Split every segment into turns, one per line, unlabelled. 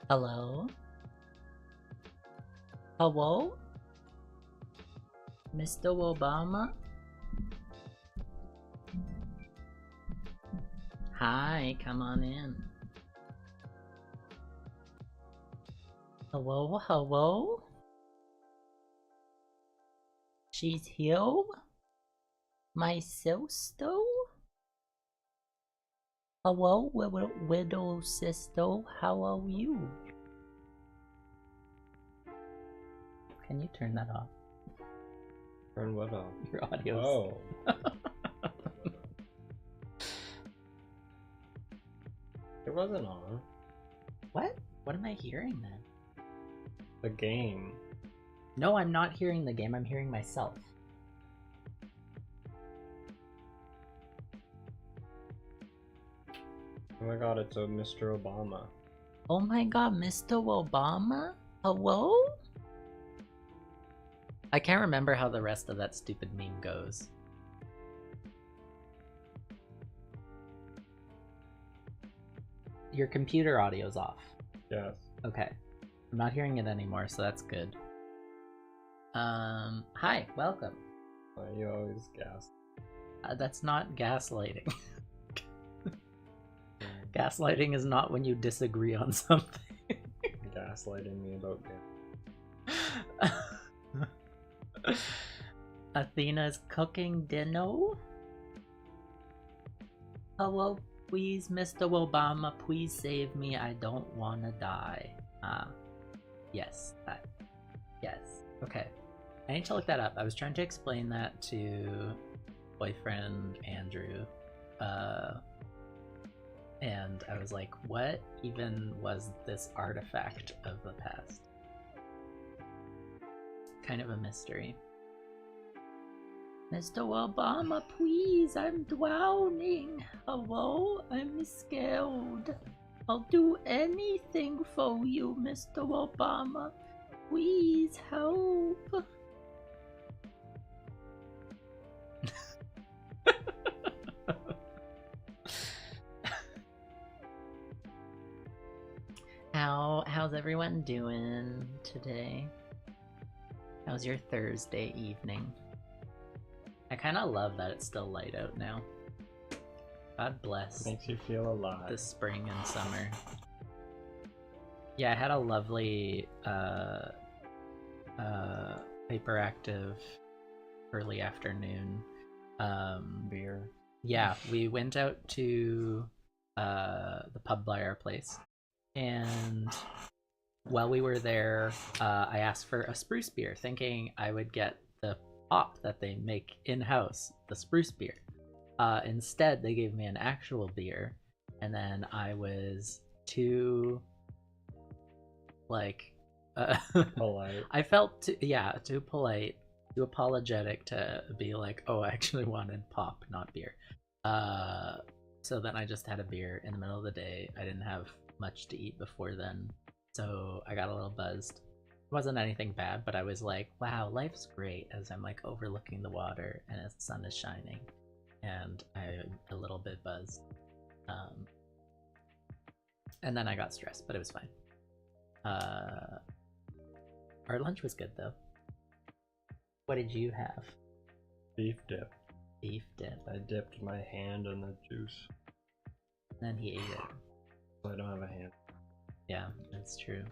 Hello? Hello? Mr. Obama? Hi, come on in. Hello, hello? She's here? My sister? Hello, widow sister, how are you? Can you turn that off?
Turn what off?
Your audio.
Oh. It wasn't on.
What? What am I hearing then?
The game.
No, I'm not hearing the game, I'm hearing myself.
Oh my god, it's a Mr. Obama.
Oh my god, Mr. Obama? Hello? I can't remember how the rest of that stupid meme goes. Your computer audio's off.
Yes.
Okay. I'm not hearing it anymore, so that's good. Hi, welcome.
Why you always gas?
That's not gaslighting. Gaslighting is not when you disagree on something.
Gaslighting me about game.
Athena's cooking dinner? Hello, please, Mr. Obama, please save me. I don't wanna die. Yes, yes. Okay. I need to look that up. I was trying to explain that to boyfriend Andrew. And I was like, what even was this artifact of the past? Kind of a mystery. Mr. Obama, please, I'm drowning. Hello? I'm scared. I'll do anything for you, Mr. Obama. Please help. How's everyone doing today? How's your Thursday evening? I kind of love that it's still light out now. God bless.
Makes you feel alive.
The spring and summer. Yeah, I had a lovely hyperactive early afternoon
beer.
Yeah, we went out to the pub by our place, and while we were there, I asked for a spruce beer, thinking I would get the pop that they make in-house, the spruce beer. Instead, they gave me an actual beer, and then I was too, like,
polite.
I felt too polite, too apologetic to be like, oh, I actually wanted pop, not beer. So then I just had a beer in the middle of the day. I didn't have much to eat before then, so I got a little buzzed. It wasn't anything bad, but I was like, wow, life's great, as I'm like overlooking the water and as the sun is shining, and I'm a little bit buzzed. And then I got stressed, but it was fine. Our lunch was good though. What did you have?
Beef dip.
Beef dip.
I dipped my hand in the juice.
Then he ate it.
So I don't have a hand.
Yeah, that's true.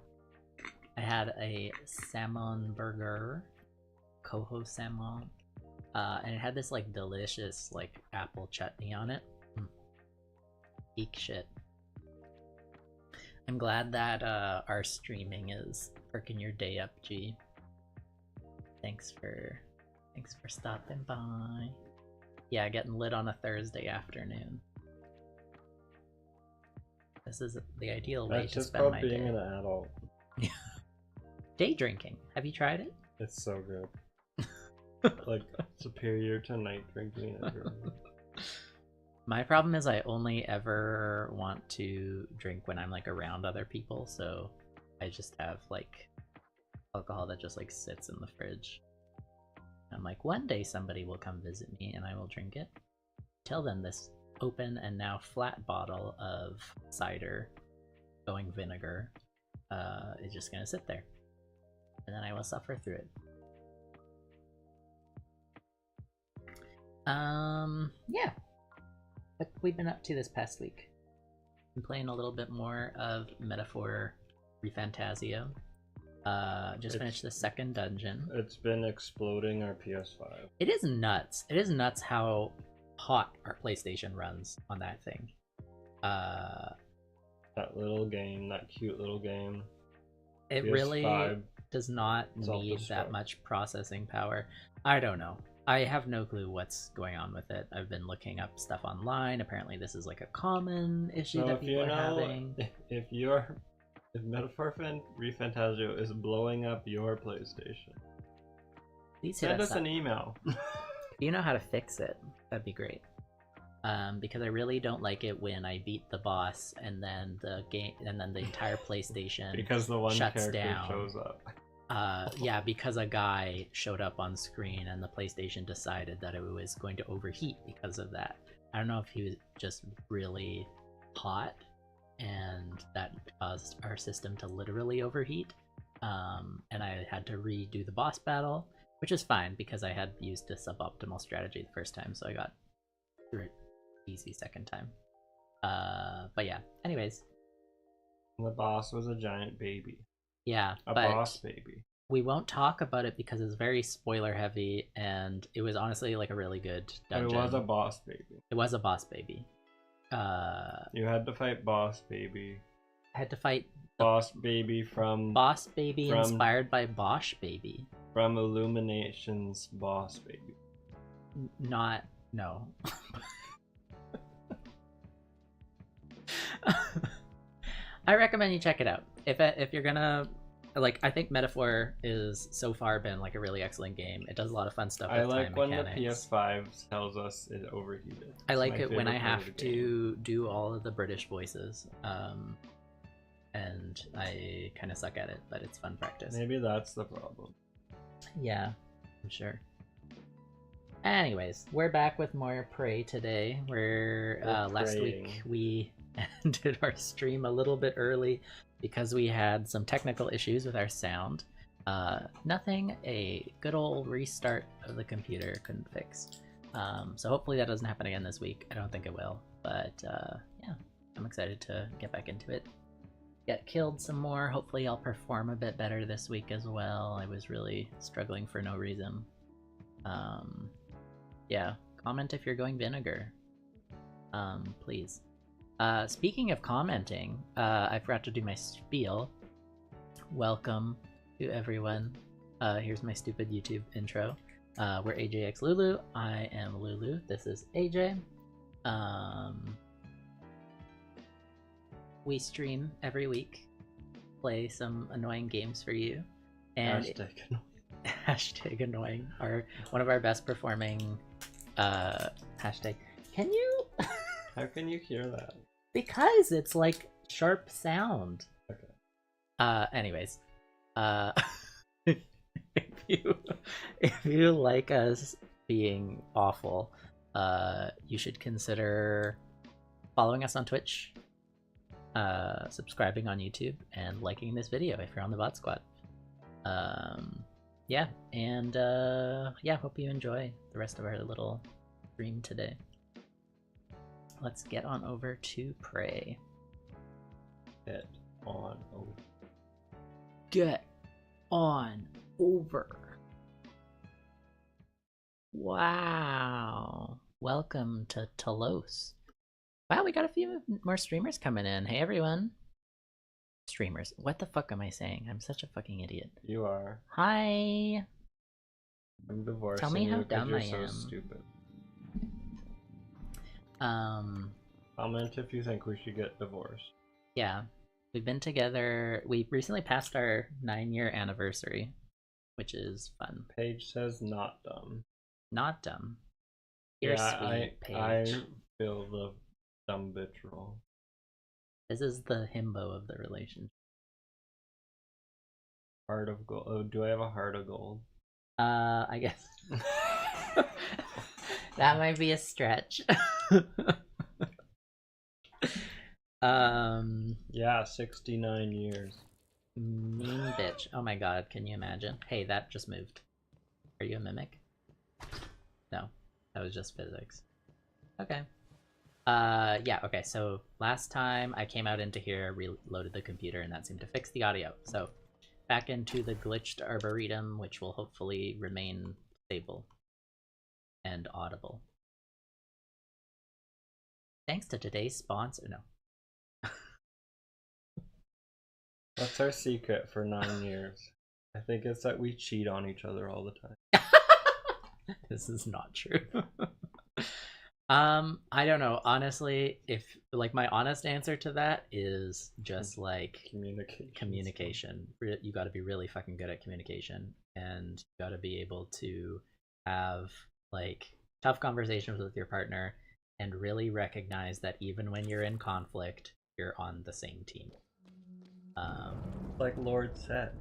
I had a salmon burger, coho salmon, and it had this like delicious like apple chutney on it. Geek shit. I'm glad that our streaming is perking your day up, G. Thanks for stopping by. Yeah, getting lit on a Thursday afternoon. This is the ideal way to spend my day.
That's just called being an adult.
Day drinking. Have you tried it?
It's so good. Like, superior to night drinking.
My problem is I only ever want to drink when I'm like around other people, so I just have like alcohol that just like sits in the fridge. I'm like, one day somebody will come visit me and I will drink it. Till then, this open and now flat bottle of cider, going vinegar, is just gonna sit there, and then I will suffer through it. Yeah. What we've been up to this past week? Been playing a little bit more of Metaphor Refantasio. Just finished the second dungeon.
It's been exploding our PS5.
It is nuts. It is nuts how hot our PlayStation runs on that thing.
That little game, that cute little game.
It
PS5,
really does not need that much processing power. I don't know. I have no clue what's going on with it. I've been looking up stuff online. Apparently this is like a common issue that people are having.
If Metaphor Refantasio is blowing up your PlayStation, send us an email.
If you know how to fix it, that'd be great. Because I really don't like it when I beat the boss and then the entire PlayStation
because the one
shuts
character
down.
shows up.
Yeah, because a guy showed up on screen and the PlayStation decided that it was going to overheat because of that. I don't know if he was just really hot and that caused our system to literally overheat. And I had to redo the boss battle, which is fine because I had used a suboptimal strategy the first time, so I got through it easy second time. But yeah, anyways.
The boss was a giant baby.
Yeah,
a boss baby.
We won't talk about it because it's very spoiler heavy, and it was honestly like a really good dungeon.
It was a boss baby.
It was a boss baby.
You had to fight boss baby.
I had to fight
boss baby from
boss baby inspired by Bosch baby.
From Illumination's boss baby.
No. I recommend you check it out. If you're gonna I think Metaphor is so far been like a really excellent game. It does a lot of fun stuff.
I like when the PS5 tells us it overheated.
I like it when I have to do all of the British voices. And I kind of suck at it, but it's fun practice.
Maybe that's the problem.
Yeah, I'm sure. Anyways, we're back with more Prey today. Last week we ended our stream a little bit early because we had some technical issues with our sound. Nothing a good old restart of the computer couldn't fix. So hopefully that doesn't happen again this week. I don't think it will, but yeah, I'm excited to get back into it. Get killed some more. Hopefully I'll perform a bit better this week as well. I was really struggling for no reason. Yeah, comment if you're going vinegar. Please. Speaking of commenting, I forgot to do my spiel. Welcome to everyone. Here's my stupid YouTube intro. We're AJX Lulu. I am Lulu. This is AJ. We stream every week, play some annoying games for you, and hashtag annoying are one of our best performing hashtag. Can you?
How can you hear that?
Because it's like sharp sound.
Okay.
Anyways, if you like us being awful, you should consider following us on Twitch, subscribing on YouTube, and liking this video if you're on the Bot Squad. Yeah, and yeah, hope you enjoy the rest of our little stream today. Let's get on over to Prey.
Get on over.
Get on over. Wow. Welcome to Talos. Wow, we got a few more streamers coming in. Hey, everyone. Streamers. What the fuck am I saying? I'm such a fucking idiot.
You are.
Hi.
I'm divorcing
Tell me how dumb
you're
I am.
so stupid.
Comment
if you think we should get divorced.
Yeah. We've been together. We recently passed our 9-year anniversary, which is fun.
Paige says not dumb.
Not dumb. You're sweet, Paige.
I feel the dumb bitch role.
This is the himbo of the relationship.
Heart of gold. Oh, do I have a heart of gold?
I guess. That might be a stretch.
Yeah, 69 years.
Mean bitch. Oh my god, can you imagine? Hey, that just moved. Are you a mimic? No, that was just physics. Okay. Yeah, okay, so last time I came out into here, reloaded the computer, and that seemed to fix the audio. So, back into the glitched Arboretum, which will hopefully remain stable and audible. Thanks to today's sponsor. No.
What's our secret for 9 years? I think it's that we cheat on each other all the time.
This is not true. I don't know. Honestly, if like my honest answer to that is just like communication. You got to be really fucking good at communication, and you got to be able to have like tough conversations with your partner and really recognize that even when you're in conflict, you're on the same team.
Like Lord said,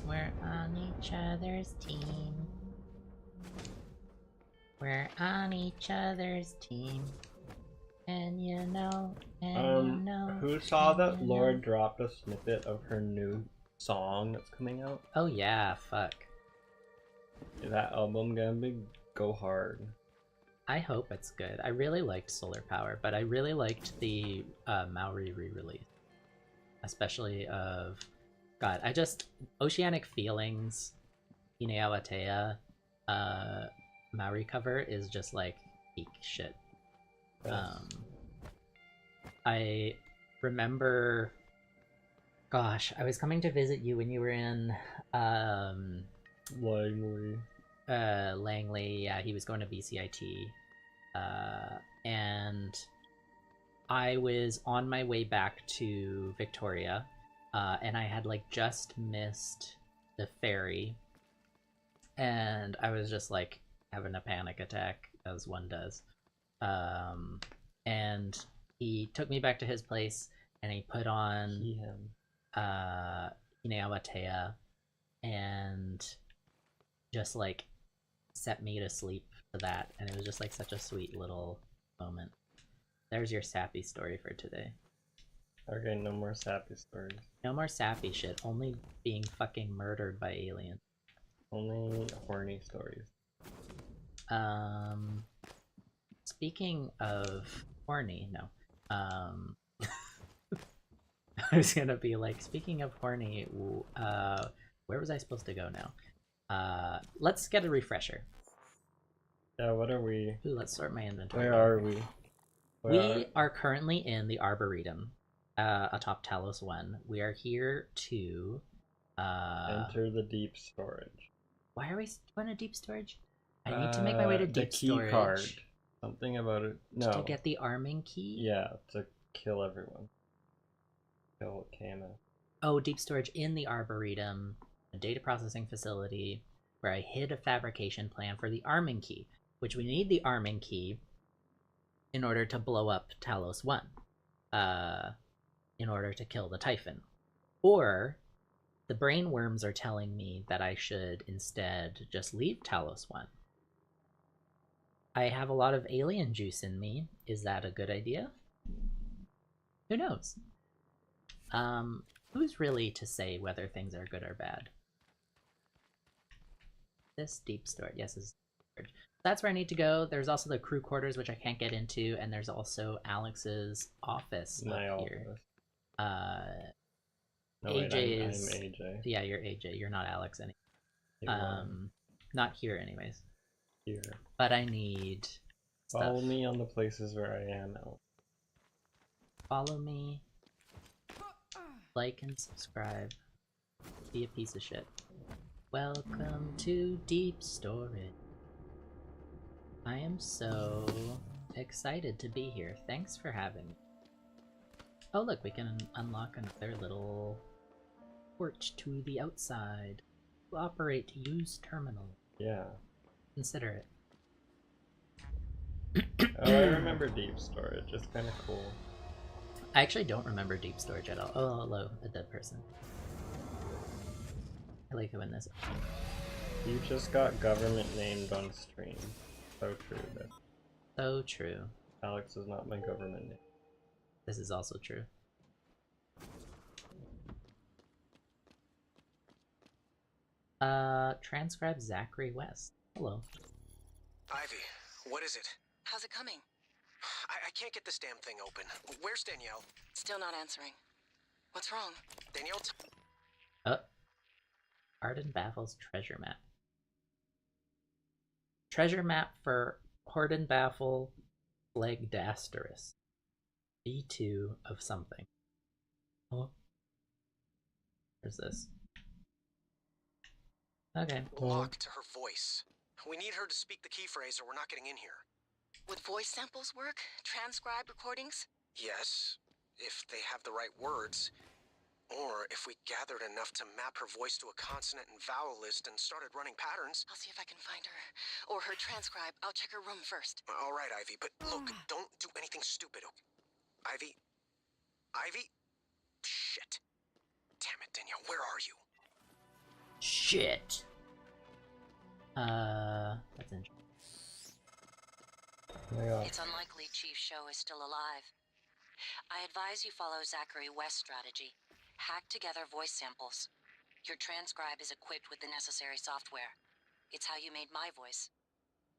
we're on each other's team. We're on each other's team. And you know,
who saw that Lord dropped a snippet of her new song that's coming out?
Oh yeah, fuck.
That album gonna go hard.
I hope it's good. I really liked Solar Power, but I really liked the Maori re-release. Especially of... God, Oceanic Feelings, Ine Awatea, Maori cover is just like peak shit. Yes. I remember, gosh, I was coming to visit you when you were in
Langley.
Langley, yeah, he was going to BCIT. And I was on my way back to Victoria, and I had like just missed the ferry, and I was just like having a panic attack, as one does. And he took me back to his place, and he put on Ine Awatea, and just like set me to sleep to that, and it was just like such a sweet little moment. There's your sappy story for today.
Okay, no more sappy stories.
No more sappy shit, only being fucking murdered by aliens.
Only horny stories.
Speaking of horny, no. I was gonna be like, speaking of horny, where was I supposed to go now? Let's get a refresher.
Yeah, what are we?
Ooh, let's sort my inventory.
Where are we?
We are currently in the Arboretum, atop Talos 1. We are here to...
enter the deep storage.
Why are we going to deep storage? I need to make my way to deep storage. The key card.
Something about it. No.
To get the arming key?
Yeah, to kill everyone. Kill Kana.
Oh, deep storage in the Arboretum, a data processing facility, where I hid a fabrication plan for the arming key, which we need the arming key in order to blow up Talos 1, in order to kill the Typhon. Or the brain worms are telling me that I should instead just leave Talos 1. I have a lot of alien juice in me. Is that a good idea? Who knows? Who's really to say whether things are good or bad? This deep storage. Yes, this is storage. That's where I need to go. There's also the crew quarters, which I can't get into, and there's also Alex's office up here.
No,
AJ's...
I'm AJ.
Yeah, you're AJ. You're not Alex anymore. Not here anyways.
Here.
But I need stuff.
Follow me on the places where I am, Alex.
Follow me. Like and subscribe. Be a piece of shit. Welcome to Deep Storage. I am so excited to be here. Thanks for having me. Oh look, we can unlock another little porch to the outside. To operate use terminal.
Yeah.
Consider
it. Oh, I remember deep storage. It's kind of cool.
I actually don't remember deep storage at all. Oh, hello, a dead person. I like it when this.
You just got government named on stream. So true, though.
So true.
Alex is not my government name.
This is also true. Transcribe Zachary West. Hello.
Ivy, what is it?
How's it coming?
I can't get this damn thing open. Where's Danielle?
Still not answering. What's wrong?
Danielle
Arden Baffle's treasure map. Treasure map for Horden Baffle Flegdasteris. B2 of something. Oh. Where's this? Okay.
lock to her voice. We need her to speak the key phrase or we're not getting in here.
Would voice samples work? Transcribe recordings?
Yes, if they have the right words. Or if we gathered enough to map her voice to a consonant and vowel list and started running patterns.
I'll see if I can find her. Or her transcribe. I'll check her room first.
All right, Ivy, but look, don't do anything stupid, okay? Ivy? Ivy? Shit. Damn it, Danielle, where are you?
Shit. That's interesting.
Yeah.
It's unlikely Chief Show is still alive. I advise you follow Zachary West's strategy. Hack together voice samples. Your transcribe is equipped with the necessary software. It's how you made my voice.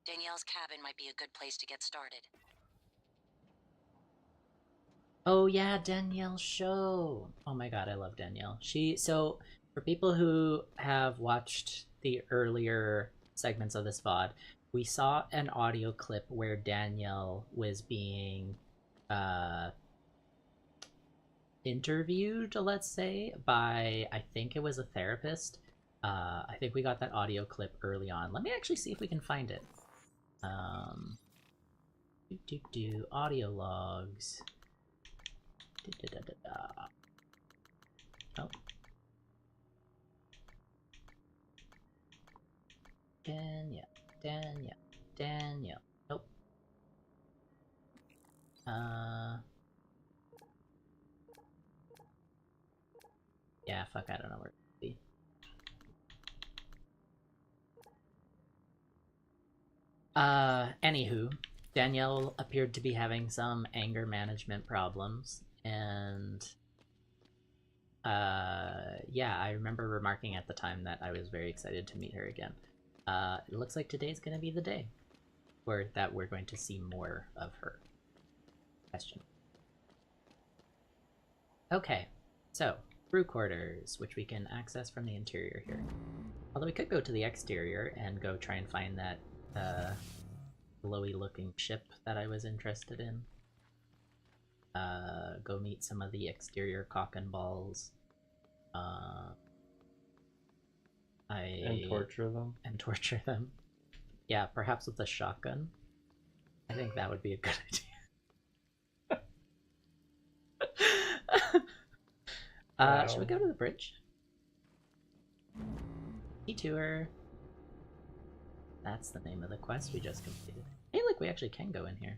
Danielle's cabin might be a good place to get started.
Oh yeah, Danielle's show. Oh my god, I love Danielle. So for people who have watched the earlier segments of this VOD, we saw an audio clip where Danielle was being interviewed, let's say, by, I think it was a therapist. I think we got that audio clip early on. Let me actually see if we can find it. Audio logs. Oh. Danielle. Nope. Yeah, fuck, I don't know where it would be. Anywho, Danielle appeared to be having some anger management problems, and yeah, I remember remarking at the time that I was very excited to meet her again. It looks like today's gonna be the day where we're going to see more of her. Question. Okay, so crew quarters, which we can access from the interior here. Although we could go to the exterior and go try and find that glowy looking ship that I was interested in. Go meet some of the exterior cock and balls.
And torture them.
And torture them. Yeah, perhaps with a shotgun. I think that would be a good idea.
Wow.
Should we go to the bridge? Detour. That's the name of the quest we just completed. Hey, look, we actually can go in here.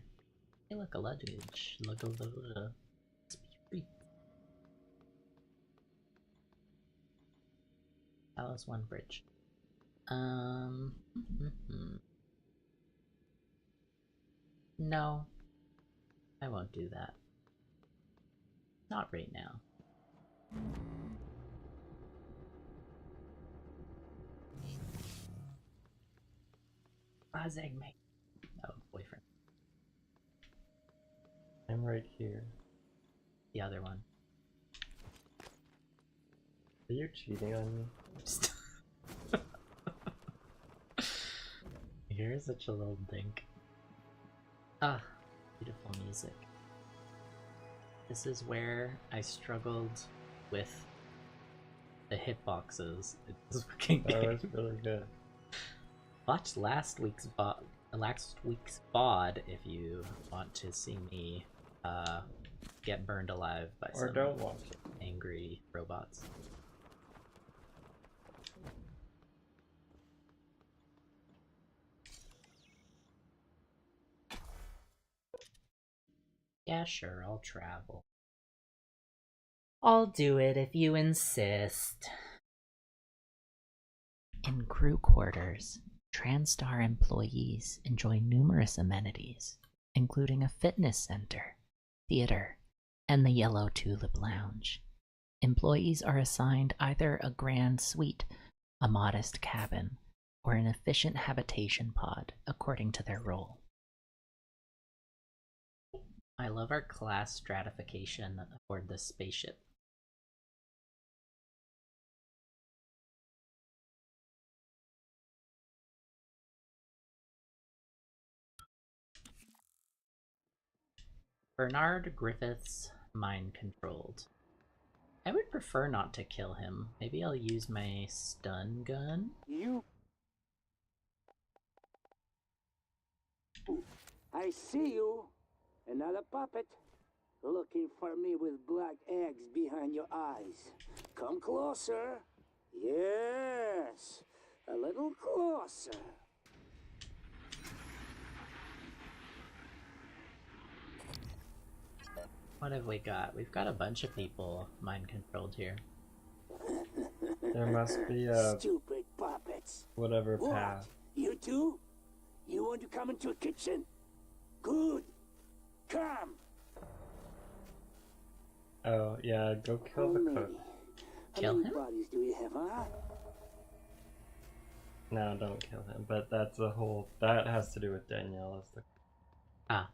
Hey, look, a luggage. Look, Palace 1 bridge. No. I won't do that. Not right now. Buzzing me. Oh, boyfriend.
I'm right here.
The other one.
Are you cheating on me?
You're such a little dink. Ah, beautiful music. This is where I struggled with the hitboxes in this fucking game.
That was really good.
Watch last week's VOD if you want to see me get burned alive by
Or
some
don't watch it.
angry robots. Yeah, sure, I'll travel. I'll do it if you insist. In crew quarters, TranStar employees enjoy numerous amenities, including a fitness center, theater, and the Yellow Tulip Lounge. Employees are assigned either a grand suite a modest cabin, or an efficient habitation pod, according to their role. I love our class stratification aboard this spaceship. Bernard Griffiths mind controlled. I would prefer not to kill him. Maybe I'll use my stun gun.
I see you. Another puppet. Looking for me with black eggs behind your eyes. Come closer. Yes. A little closer.
What have we got? We've got a bunch of people mind controlled here.
There must be a
Stupid puppets.
whatever
What?
path.
You too? You want to come into a kitchen? Good. Come.
Oh yeah, go kill the cook.
Kill
How many
him?
bodies do we have, huh?
No, don't kill him. But that's a whole. That has to do with Danielle as the.
Ah,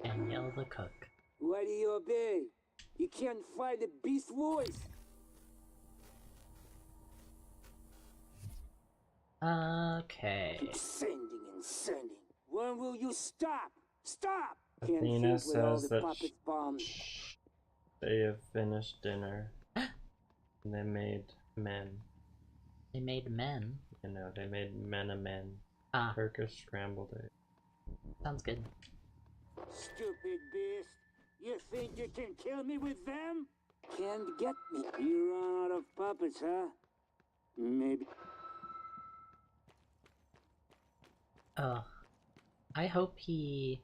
Danielle the cook.
Why do you obey? You can't fight the beast voice.
Okay.
Keep sending and sending. When will you stop? Stop!
Athena
think with all
says
the
that
puppet bombs.
they have finished dinner. And they made men.
They made men.
You know, they made men.
Ah,
Turkish scrambled eggs.
sounds good.
Stupid beast. You think you can kill me with them? Can't get me. You run out of puppets, huh? Maybe.
Oh, I hope he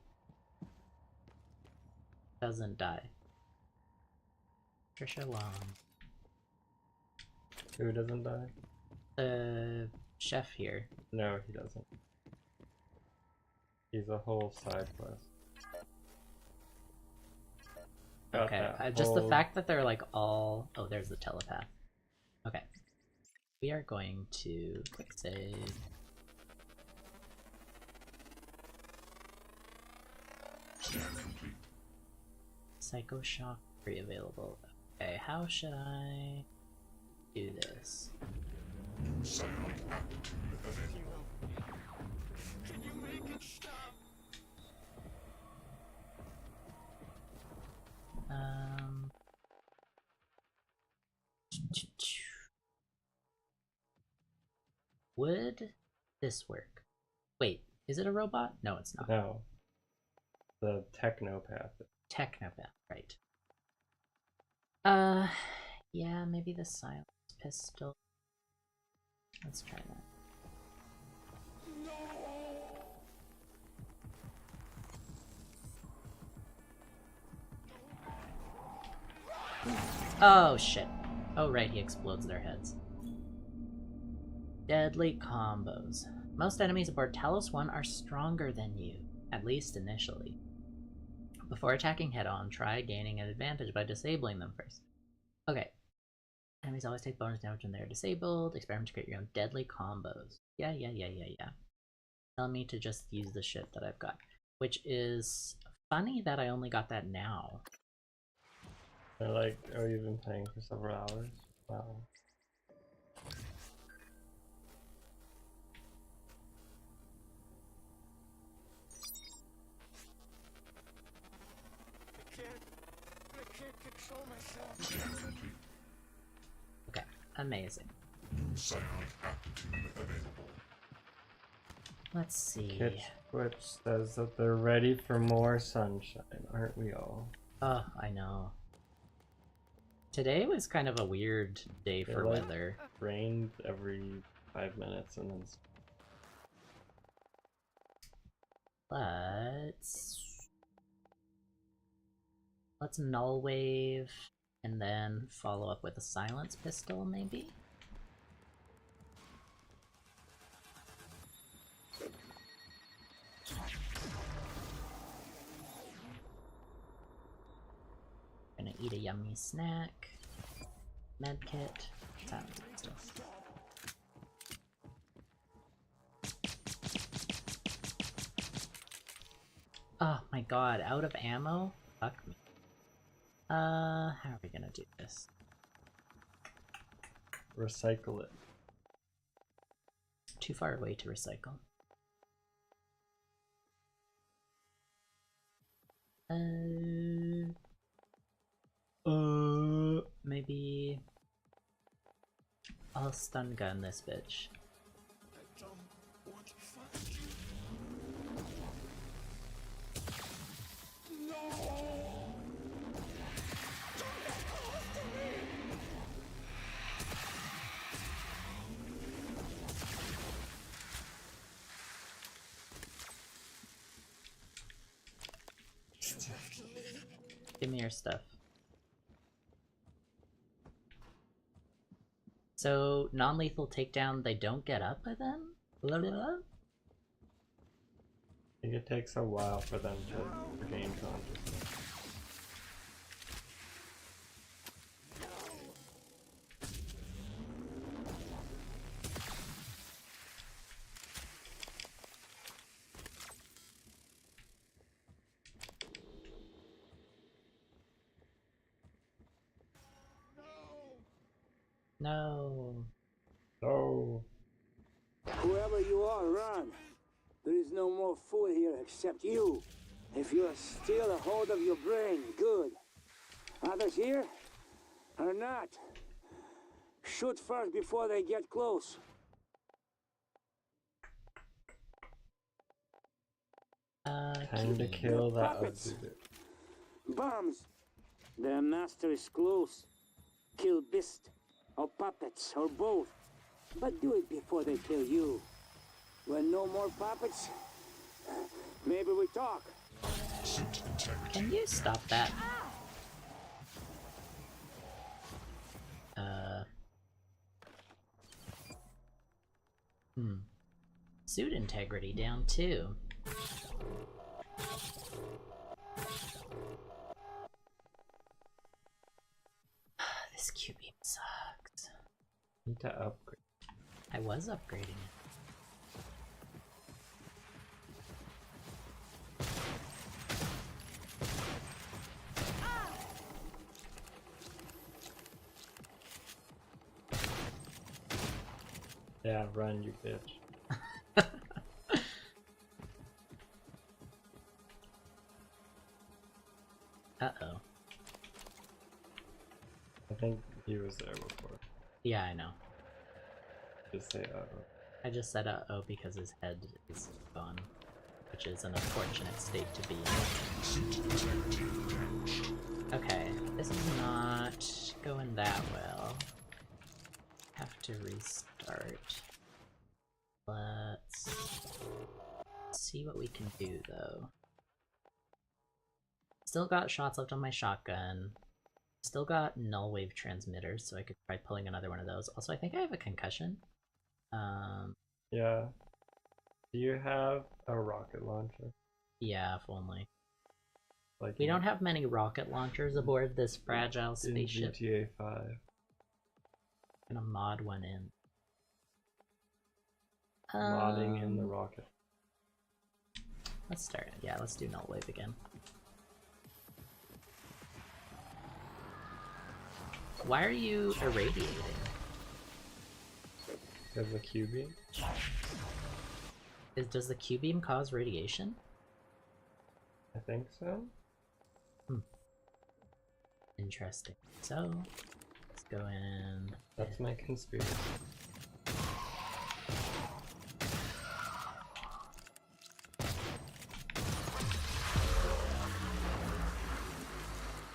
doesn't die. Trisha Long.
Who doesn't die?
The chef here.
No, he doesn't. He's a whole side quest. Got
Okay,
that
just the
whole-
fact that they're like all... Oh, there's the telepath. Okay. We are going to quick save. Psycho Shock pre-available. Okay, how should I do this? Um... Would this work? Wait, is it a robot? No, it's not.
No. The technopath.
Technopath, right. Yeah, maybe the silence pistol. Let's try that. Oh shit. Oh right, he explodes their heads. Deadly combos. Most enemies aboard Talos 1 are stronger than you, at least initially. Before attacking head-on, try gaining an advantage by disabling them first. Okay. Enemies always take bonus damage when they are disabled. Experiment to create your own deadly combos. Yeah. Tell me to just use the shit that I've got. Which is funny that I only got that now.
They're like, oh, you've been playing for several hours? Wow.
Okay, amazing. Let's see.
Kit Twitch says that they're ready for more sunshine, aren't we all?
Oh, I know. Today was kind of a weird day
It,
for
like,
weather.
rained every 5 minutes and then
Let's null wave and then follow up with a silence pistol, maybe? Gonna eat a yummy snack. Medkit. Silence pistol. Oh my god, out of ammo? Fuck me. How are we gonna do this?
Recycle it.
Too far away to recycle. Maybe I'll stun gun this bitch. Give me your stuff. So, non-lethal takedown, they don't get up by then? Blah, blah, blah.
I think it takes a while for them to regain consciousness.
No.
Oh.
Whoever you are, run. There is no more fool here except you. If you are still a hold of your brain, good. Others here? Are not. Shoot first before they get close.
Time to kill
The
that
puppets.
ugly bitch.
Bombs. Their master is close. Kill beast, or puppets, or both. But do it before they kill you. When no more puppets, maybe we talk.
Can you stop that? Suit integrity down 2. This Q-beam sucks.
Need to upgrade.
I was upgrading it.
Yeah, run, you bitch.
Uh-oh.
I think he was there before.
Yeah, I know.
Just say uh-oh.
I just said uh-oh because his head is gone, which is an unfortunate state to be in. Okay, this is not going that well. Have to restart. Let's see what we can do, though. Still got shots left on my shotgun. Still got null wave transmitters, so I could try pulling another one of those. Also, I think I have a concussion.
Yeah. Do you have a rocket launcher?
Yeah, if only.
Like
We don't have many rocket launchers aboard this fragile spaceship.
In GTA 5.
I'm gonna mod one in.
Modding in the rocket.
Let's start. Yeah, let's do null wave again. Why are you irradiating?
Because the Q-beam?
Does the Q-beam cause radiation?
I think so.
Interesting. So, let's go in.
That's my conspiracy.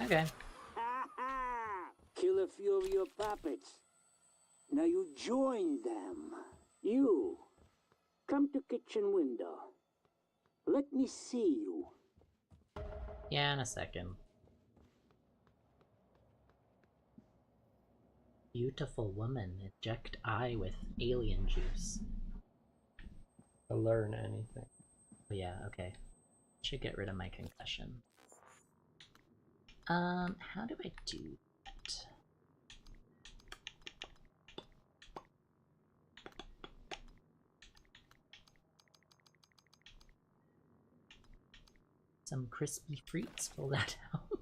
Okay.
Kill a few of your puppets. Now you join them. You. Come to kitchen window. Let me see you.
Yeah, in a second. Beautiful woman, inject eye with alien juice.
To learn anything.
Oh yeah, okay. Should get rid of my concussion. How do I do that? some crispy fruits? Will that help?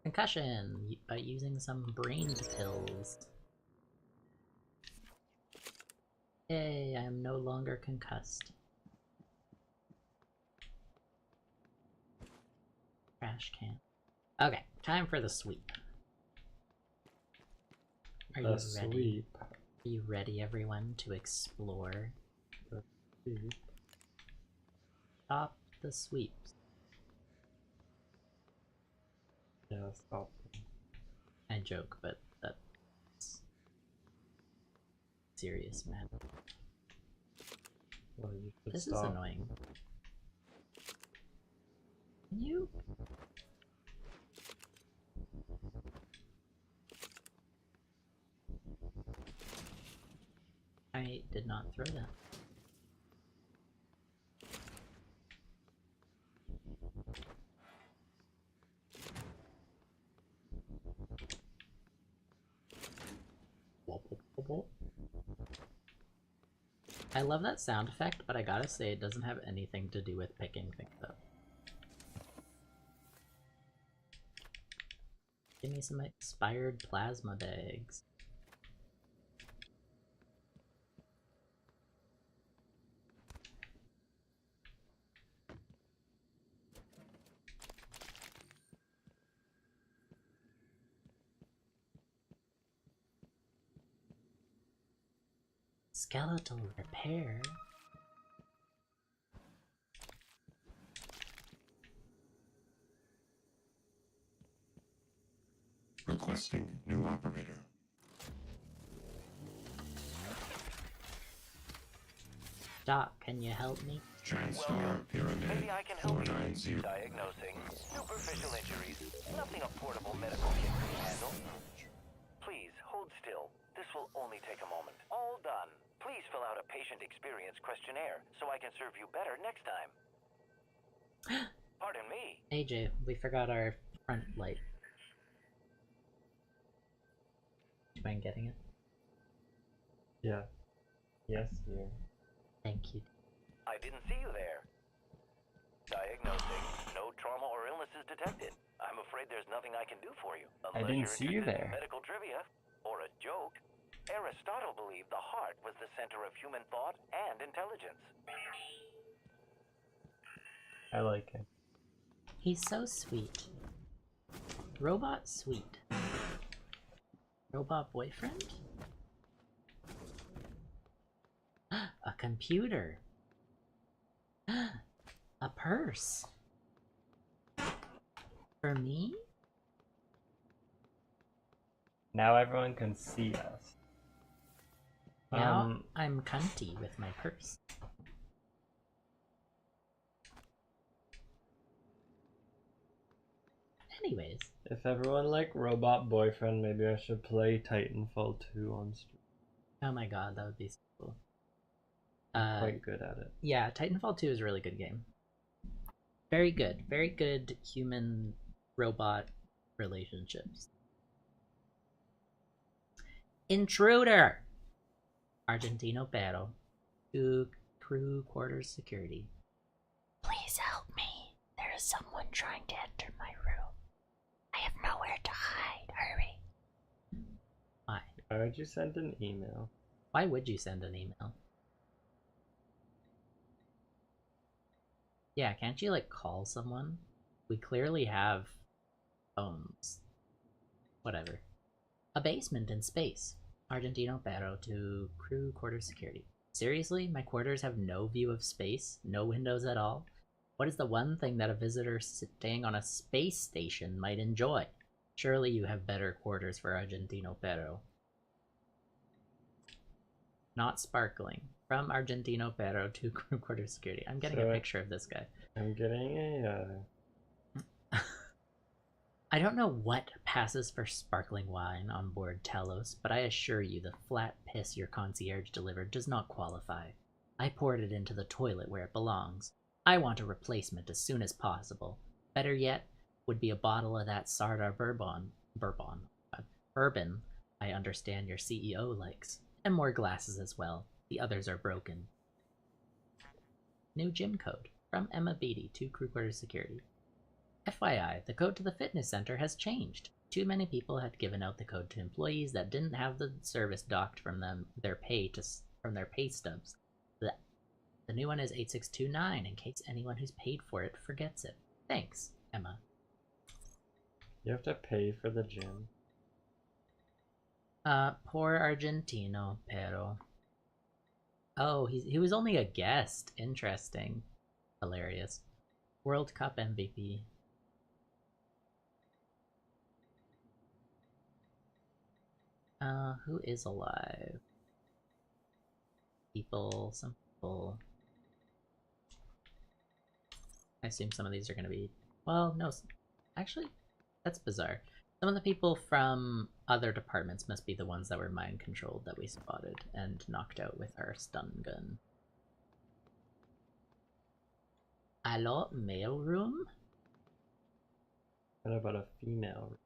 Concussion by using some brain pills. Yay, I am no longer concussed. Trash can. Okay, time for the sweep. Are you ready? Are you ready, everyone, to explore?
The sweep.
Stop the sweeps.
Yeah, stop.
I joke, but that's serious, man.
Well, you should
This
stop.
is annoying. Can you? I did not throw that. I love that sound effect, but I gotta say it doesn't have anything to do with picking things up. Give me some expired plasma bags. Skeletal repair?
Requesting new operator.
Doc, can you help me?
TriStar Pyramid
Maybe I can help you.
490.
Diagnosing superficial injuries. Nothing a portable medical kit can handle. Please, hold still. This will only take a moment. All done. Please fill out a patient experience questionnaire so I can serve you better next time. Pardon me.
AJ, we forgot our front light. Do you mind getting it?
Yeah. Yes, dear.
Thank you.
I didn't see you there. Diagnosing. No trauma or illnesses detected. I'm afraid there's nothing I can do for you. Unless
didn't
you're
see you
interested in
there.
medical trivia or a joke. Aristotle believed the heart was the center of human thought and intelligence.
I like him.
He's so sweet. Robot sweet. Robot boyfriend? A computer. A purse. For me?
Now everyone can see us.
Now I'm cunty with my purse. Anyways.
If everyone like Robot Boyfriend, maybe I should play Titanfall 2 on stream.
Oh my god, that would be so cool.
I'm quite good at it.
Yeah, Titanfall 2 is a really good game. Very good. Very good human-robot relationships. Intruder! Argentino Pero. To crew quarters security. Please help me. There is someone trying to enter my room. I have nowhere to hide. Hurry. Why?
Why would you send an email?
Why would you send an email? Yeah, can't you, like, call someone? We clearly have phones. Whatever. A basement in space. Argentino Pero to crew quarters security. Seriously? My quarters have no view of space? No windows at all? What is the one thing that a visitor staying on a space station might enjoy? Surely you have better quarters for Argentino Pero. Not sparkling. From Argentino Pero to crew quarters security. I'm getting a picture of this guy.
I'm getting a
I don't know what passes for sparkling wine on board Talos, but I assure you the flat piss your concierge delivered does not qualify. I poured it into the toilet where it belongs. I want a replacement as soon as possible. Better yet, would be a bottle of that Sardar bourbon I understand your CEO likes, and more glasses as well. The others are broken. New gym code from Emma Beatty to Crew Quarters Security. FYI, the code to the fitness center has changed. Too many people had given out the code to employees that didn't have the service docked from their pay stubs. The new one is 8629 in case anyone who's paid for it forgets it. Thanks, Emma.
You have to pay for the gym.
Poor Argentino, pero. Oh, he was only a guest. Interesting. Hilarious. World Cup MVP. Who is alive? Some people. I assume some of these are gonna be... Well, no. Actually, that's bizarre. Some of the people from other departments must be the ones that were mind-controlled that we spotted and knocked out with our stun gun. Hello, mailroom?
What about a female?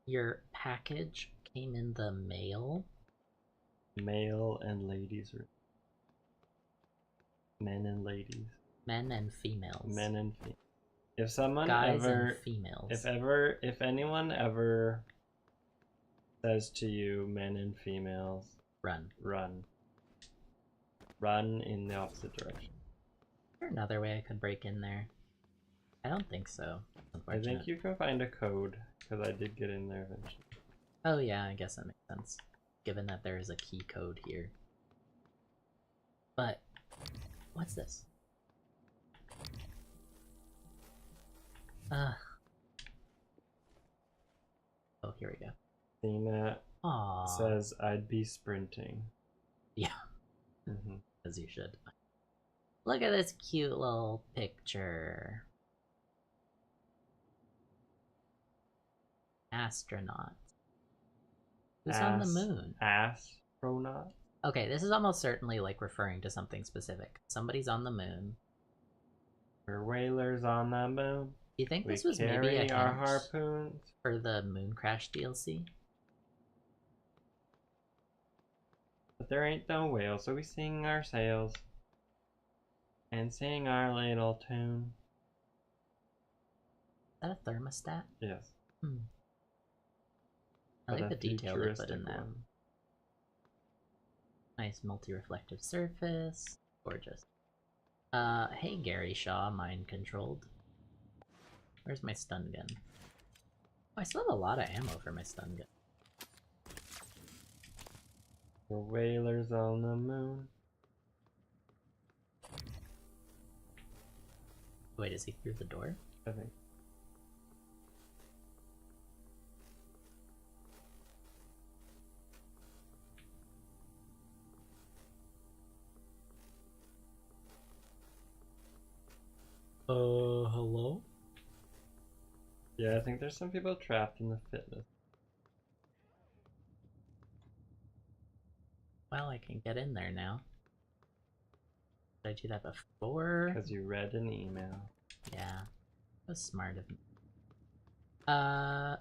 Your package came in the mail?
Male and ladies room. Men and ladies.
Men and females.
Men and females. If someone
Guys
ever,
and females.
if anyone ever says to you, men and females,
Run.
run. Run in the opposite direction.
Is there another way I could break in there? I don't think so.
I think you can find a code, because I did get in there eventually.
Oh yeah, I guess that makes sense. Given that there is a key code here. But, what's this? Oh, here we go.
Cena
Aww.
says, I'd be sprinting.
Yeah. As you should. Look at this cute little picture. Astronaut. Who's on the moon?
Astronaut?
Okay, this is almost certainly like referring to something specific. Somebody's on the moon.
We're whalers on the moon.
Do you think
We
this was maybe
carry
a
our
hint
harpoons.
for the Moon Crash DLC?
But there ain't no whale, so we sing our sails. And sing our little tune.
Is that a thermostat?
Yes.
I like
But
the
a
detail they put in
futuristic
that.
one.
Nice multi-reflective surface. Gorgeous. Hey Gary Shaw, mind controlled. Where's my stun gun? Oh, I still have a lot of ammo for my stun gun.
We're whalers on the moon.
Wait, is he through the door?
I think.
Hello?
Yeah, I think there's some people trapped in the fitness.
Well, I can get in there now. Did I do that before?
Because you read an email.
Yeah. That was smart of me. I'll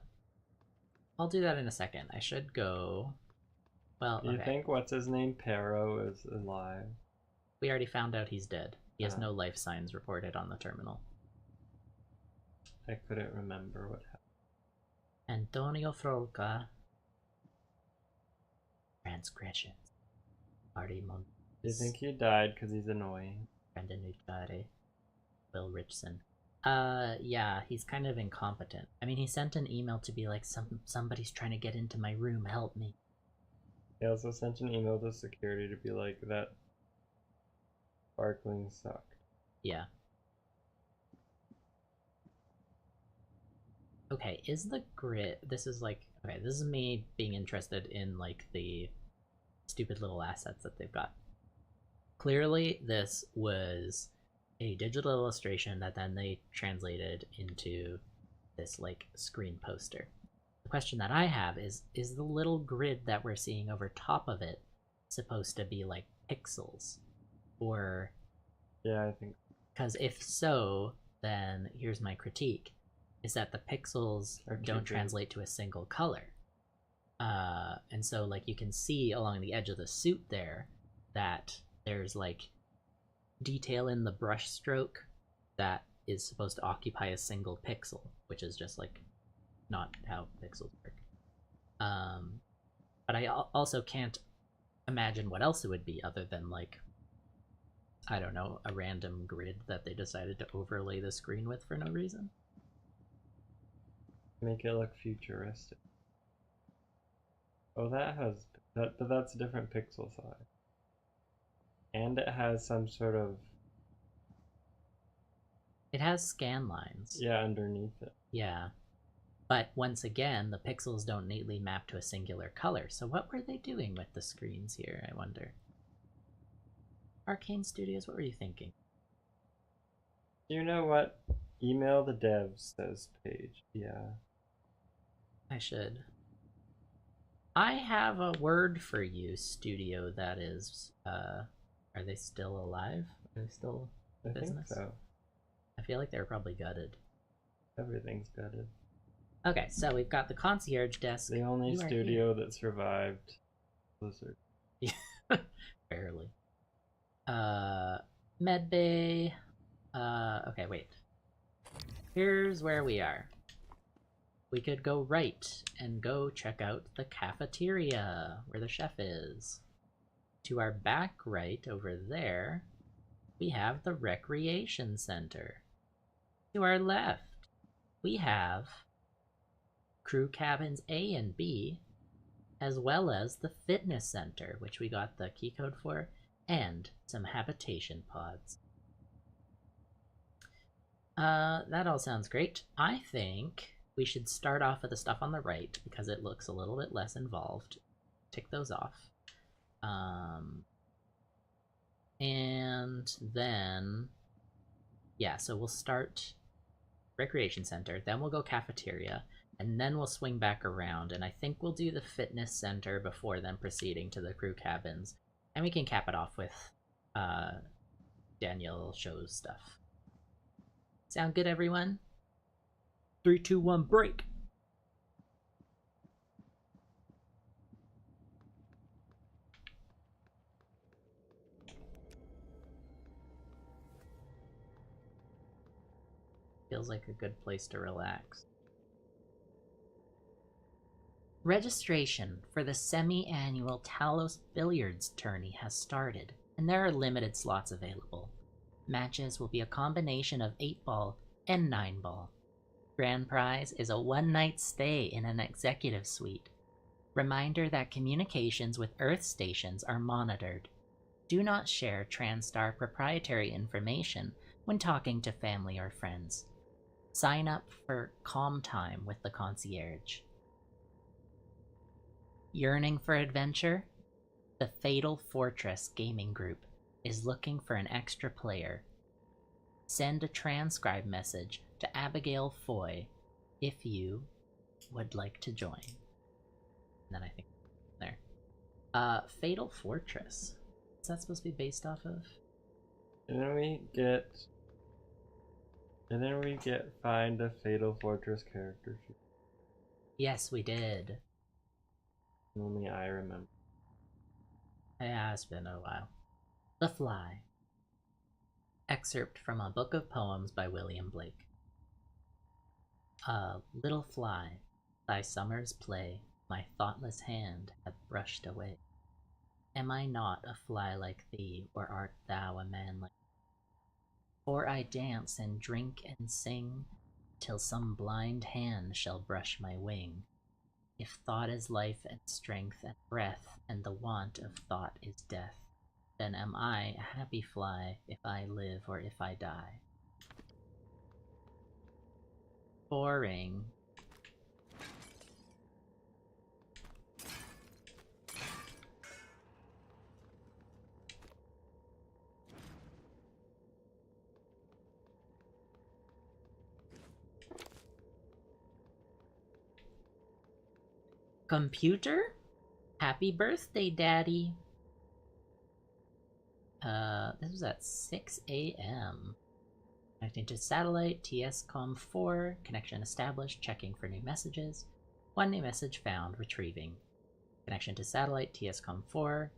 do that in a second. I should go... Well,
You
okay.
think what's his name, Pero, is alive?
We already found out he's dead. He has
Ah.
no life signs reported on the terminal.
I couldn't remember what happened.
Antonio Frolka. Transgressions. Marty Mon.
You think he died because he's annoying?
Brendan Nucciare. Will Richson. Yeah, he's kind of incompetent. I mean, he sent an email to be like, somebody's trying to get into my room, help me.
He also sent an email to security to be like, that sparkling sucked.
Yeah. Okay, is the grid... This is like... Okay, this is me being interested in, like, the stupid little assets that they've got. Clearly, this was a digital illustration that then they translated into this, like, screen poster. The question that I have is the little grid that we're seeing over top of it supposed to be, like, pixels? Or...
Yeah, I think.
Because if so, then here's my critique, is that the pixels don't translate to a single color. And so like you can see along the edge of the suit there that there's like detail in the brush stroke that is supposed to occupy a single pixel, which is just like not how pixels work. But I also can't imagine what else it would be other than like, I don't know, a random grid that they decided to overlay the screen with for no reason.
Make it look futuristic. Oh, that has that, but that's a different pixel size. And it has some sort of,
It has scan lines.
yeah, underneath it.
Yeah. But once again, the pixels don't neatly map to a singular color. So what were they doing with the screens here, I wonder? Arcane Studios, what were you thinking?
You know what? Email the devs, says Paige. Yeah.
I should. I have a word for you, studio that is, are they still alive? Are they still in business?
I think so.
I feel like they were probably gutted.
Everything's gutted.
Okay, so we've got the concierge desk.
The only
You are
studio that survived Blizzard.
here. Barely. Medbay. Okay, wait. Here's where we are. We could go right and go check out the cafeteria, where the chef is. To our back right, over there, we have the recreation center. To our left, we have crew cabins A and B, as well as the fitness center, which we got the key code for, and some habitation pods. That all sounds great. I think we should start off with the stuff on the right because it looks a little bit less involved. Tick those off. And then, yeah, so we'll start recreation center, then we'll go cafeteria, and then we'll swing back around, and I think we'll do the fitness center before then proceeding to the crew cabins. And we can cap it off with Daniel shows stuff. Sound good, everyone? 3, 2, 1, break! Feels like a good place to relax. Registration for the semi-annual Talos Billiards tourney has started, and there are limited slots available. Matches will be a combination of 8-ball and 9-ball. Grand prize is a one-night stay in an executive suite. Reminder that communications with Earth stations are monitored. Do not share TranStar proprietary information when talking to family or friends. Sign up for calm time with the concierge. Yearning for adventure? The Fatal Fortress Gaming Group is looking for an extra player. Send a transcribe message to Abigail Foy if you would like to join. And then I think there. Fatal Fortress. What's that supposed to be based off of?
And then we get find a Fatal Fortress character sheet.
Yes, we did.
Only I remember.
Yeah, it's been a while. The Fly. Excerpt from a book of poems by William Blake. Little fly, thy summer's play my thoughtless hand hath brushed away. Am I not a fly like thee, or art thou a man like me? For I dance and drink and sing, till some blind hand shall brush my wing. If thought is life and strength and breath, and the want of thought is death, then am I a happy fly if I live or if I die. Boring. Computer? Happy birthday, Daddy. This was at 6 a.m. Connecting to satellite, TSCOM 4, connection established, checking for new messages. One new message found, retrieving. Connection to satellite, TSCOM 4.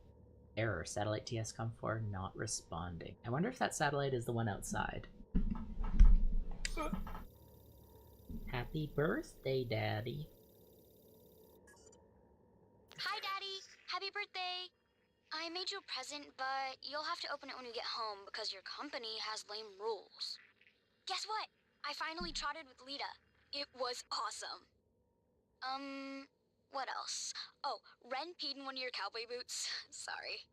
Error, satellite TSCOM 4 not responding. I wonder if that satellite is the one outside. Happy birthday, Daddy.
Hi, Daddy. Happy birthday. I made you a present, but you'll have to open it when you get home because your company has lame rules. Guess what? I finally trotted with Lita. It was awesome. What else? Oh, Ren peed in one of your cowboy boots. Sorry.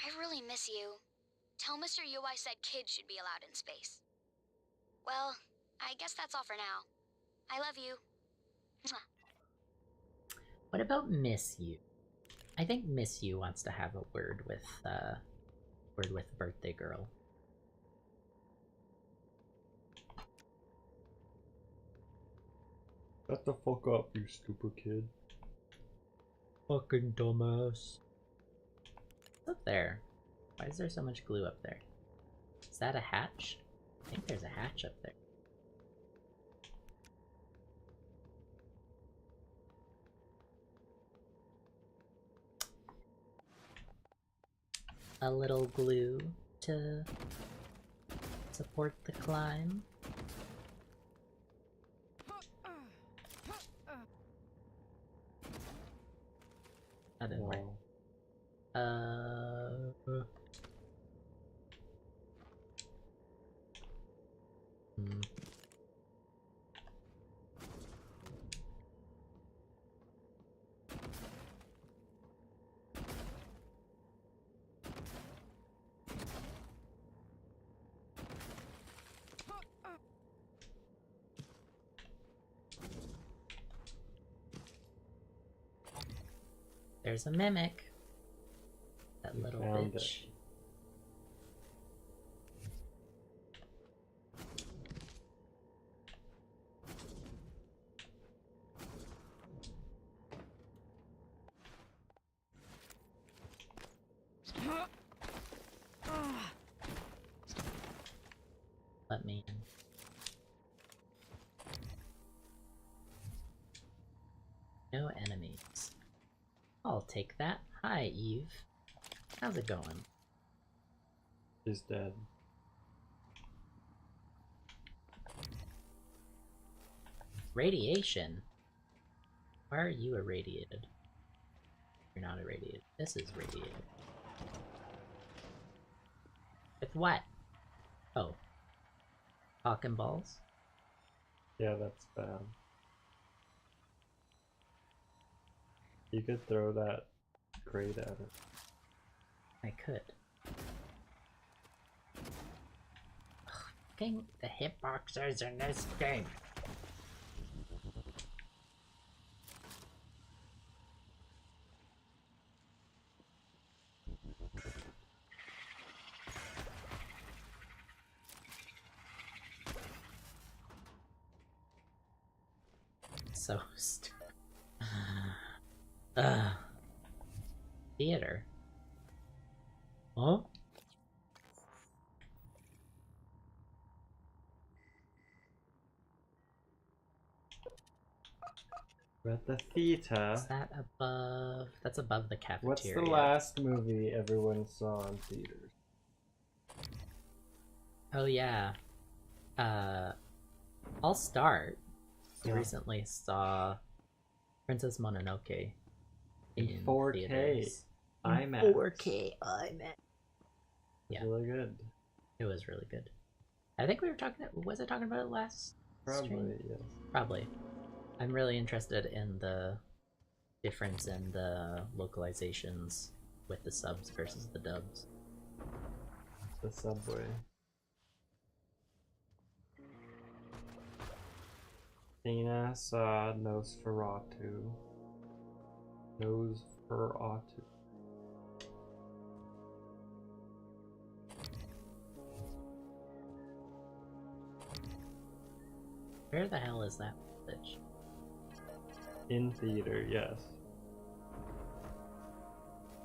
I really miss you. Tell Mr. Yu I said kids should be allowed in space. Well, I guess that's all for now. I love you. Mwah.
What about Miss You? I think Miss You wants to have a word with birthday girl.
Shut the fuck up, you stupid kid.
Fucking dumbass. What's up there? Why is there so much glue up there? Is that a hatch? I think there's a hatch up there. A little glue to support the climb. That didn't work. There's a mimic. That little
Found
bitch. Let me in. No enemies. I'll take that. Hi, Eve. How's it going?
She's dead.
Radiation? Why are you irradiated? You're not irradiated. This is radiated. With what? Oh. Cock and balls?
Yeah, that's bad. You could throw that crate at it.
I could. Fucking the hitboxers in this game. So stupid. Theater. Huh?
We're at the theater.
Is that above? That's above the cafeteria.
What's the last movie everyone saw in theaters?
Oh yeah. I'll start. We
Yeah.
recently saw Princess Mononoke
In 4K.
theaters.
IMAX.
4K IMAX.
It's
Yeah.
really good.
It was really good. I think we were talking. Was I talking about it last
Probably,
stream?
yes.
Probably. I'm really interested in the difference in the localizations with the subs versus the dubs.
The subway. Tina saw Nosferatu. Nosferatu.
Where the hell is that bitch?
In theater, yes.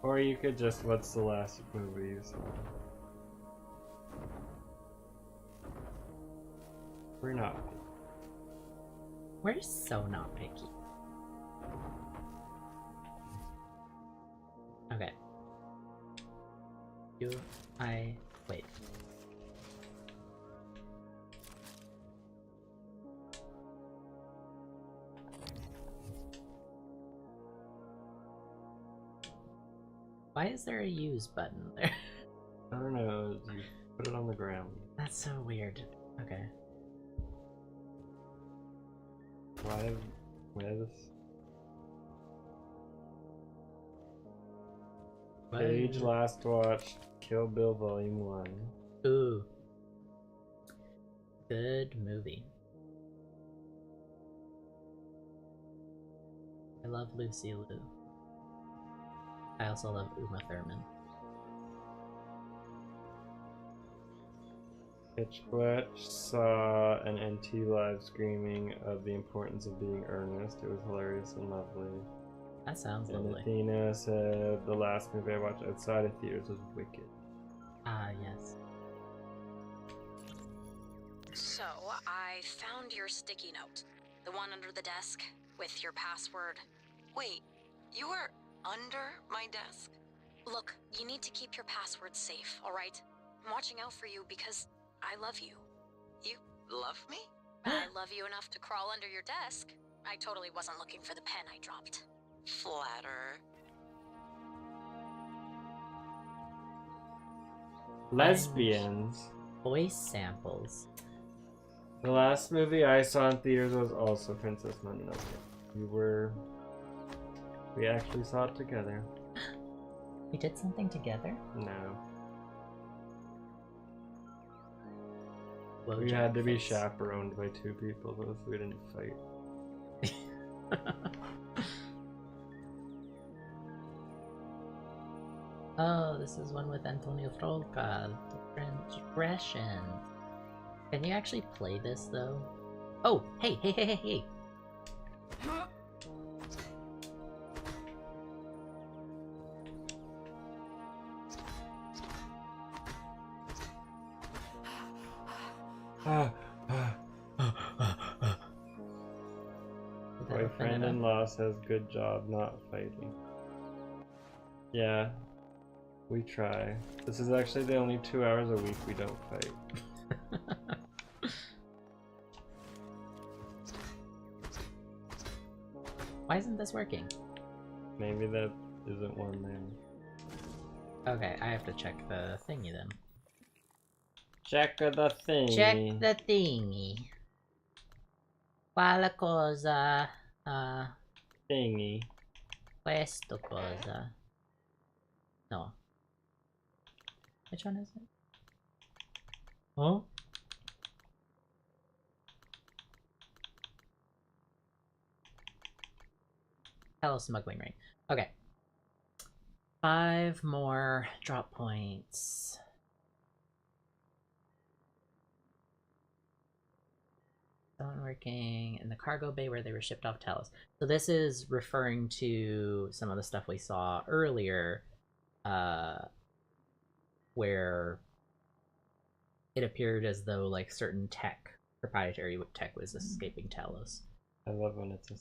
Or you could just, what's the last movie you saw? We're not.
We're so not picky. Okay. Wait. Why is there a use button there?
I don't know. You put it on the ground.
That's so weird. Okay.
Why this? Page last watched Kill Bill Volume 1.
Ooh. Good movie. I love Lucy Liu. I also love Uma Thurman.
Pitch Black saw an NT live screaming of the importance of being earnest. It was hilarious and lovely.
That sounds
And
lovely.
Athena said the last movie I watched outside of theaters was Wicked.
Ah, yes.
So, I found your sticky note. The one under the desk with your password. Wait, you were under my desk? Look, you need to keep your password safe, alright? I'm watching out for you because I love you. You love me? I love you enough to crawl under your desk. I totally wasn't looking for the pen I dropped. Flatter.
Lesbians.
Voice samples.
The last movie I saw in theaters was also Princess Mononoke. We actually saw it together.
We did something together?
No.
Whoa,
We had to be
face.
chaperoned by two people though, so we didn't fight.
Oh, this is one with Antonio Frolka. The transgression. Can you actually play this though? Oh, hey.
Boyfriend-in-law says good job not fighting. Yeah, we try. This is actually the only 2 hours a week we don't fight.
Why isn't this working?
Maybe that isn't one then.
Okay, I have to check the thingy then.
Check the thingy.
Check the thingy. Quale cosa?
Thingy.
Questo cosa? No. Which one is it? Oh? Hello, smuggling ring. Okay. 5 more drop points. Someone working in the cargo bay where they were shipped off Talos. So this is referring to some of the stuff we saw earlier, where it appeared as though like certain tech, proprietary tech, was escaping Talos.
I love when it's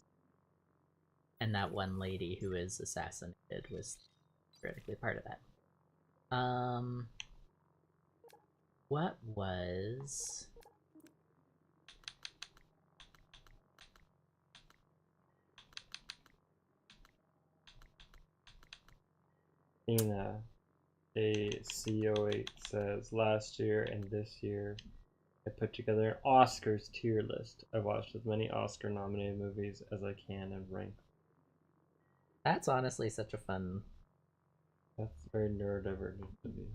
And that one lady who is assassinated was theoretically part of that. What was...
Ina, a CO8 says, last year and this year I put together an Oscars tier list. I watched as many Oscar nominated movies as I can and ranked.
That's honestly such a fun...
That's very neurodivergent to me.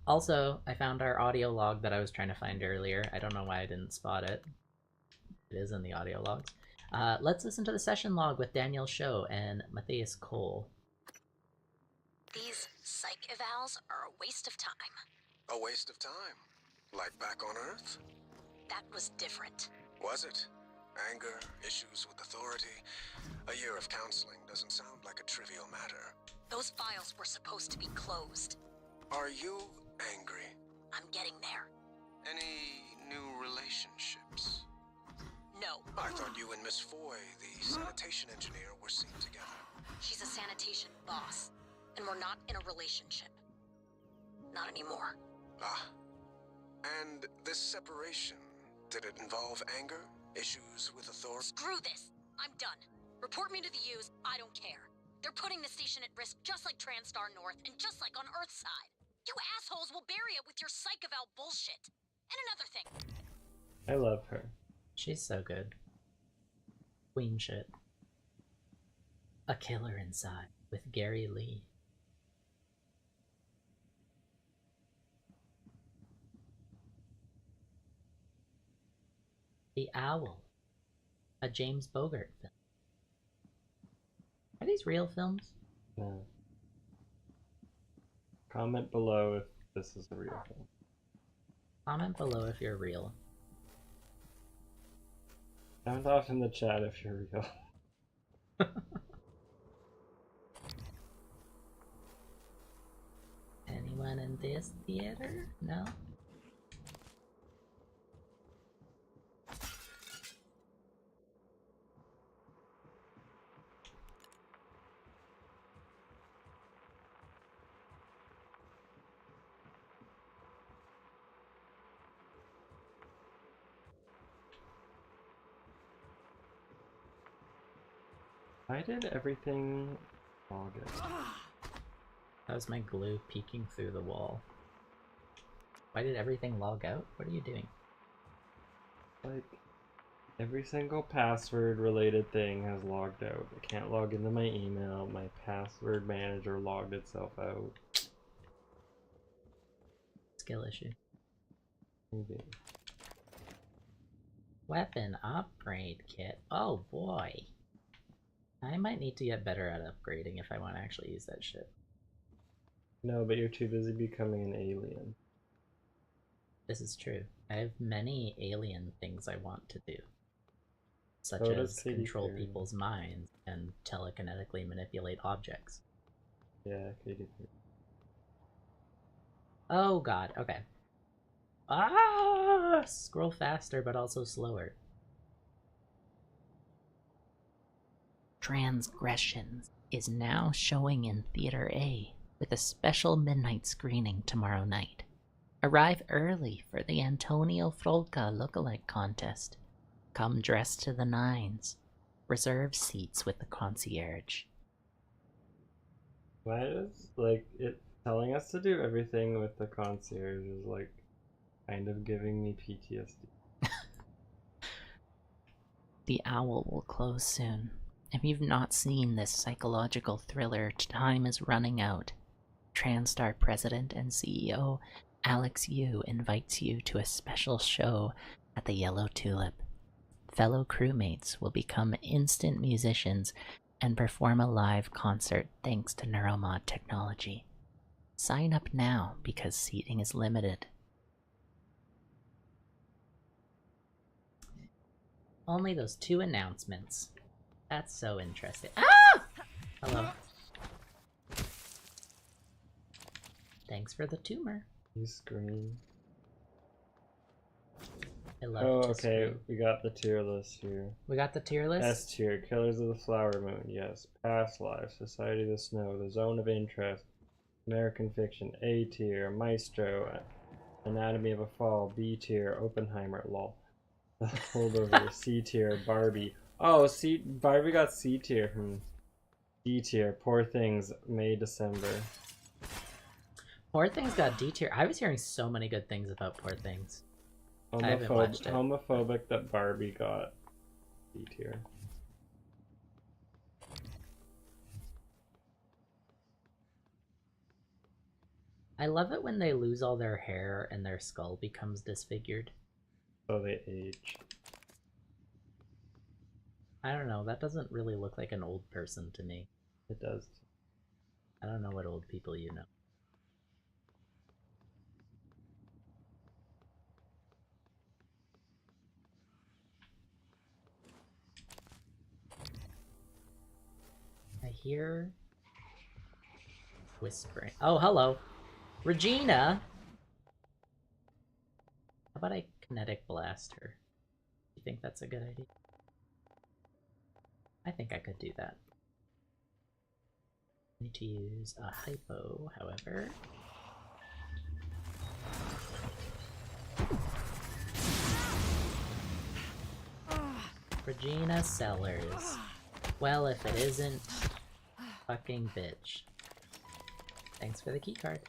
Also, I found our audio log that I was trying to find earlier. I don't know why I didn't spot it. It is in the audio logs. Let's listen to the session log with Daniel Show and Matthias Cole.
These psych evals are a waste of time.
A waste of time? Like back on Earth?
That was different.
Was it? Anger, issues with authority. A year of counseling doesn't sound like a trivial matter.
Those files were supposed to be closed.
Are you angry?
I'm getting there.
Any new relationships?
No.
I thought you and Miss Foy, the sanitation engineer, were seen together.
She's a sanitation boss, and we're not in a relationship. Not anymore.
Ah. And this separation, did it involve anger? Issues with authority?
Screw this! I'm done. Report me to the U's, I don't care. They're putting the station at risk just like TranStar North and just like on Earthside. You assholes will bury it with your psych eval bullshit. And another thing.
I love her.
She's so good. Queen shit. A Killer Inside with Gary Lee. The Owl. A James Bogart film. Are these real films?
No. Comment below if this is a real film.
Comment below if you're real.
Sound off in the chat if you're real.
Anyone in this theater? No?
Why did everything log out?
That was my glue peeking through the wall. Why did everything log out? What are you doing?
Like, every single password related thing has logged out. I can't log into my email. My password manager logged itself out.
Skill issue.
Maybe.
Weapon upgrade kit. Oh boy. I might need to get better at upgrading if I want to actually use that shit.
No, but you're too busy becoming an alien.
This is true. I have many alien things I want to do. Such
So does
as
Katy
control
Perry.
people's minds and telekinetically manipulate objects.
Yeah, Katy Perry.
Oh god, okay. Ah! Scroll faster but also slower. Transgressions is now showing in Theater A with a special midnight screening tomorrow night. Arrive early for the Antonio Frolka lookalike contest. Come dressed to the nines. Reserve seats with the concierge.
Why is, like, it telling us to do everything with the concierge is, like, kind of giving me PTSD.
The Owl will close soon. If you've not seen this psychological thriller, time is running out. TranStar President and CEO Alex Yu invites you to a special show at the Yellow Tulip. Fellow crewmates will become instant musicians and perform a live concert thanks to Neuromod technology. Sign up now because seating is limited. Only those 2 announcements. That's so interesting. Ah! Hello. Thanks for the tumor.
You scream.
I love
Oh,
to
okay,
scream.
we got the tier list here.
We got the tier list?
S tier, Killers of the Flower Moon, yes. Past Life, Society of the Snow, The Zone of Interest, American Fiction. A tier, Maestro, Anatomy of a Fall. B tier, Oppenheimer, lol. The Holdover. C tier, Barbie. Oh, Barbie got C tier. D tier, Poor Things, May, December.
Poor Things got D tier. I was hearing so many good things about Poor Things. I haven't watched it.
Homophobic that Barbie got D tier.
I love it when they lose all their hair and their skull becomes disfigured.
So they age.
I don't know, that doesn't really look like an old person to me.
It does.
I don't know what old people you know. I hear whispering. Oh, hello. Regina! about I kinetic blast her? You think that's a good idea? I think I could do that. I need to use a hypo, however. Regina Sellers. Well, if it isn't, fucking bitch. Thanks for the keycard.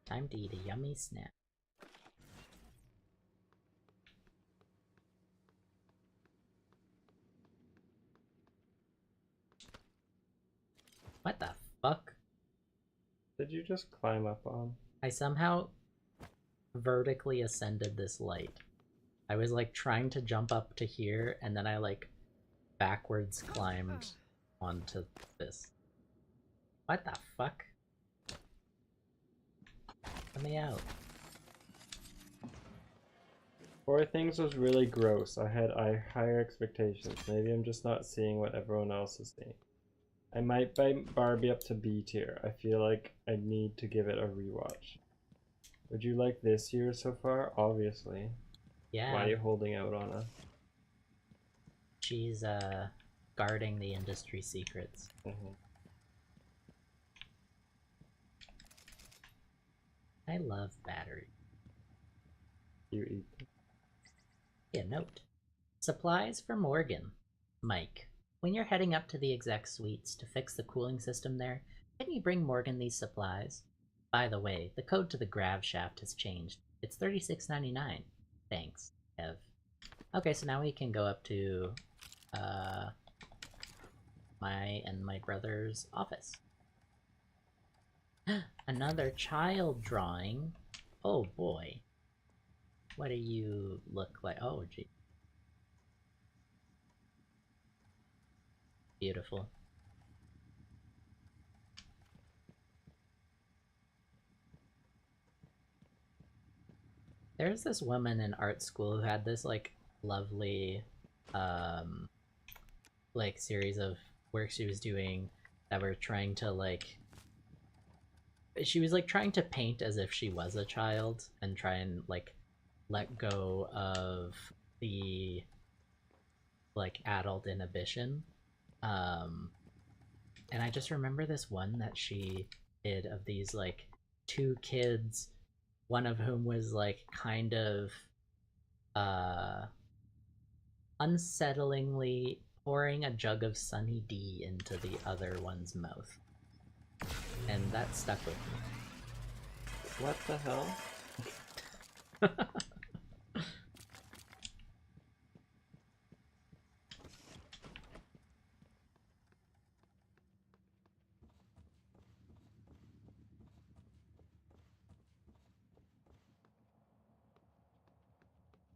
Time to eat a yummy snack. What the fuck?
Did you just climb up on?
I somehow vertically ascended this light. I was like trying to jump up to here, and then I like backwards climbed onto this. What the fuck? Let me out.
Poor Things was really gross. I had higher expectations. Maybe I'm just not seeing what everyone else is seeing. I might bump Barbie up to B tier. I feel like I need to give it a rewatch. Would you like this year so far? Obviously.
Yeah.
Why are you holding out on us?
She's guarding the industry secrets. I love battery.
You eat them.
Yeah, note. Supplies for Morgan. Mike, when you're heading up to the exec suites to fix the cooling system there, can you bring Morgan these supplies? By the way, the code to the grav shaft has changed. It's $36.99. Thanks, Ev. Okay, so now we can go up to my and my brother's office. Another child drawing. Oh boy. What do you look like? Oh gee. Beautiful. There's this woman in art school who had this like lovely like series of work she was doing that were trying to like she was like trying to paint as if she was a child and try and like let go of the like adult inhibition. And I just remember this one that she did of these like two kids, one of whom was like kind of unsettlingly pouring a jug of Sunny D into the other one's mouth. And that stuck with me.
What the hell?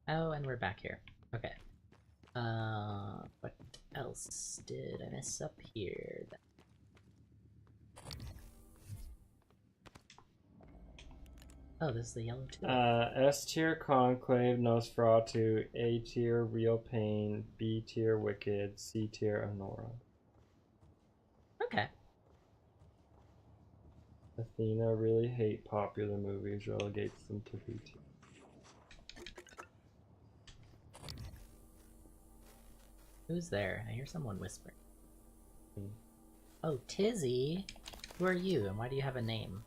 Oh, and we're back here. Okay. What else did I mess up here? Oh, this is the yellow too.
S tier Conclave, Nosferatu, A tier Real Pain, B tier Wicked, C tier Honora.
Okay.
Athena really hate popular movies, relegates them to B tier.
Who's there? I hear someone whispering. Oh, Tizzy! Who are you, and why do you have a name?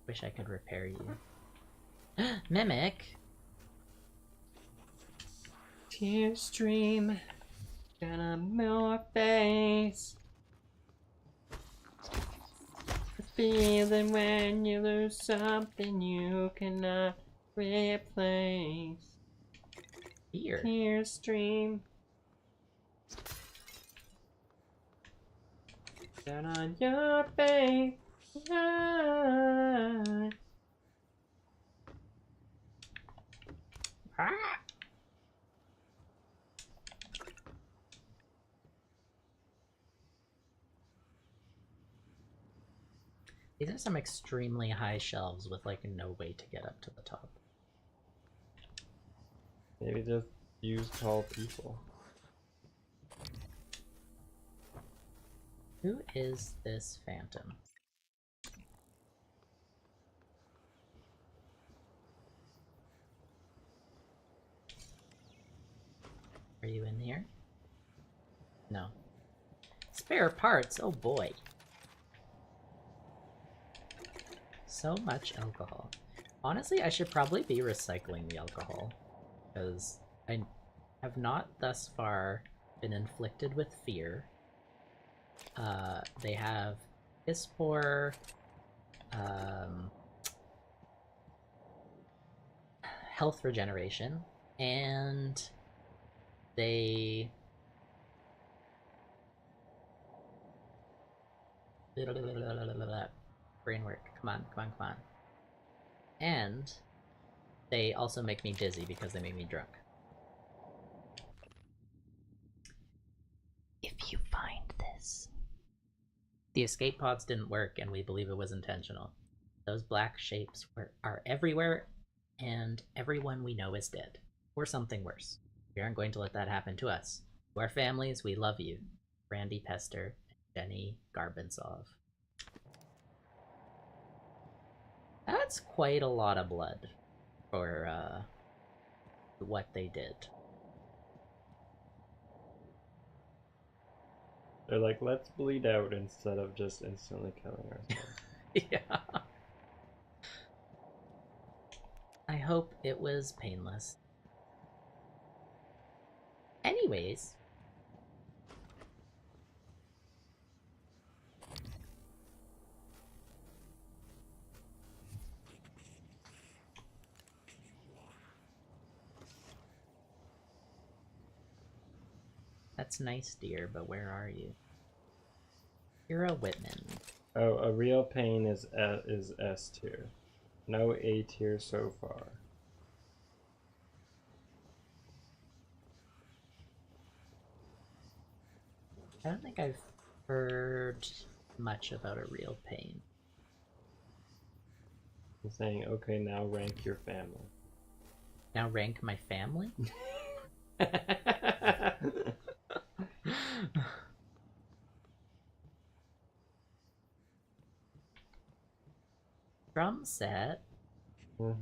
Wish I could repair you. Mimic!
Tear stream, gonna melt my face. The feeling when you lose something you cannot replace.
Here.
Tear stream. Down on your face.
Ah! These are some extremely high shelves with like no way to get up to the top.
Maybe just use tall people.
Who is this phantom? Are you in here? No. Spare parts, oh boy. So much alcohol. Honestly, I should probably be recycling the alcohol, because I have not thus far been inflicted with fear. They have piss poor, health regeneration, and they brain work. Come on, come on, come on. And they also make me dizzy because they make me drunk. If you find this. The escape pods didn't work, and we believe it was intentional. Those black shapes are everywhere, and everyone we know is dead. Or something worse. We aren't going to let that happen to us. To our families, we love you. Brandy Pester and Jenny Garbansov. That's quite a lot of blood for what they did.
They're like, let's bleed out instead of just instantly killing ourselves.
Yeah. I hope it was painless. Anyways. That's nice, dear, but where are you? You're a Whitman.
Oh, a real pain is S tier. No A tier so far.
I don't think I've heard much about a real pain.
I'm saying, okay, now rank your family.
Now rank my family? Drum set.
Oh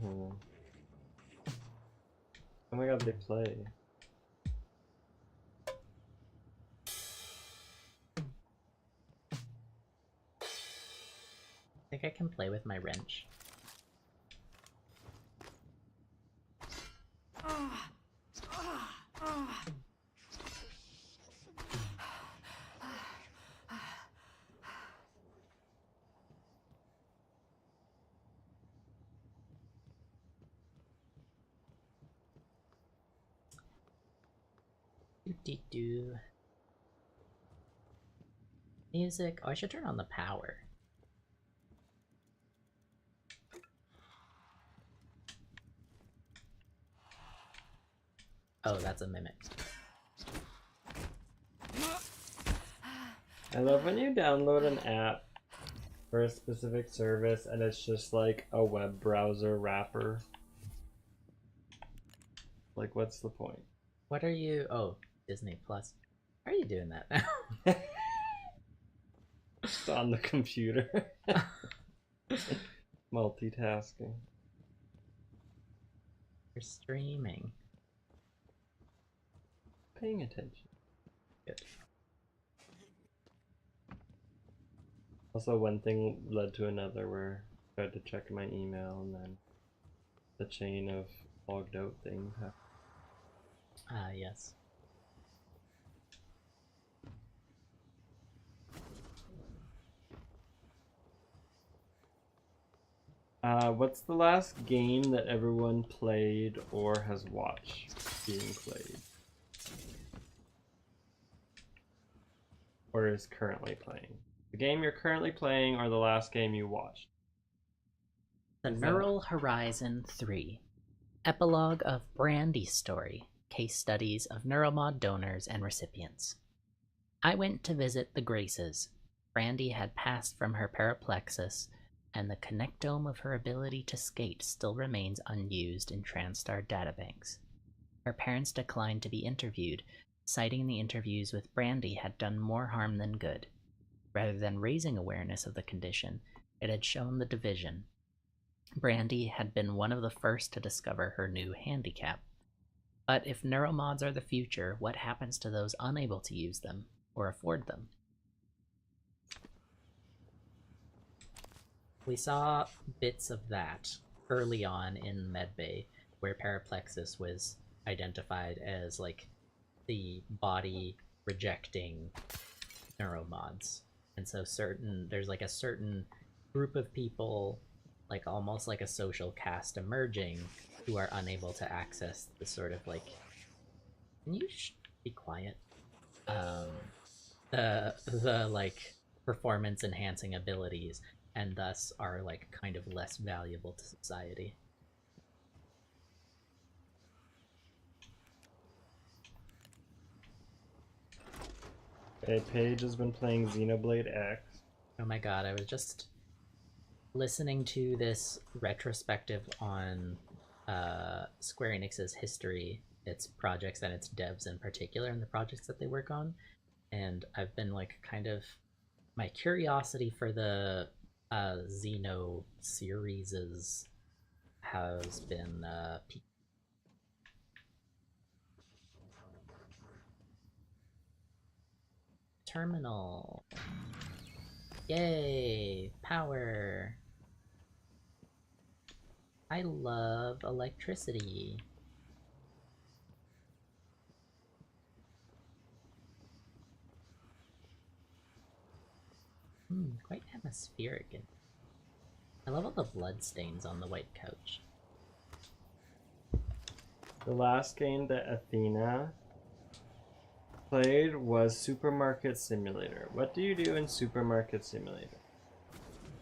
my god, they play.
I think I can play with my wrench. Do-de-do. Music. Oh, I should turn on the power. Oh, that's a mimic.
I love when you download an app for a specific service and it's just like a web browser wrapper. Like, what's the point?
What are you? Oh, Disney Plus. How are you doing that now?
Just on the computer. Multitasking.
You're streaming.
Paying attention.
Good.
Also, one thing led to another where I tried to check my email and then the chain of logged out things happened.
Ah, yes.
What's the last game that everyone played or has watched being played? Or is currently playing? The game you're currently playing or the last game you watched?
The Neural Horizon 3. Epilogue of Brandy's story. Case studies of neuromod donors and recipients. I went to visit the Graces. Brandy had passed from her paraplexis, and the connectome of her ability to skate still remains unused in TranStar databanks. Her parents declined to be interviewed, citing the interviews with Brandy had done more harm than good. Rather than raising awareness of the condition, it had shown the division. Brandy had been one of the first to discover her new handicap. But if neuromods are the future, what happens to those unable to use them or afford them? We saw bits of that early on in Medbay, where paraplexis was identified as like the body rejecting neuromods. And so there's like a certain group of people, like almost like a social caste emerging, who are unable to access the sort of like, can you be quiet? The like performance enhancing abilities, and thus are like kind of less valuable to society.
Okay, Paige has been playing Xenoblade X.
Oh my god, I was just listening to this retrospective on Square Enix's history, its projects and its devs in particular, and the projects that they work on. And I've been like kind of, my curiosity for the Xeno series has been peaked. Terminal. Yay! Power! I love electricity. Quite atmospheric. I love all the blood stains on the white couch.
The last game that Athena played was Supermarket Simulator. What do you do in Supermarket Simulator?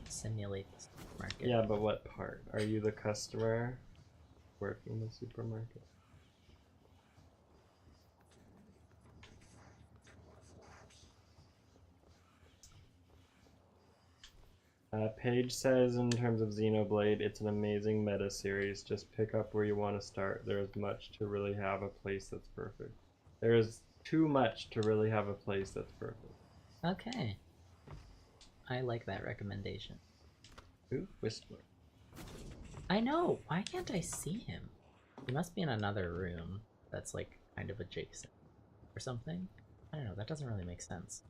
Simulate the supermarket.
Yeah, but what part? Are you the customer working the supermarket? Paige says in terms of Xenoblade, it's an amazing meta series. Just pick up where you want to start. There is much to really have a place that's perfect. There is too much to really have a place that's perfect.
Okay. I like that recommendation.
Ooh, Whistler.
I know! Why can't I see him? He must be in another room that's like kind of adjacent or something. I don't know, that doesn't really make sense.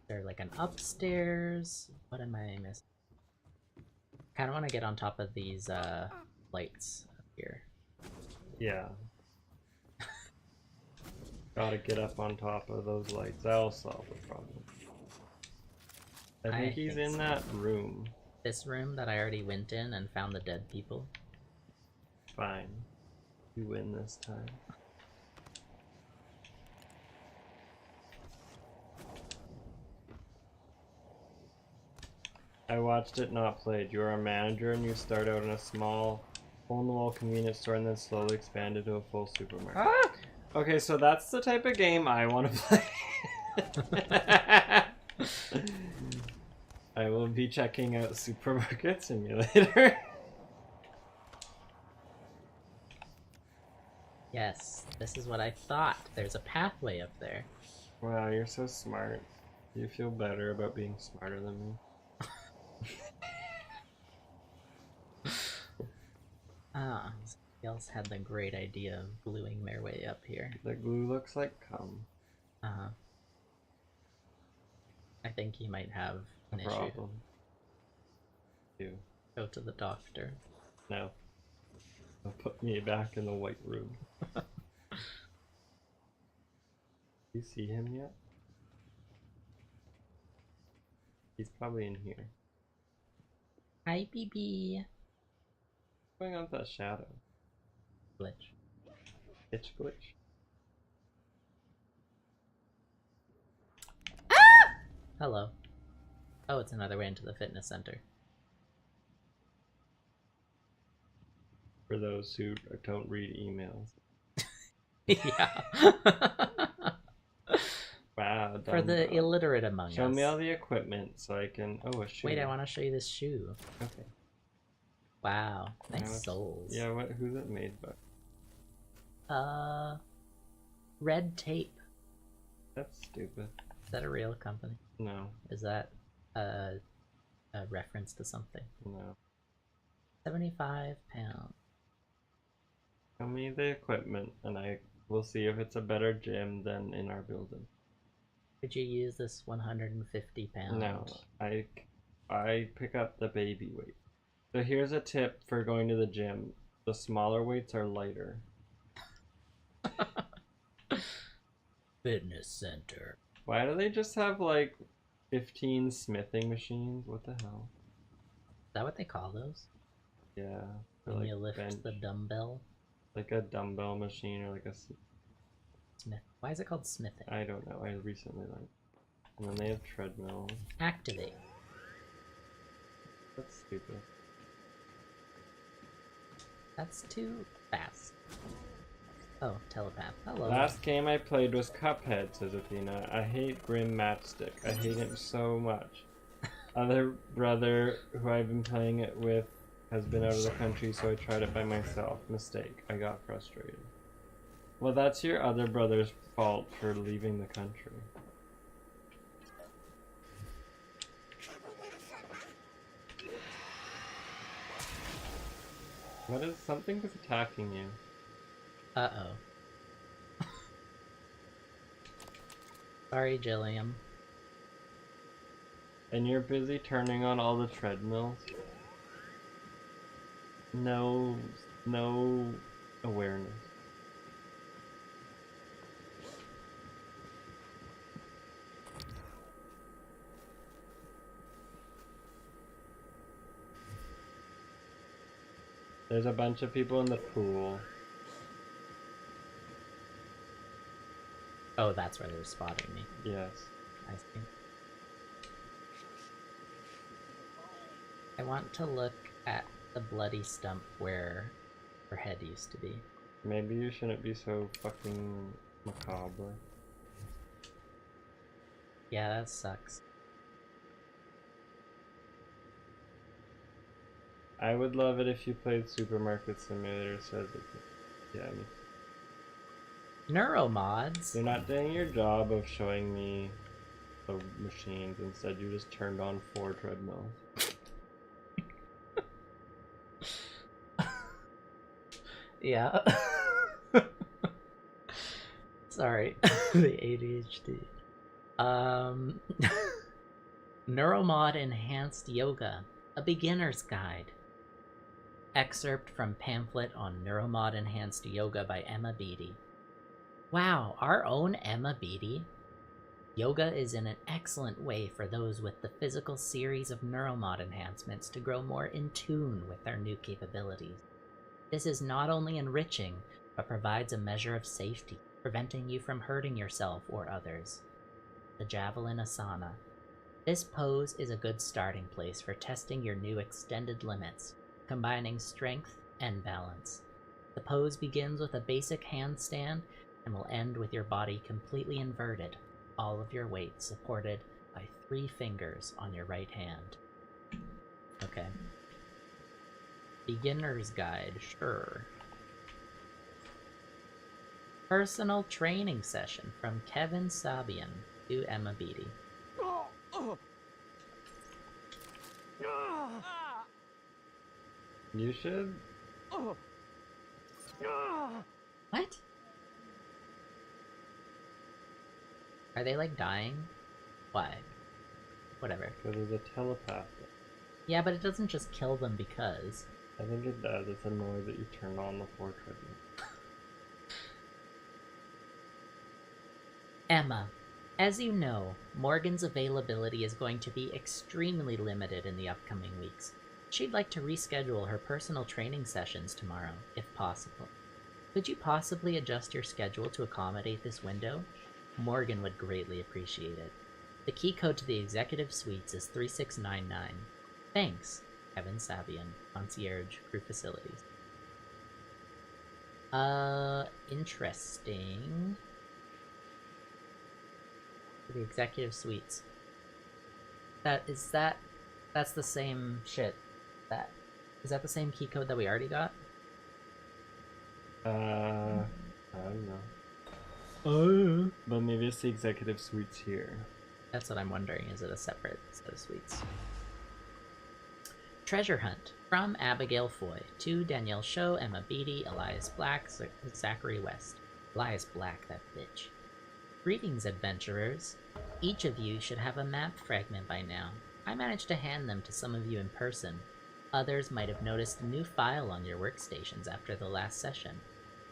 There's like an upstairs. What am I missing? Kind of want to get on top of these lights up here.
Yeah. Gotta get up on top of those lights. That'll solve the problem. I think he's in that room.
This room that I already went in and found the dead people.
Fine. You win this time. I watched it, not played. You're a manager and you start out in a small hole-in-the-wall convenience store and then slowly expand into a full supermarket. Ah! Okay, so that's the type of game I want to play. I will be checking out Supermarket Simulator.
Yes, this is what I thought. There's a pathway up there.
Wow, you're so smart. Do you feel better about being smarter than me?
Ah, somebody else had the great idea of gluing their way up here.
The glue looks like cum.
Uh-huh. I think he might have an issue.
Problem. You.
Go to the doctor.
No. They'll put me back in the white room. You see him yet? He's probably in here.
Hi, BB.
What's going on with that shadow?
Glitch.
Itch glitch?
Hello. Oh, it's another way into the fitness center.
For those who don't read emails.
Yeah.
Wow.
For the illiterate among us.
Show me all the equipment so I can... Oh, a shoe.
Wait, I want to show you this shoe.
Okay.
Wow. Nice
Now
soles.
Yeah, who's it made by?
Red Tape.
That's stupid.
Is that a real company?
No,
Is that a reference to something?
no.
75 pounds.
Show me the equipment, and I will see if it's a better gym than in our building.
Could you use this 150 pound?
No, I pick up the baby weight. So here's a tip for going to the gym. The smaller weights are lighter.
Fitness center.
Why do they just have like 15 smithing machines? What the hell?
Is that what they call those?
Yeah. For
When
like
you lift
bench,
the dumbbell?
like a dumbbell machine or like a.
Smith. Why is it called smithing?
I don't know. I recently learned. And then they have treadmills.
Activate.
That's stupid.
That's too fast. Oh, telepath. Hello.
Last game I played was Cuphead, says Athena. I hate Grim Matchstick. I hate him so much. Other brother who I've been playing it with has been out of the country, so I tried it by myself. Mistake. I got frustrated. Well, that's your other brother's fault for leaving the country. What is something was attacking you?
Uh-oh. Sorry, Jilliam.
And you're busy turning on all the treadmills? No awareness. There's a bunch of people in the pool.
Oh, that's where they're spotting me.
Yes.
I see. I want to look at the bloody stump where her head used to be.
Maybe you shouldn't be so fucking macabre.
Yeah, that sucks.
I would love it if you played Supermarket Simulator, says it. Yeah, I mean,
Neuromods?
you're not doing your job of showing me the machines. Instead, you just turned on 4 treadmills.
Yeah. Sorry. The ADHD. Neuromod Enhanced Yoga, a beginner's guide. Excerpt from pamphlet on Neuromod Enhanced Yoga by Emma Beattie. Wow, our own Emma Beattie? Yoga is an excellent way for those with the physical series of neuromod enhancements to grow more in tune with their new capabilities. This is not only enriching, but provides a measure of safety, preventing you from hurting yourself or others. The Javelin Asana. This pose is a good starting place for testing your new extended limits, combining strength and balance. The pose begins with a basic handstand and will end with your body completely inverted, all of your weight supported by 3 fingers on your right hand. Okay. Beginner's guide, sure. Personal training session from Kevin Sabian to Emma Beattie.
You should.
What? Are they like dying? Why? Whatever.
Because there's a telepath.
Yeah, but it doesn't just kill them because.
I think it does. It's annoyed that you turned on the 4 treadmills.
Emma, as you know, Morgan's availability is going to be extremely limited in the upcoming weeks. She'd like to reschedule her personal training sessions tomorrow, if possible. Could you possibly adjust your schedule to accommodate this window? Morgan would greatly appreciate it. The key code to the executive suites is 3699. Thanks, Kevin Sabian, Concierge Crew Facilities. Interesting. The executive suites. That's the same shit. Is that the same key code that we already got?
I don't know. But maybe it's the executive suites here.
That's what I'm wondering. Is it a separate set of sweets? Treasure Hunt from Abigail Foy to Danielle Show, Emma Beatty, Elias Black, Zachary West. Elias Black, that bitch. Greetings, adventurers. Each of you should have a map fragment by now. I managed to hand them to some of you in person. Others might have noticed a new file on your workstations after the last session.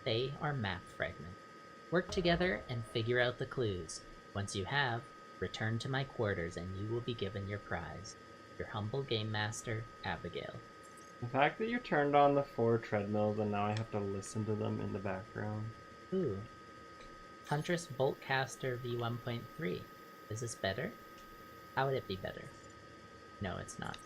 They are map fragments. Work together and figure out the clues. Once you have, return to my quarters and you will be given your prize. Your humble game master, Abigail.
The fact that you turned on the 4 treadmills and now I have to listen to them in the background.
Ooh. Huntress Boltcaster V1.3. Is this better? How would it be better? No, it's not.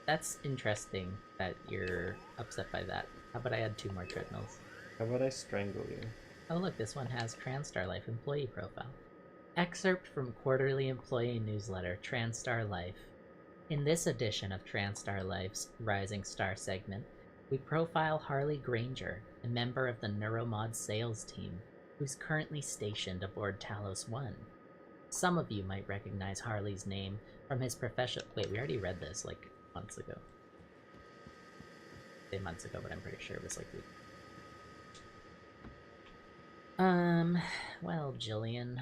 That's interesting that you're upset by that. How about I add 2 more treadmills?
How about I strangle you?
Oh look, this one has TranStar Life employee profile. Excerpt from quarterly employee newsletter, TranStar Life. In this edition of TranStar Life's Rising Star segment, we profile Harley Granger, a member of the Neuromod sales team, who's currently stationed aboard Talos 1. Some of you might recognize Harley's name from his professional— Wait, we already read this, like, months ago. I say months ago, but I'm pretty sure it was, like, weeks. Well, Jillian.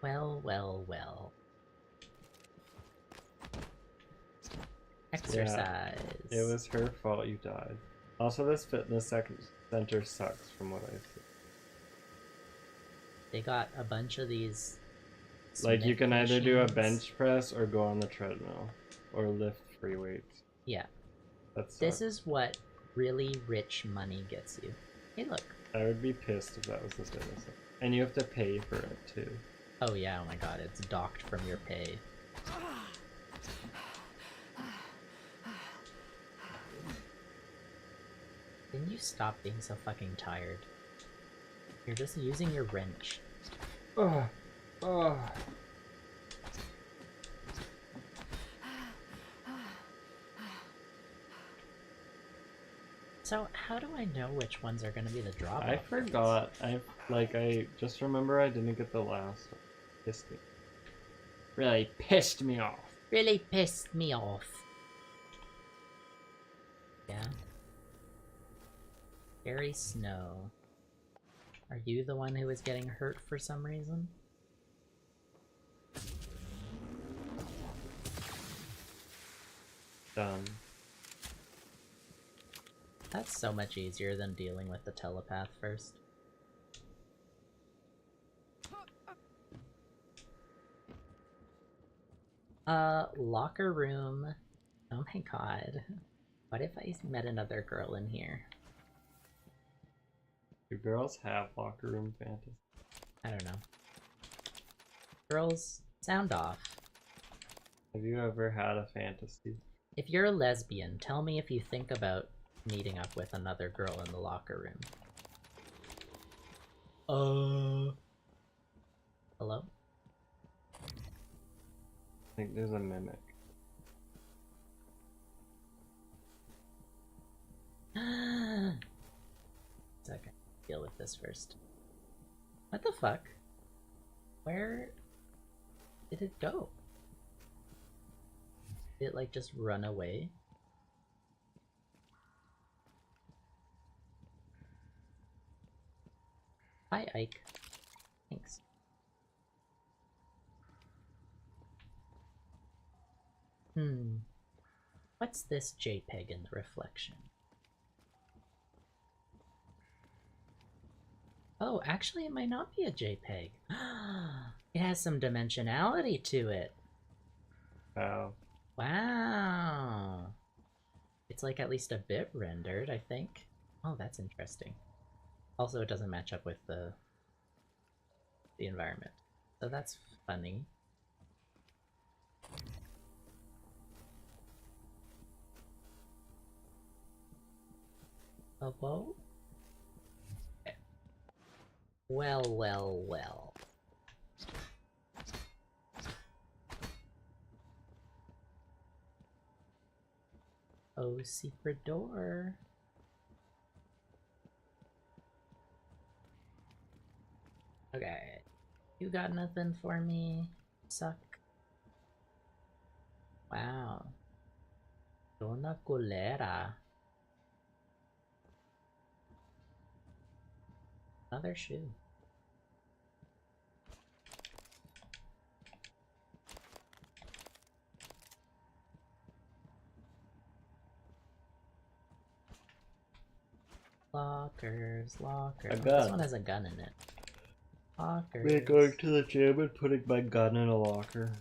Well. Exercise.
Yeah, it was her fault you died. Also, this fitness center sucks from what I see.
They got a bunch of these.
Like, you can either do a
machines.
bench press or go on the treadmill. Or lift free weights.
Yeah.
That's
This is what really rich money gets you. Hey, look.
I would be pissed if that was the fitness center. And you have to pay for it, too.
Oh yeah, oh my god, it's docked from your pay. Can you stop being so fucking tired? You're just using your wrench.
Ugh. Ugh.
So how do I know which ones are gonna be the drop-off?
I forgot. I just remember I didn't get the last one. Pissed me. Really pissed me off.
Really pissed me off. Yeah. Gary Snow. Are you the one who is getting hurt for some reason?
Done.
That's so much easier than dealing with the telepath first. Locker room. Oh my god. What if I met another girl in here?
Do girls have locker room fantasy?
I don't know. Girls, sound off.
Have you ever had a fantasy?
If you're a lesbian, tell me if you think about meeting up with another girl in the locker room. Hello?
I think there's a mimic.
Second, deal with this first. What the fuck? Where did it go? Did it like just run away? Hi, Ike. Thanks. What's this JPEG in the reflection? Oh, actually it might not be a JPEG. It has some dimensionality to it.
Oh.
Wow. It's like at least a bit rendered, I think. Oh, that's interesting. Also, it doesn't match up with the environment. So that's funny. Hello? Okay. Well. Oh, secret door. Okay. You got nothing for me? Suck. Wow. Una culera. Another shoe. Lockers, lockers.
A
Oh,
gun.
this one has a gun in it. Lockers.
We're going to the gym and putting my gun in a locker.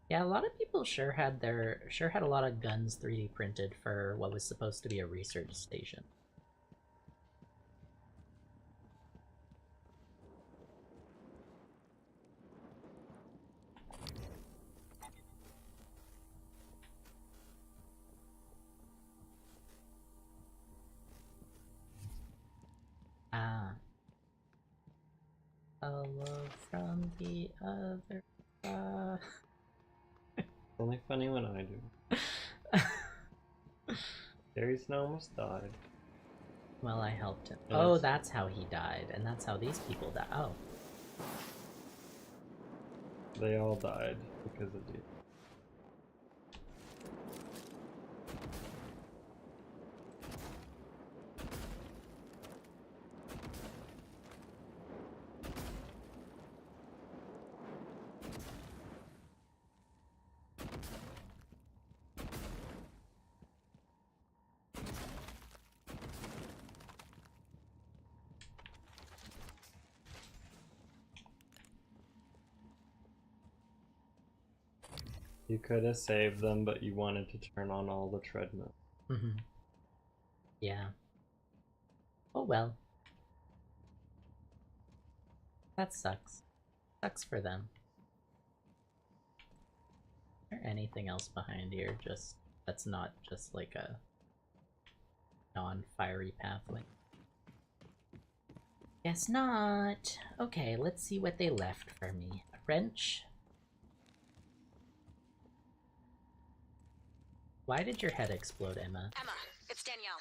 Yeah, a lot of people sure had a lot of guns 3D printed for what was supposed to be a research station. Ah. Hello from the other side.
It's only funny when I do. Gary's almost died.
Well, I helped him.
Yes.
Oh, that's how he died, and that's how these people died. Oh.
They all died because of you. You could have saved them, but you wanted to turn on all the treadmill.
Mm-hmm. Yeah. Oh well. That sucks. Sucks for them. Is there anything else behind here just that's not just like a non-fiery pathway? Guess not. Okay, let's see what they left for me. A wrench. Why did your head explode, Emma?
Emma, it's Danielle.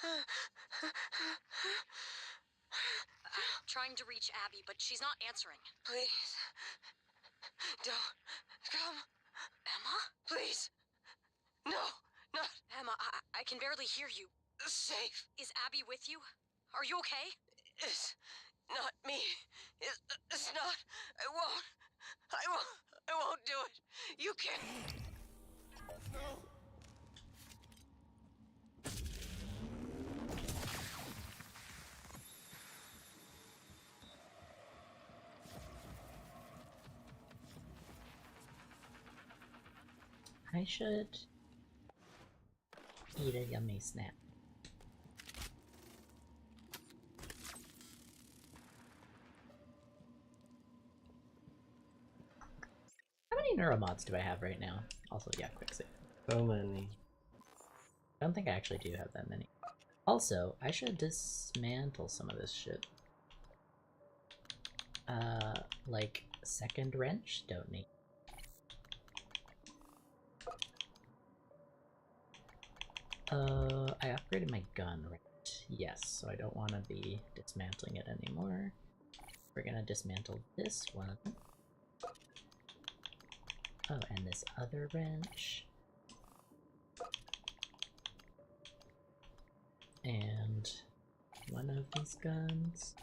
Trying to reach Abby, but she's not answering.
Please. Don't come.
Emma?
Please. No, not
Emma, I can barely hear you.
safe.
Is Abby with you? Are you okay?
It's not me. It's not. I won't do it. You can't. No.
I should eat a yummy snack. How many neuromods do I have right now? Also, yeah, quick save.
So many.
I don't think I actually do have that many. Also, I should dismantle some of this shit. Like, second wrench? Don't need. I upgraded my gun, right? Yes, so I don't want to be dismantling it anymore. We're gonna dismantle this one. Oh, and this other wrench. And one of these guns.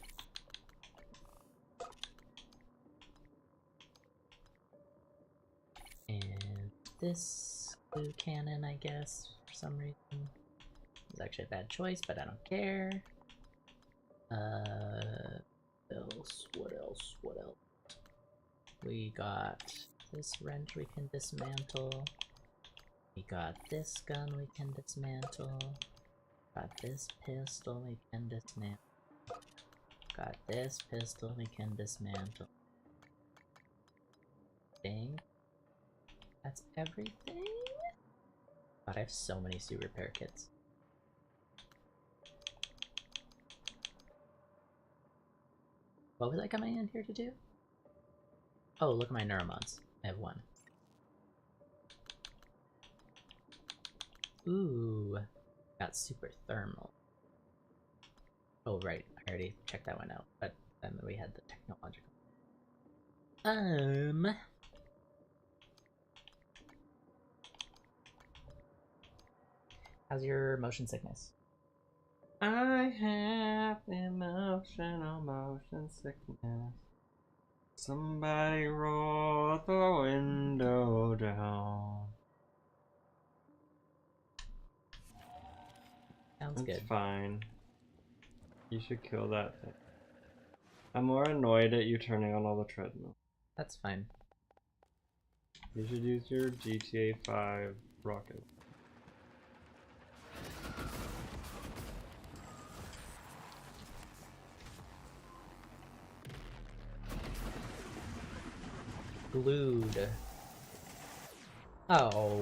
And this blue cannon, I guess, for some reason. It's actually a bad choice, but I don't care. What else? We got this wrench we can dismantle. We got this gun we can dismantle. Got this pistol we can dismantle. Got this pistol we can dismantle. Think that's everything? God, I have so many suit repair kits. What was I coming in here to do? Oh, look at my neuromods. I have one. Ooh, got super thermal. Oh right, I already checked that one out, but then we had the technological. How's your motion sickness?
I have emotional motion sickness. Somebody roll the window down.
Sounds good.
It's fine. You should kill that thing. I'm more annoyed at you turning on all the treadmill.
That's fine.
You should use your GTA 5 rocket.
Glued. Oh.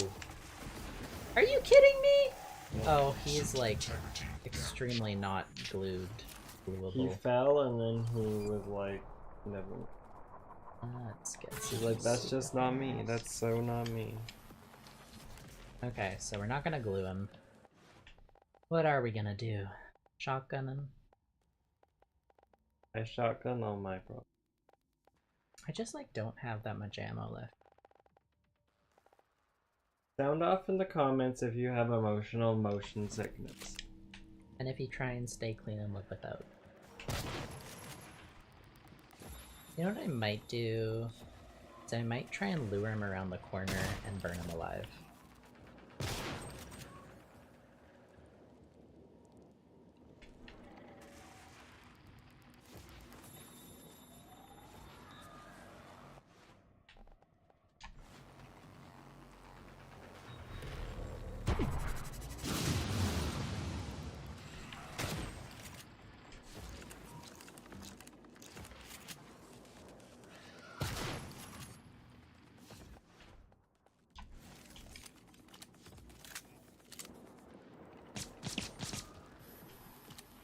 Are you kidding me? Oh, he's like extremely not glued. Gluable.
He fell and then he was like, never.
That's good.
He's like, that's just not me. That's so not me.
Okay, so we're not gonna glue him. What are we gonna do? Shotgun him?
I shotgun all my bro.
I just like don't have that much ammo left.
Sound off in the comments if you have emotional motion sickness.
And if you try and stay clean and live without. You know what I might do? Is I might try and lure him around the corner and burn him alive.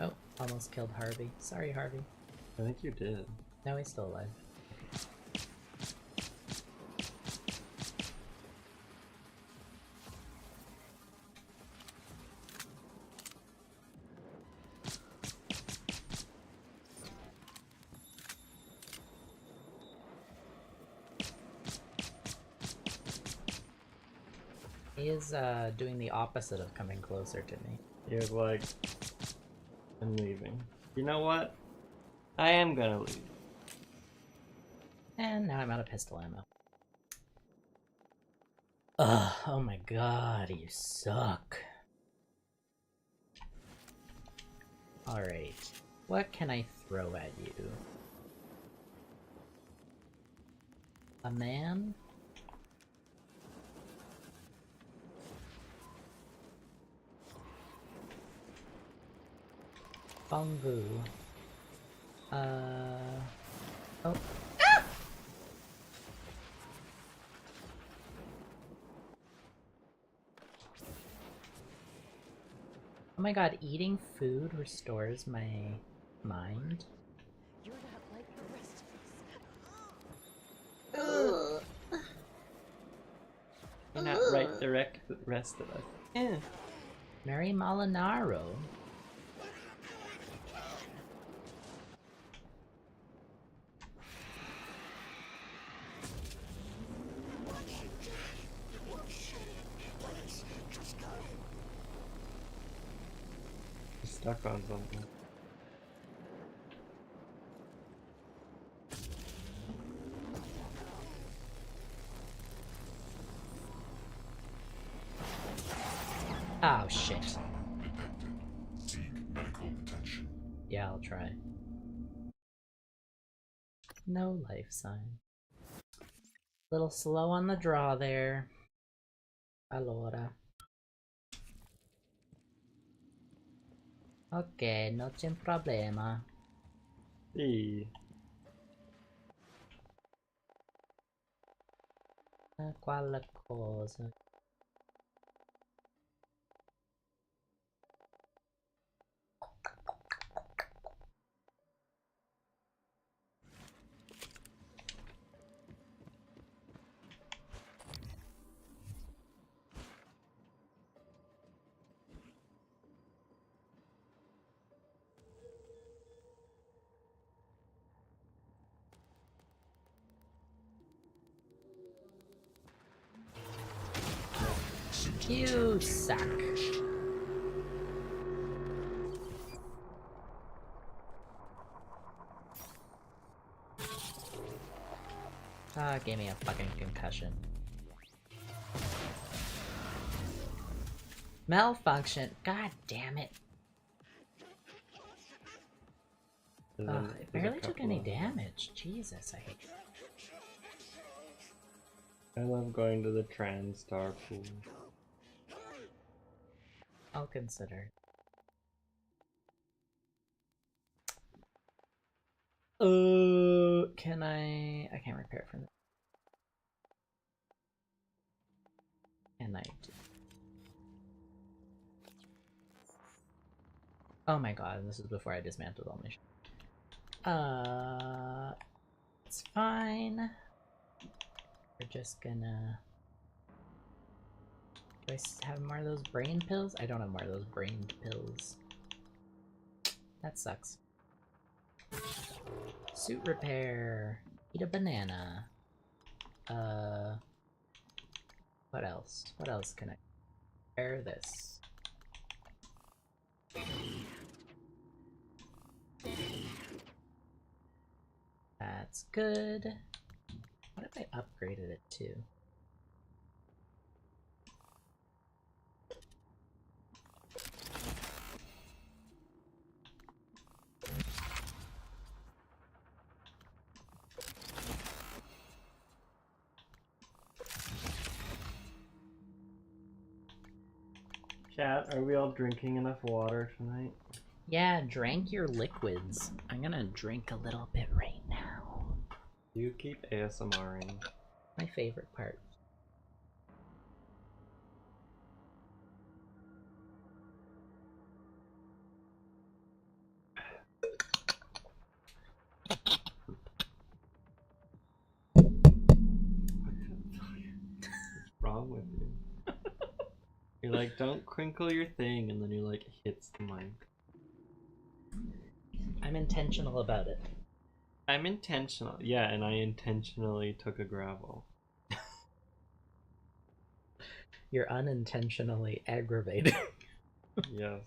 Oh, almost killed Harvey. Sorry, Harvey.
I think you did.
No, he's still alive. He is doing the opposite of coming closer to me.
He was like, I'm leaving. You know what? I am gonna leave.
And now I'm out of pistol ammo. Ugh, oh my god, you suck. Alright, what can I throw at you? A man? Bongbu. Oh. Ah! Oh my god, eating food restores my mind?
You're not like the rest of us.
You're not right direct the rest of us. Yeah.
Mary Molinaro.
Stuck on something.
Oh shit.
Seek medical attention.
Yeah, I'll try. No life sign. Little slow on the draw there. Allora. Ok, non c'è un problema.
Sì.
Qualcosa. You suck. Ah, gave me a fucking concussion. Malfunction. God damn it. Ugh, it barely took any damage. Jesus, I hate it.
I love going to the TranStar pool.
I'll consider. Can I can't repair from this. Can I do... Oh my god, this is before I dismantled all my shit. It's fine. We're just gonna... Do I have more of those brain pills? I don't have more of those brain pills. That sucks. Suit repair. Eat a banana. What else? What else can I repair this? That's good. What if I upgraded it to?
Chat, are we all drinking enough water tonight?
Yeah, drank your liquids. I'm gonna drink a little bit right now.
You keep ASMRing.
My favorite part.
What's wrong with you? You're like, don't crinkle your thing, and then you like hits the mic.
I'm intentional about it.
I'm intentional. Yeah, and I intentionally took a gravel.
You're unintentionally aggravating.
Yes.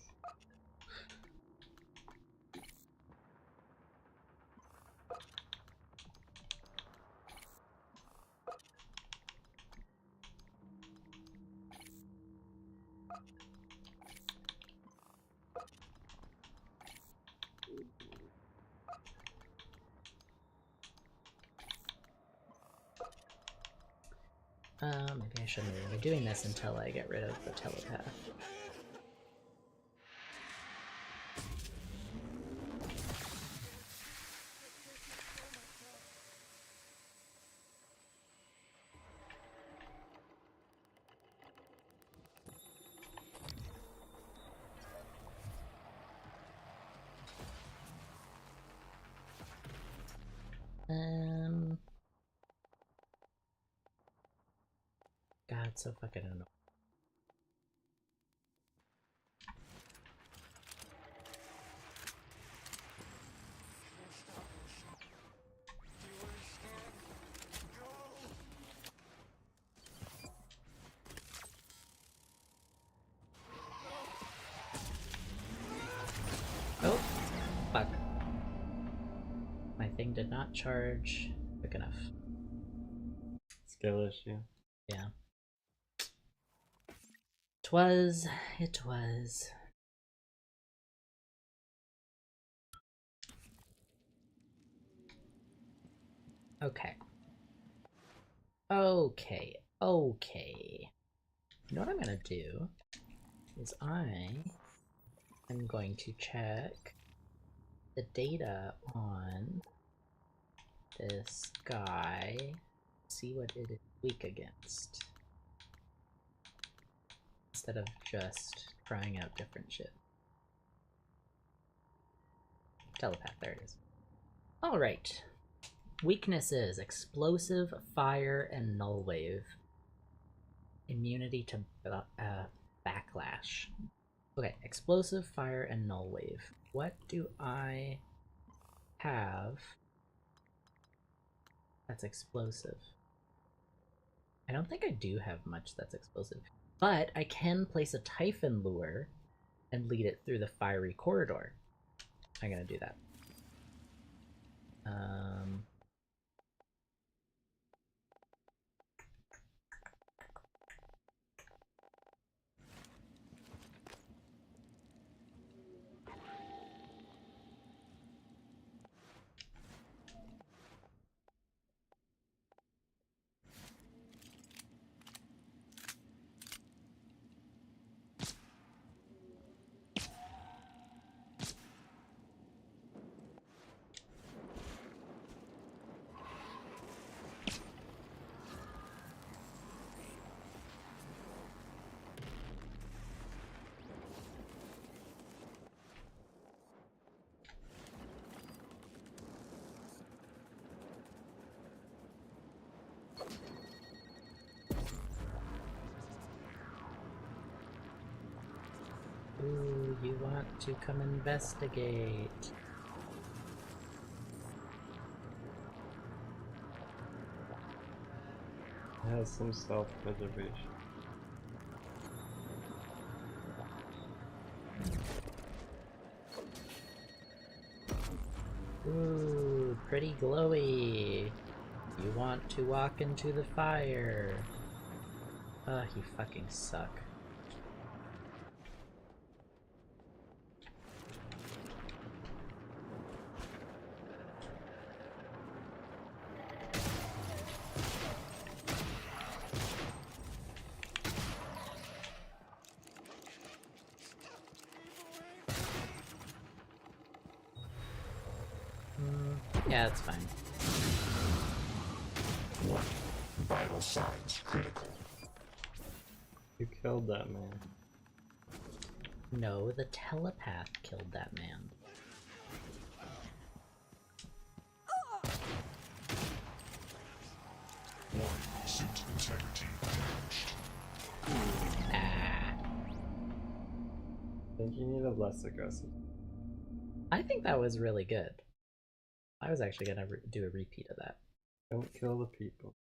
Maybe I shouldn't really be doing this until I get rid of the telepath. God, it's so fucking annoying. Oh, fuck. My thing did not charge quick enough.
Skill issue.
Yeah. It was. Okay. Okay. You know what I'm gonna do? Is I am going to check the data on this guy, see what it is weak against, instead of just trying out different shit. Telepath, there it is. Alright. Weaknesses: explosive, fire, and null wave. Immunity to backlash. Okay, explosive, fire, and null wave. What do I have that's explosive? I don't think I do have much that's explosive. But I can place a Typhon lure and lead it through the fiery corridor. I'm gonna do that. Ooh, you want to come investigate.
It has some self-preservation.
Ooh, pretty glowy. You want to walk into the fire. Ugh, you fucking suck. Yeah, that's fine.
Vital signs critical.
You killed that man.
No, the telepath killed that man.
Suit integrity damaged.
Ah.
I think you need a less aggressive.
I think that was really good. I was actually gonna do a repeat of that.
Don't kill the people.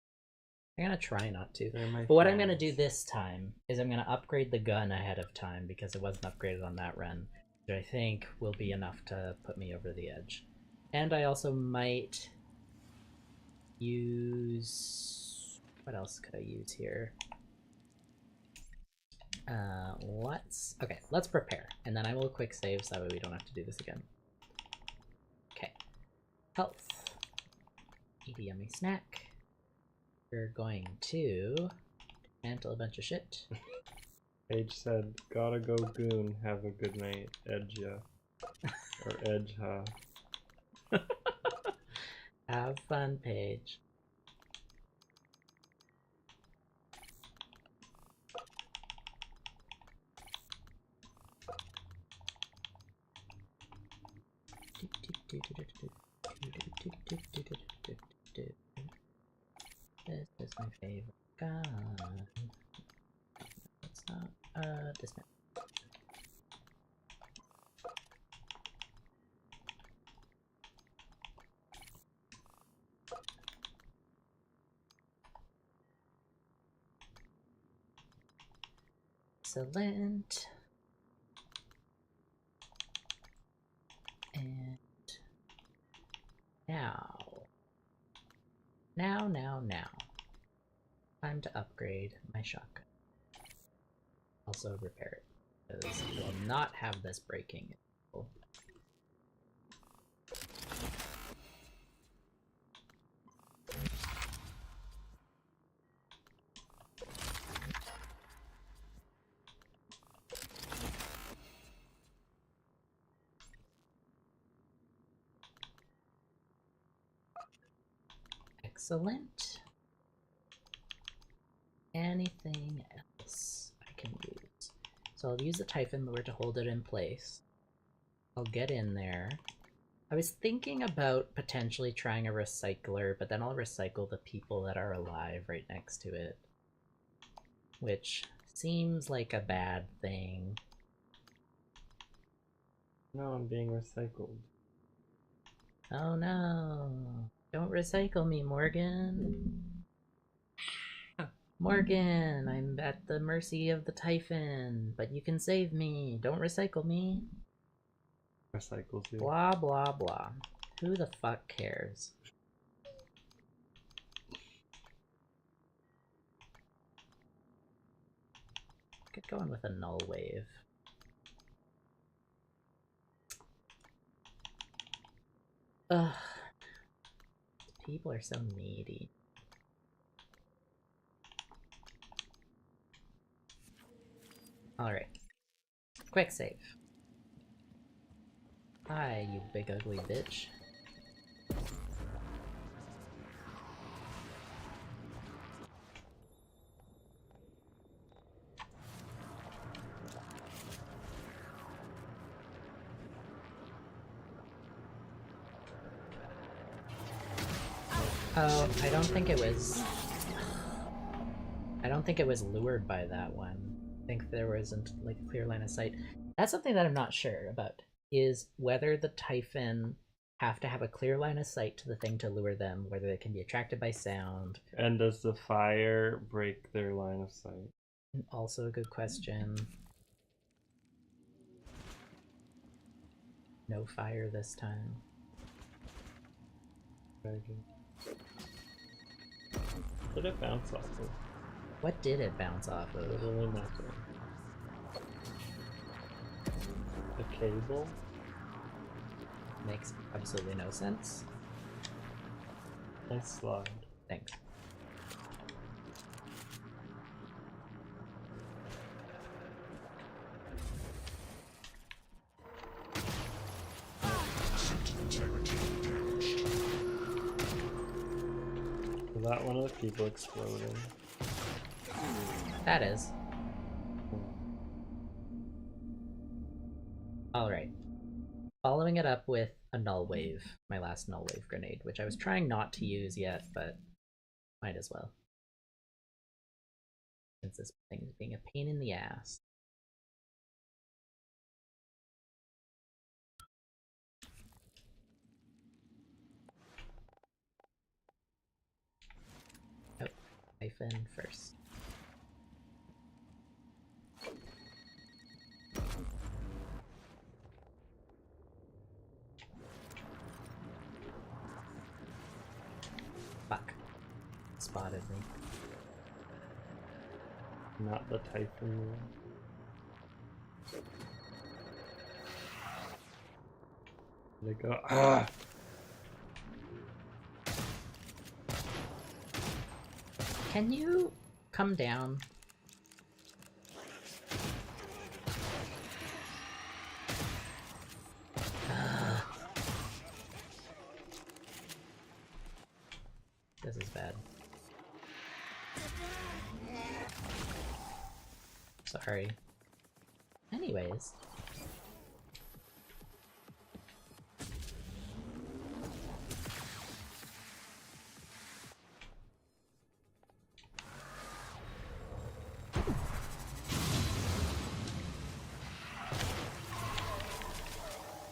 I'm gonna try not to.
They're my
But what I'm gonna
fans.
do this time is I'm gonna upgrade the gun ahead of time because it wasn't upgraded on that run, which I think will be enough to put me over the edge. And I also might use... what else could I use here? Let's prepare, and then I will quick save so that way we don't have to do this again. Okay. Health. Eat a yummy snack. We're going to mantle a bunch of shit.
Paige said, gotta go goon, have a good night, edge ya. Or edge ha.
Have fun, Paige. This is my favorite gun. It's not, dismiss. Excellent. And now. Time to upgrade my shotgun. Also repair it, because it will not have this breaking. Excellent. Anything else I can use? So I'll use the Typhon lure to hold it in place. I'll get in there. I was thinking about potentially trying a recycler, but then I'll recycle the people that are alive right next to it. Which seems like a bad thing.
No, I'm being recycled.
Oh no. Don't recycle me, Morgan. Morgan, I'm at the mercy of the Typhon, but you can save me. Don't recycle me.
Recycles you.
Blah, blah, blah. Who the fuck cares? Get going with a null wave. Ugh. People are so needy. Alright. Quick save. Hi, you big ugly bitch. Oh, I don't think it was lured by that one. I think there wasn't like a clear line of sight. That's something that I'm not sure about, is whether the Typhon have to have a clear line of sight to the thing to lure them, whether they can be attracted by sound.
And does the fire break their line of sight?
Also a good question. No fire this time.
What did it bounce off of?
What did it bounce off of?
Literally nothing. A cable?
Makes absolutely no sense.
Nice slide.
Thanks.
Suit integrity damaged.
Is that one of the people exploding?
That is. Alright. Following it up with a null wave, my last null wave grenade, which I was trying not to use yet, but might as well. Since this thing is being a pain in the ass. Oh, Typhon first. Fuck. Spotted me.
Not the Typhon one. They go. Ah!
Can you come down? This is bad. Sorry. Anyways.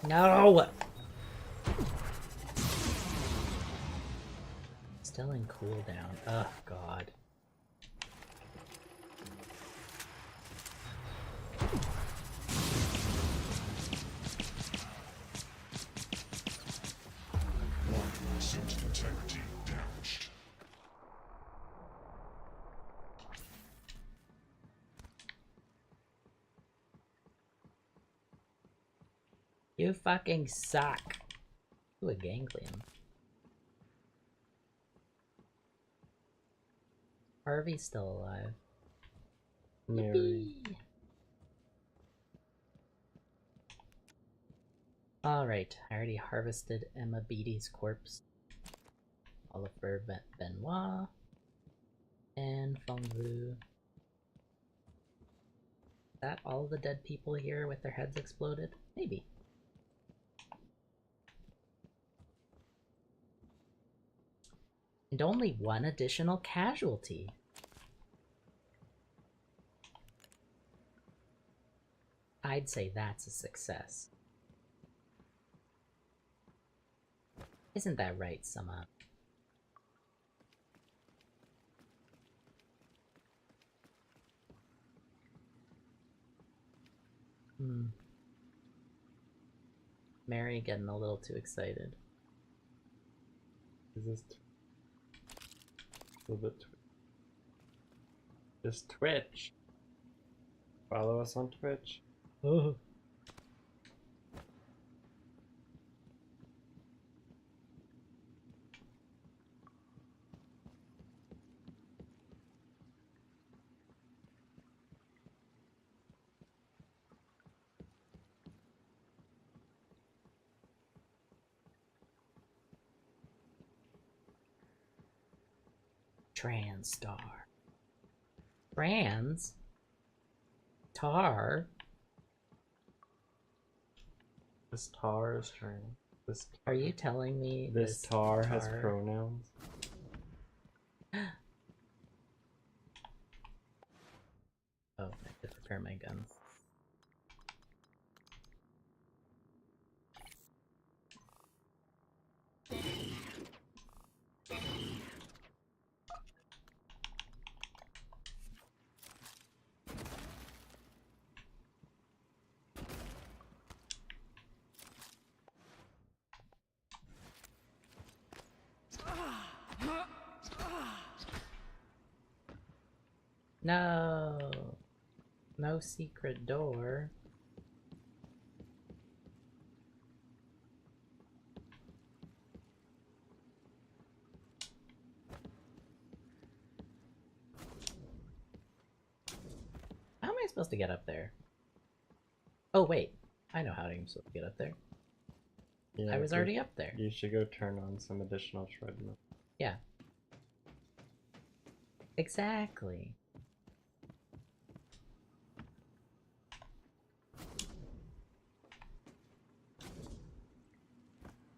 No! Still in cooldown. Oh god.
Suit integrity damaged.
You fucking suck. Ooh, a ganglion. Harvey's still alive.
Mary.
Yippee! Alright, I already harvested Emma Beatty's corpse. Oliver Benoit. And Fengvu. Is that all the dead people here with their heads exploded? Maybe. And only one additional casualty. I'd say that's a success. Isn't that right, Sama? Mary getting a little too excited.
Is this a little bit just Twitch? Follow us on Twitch.
Oh. Transtar. Trans? Tar?
This tar is trans. This
Are you telling me
this tar has pronouns?
Oh, I have to prepare my guns. No! No secret door. How am I supposed to get up there? Oh wait, I know how I'm supposed to get up there.
Yeah,
I was already up there.
You should go turn on some additional treadmill.
Yeah. Exactly.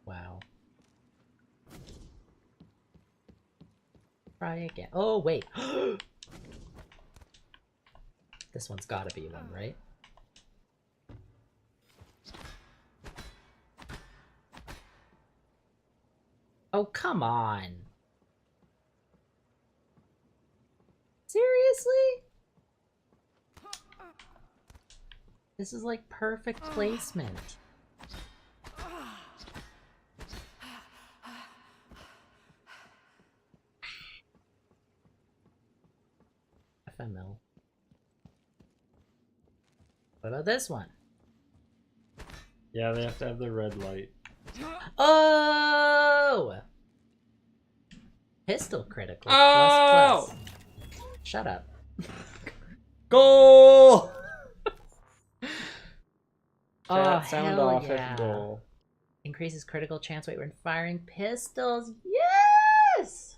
Wow. Try again. Oh, wait. This one's gotta be one, right? Oh, come on. Seriously? This is like perfect placement. FML. What about this one?
Yeah, they have to have the red light.
Oh! Pistol critical.
Oh!
Plus. Shut up.
Goal!
Oh,
sound
hell
off
yeah.
if goal.
Increases critical chance rate when firing pistols. Yes!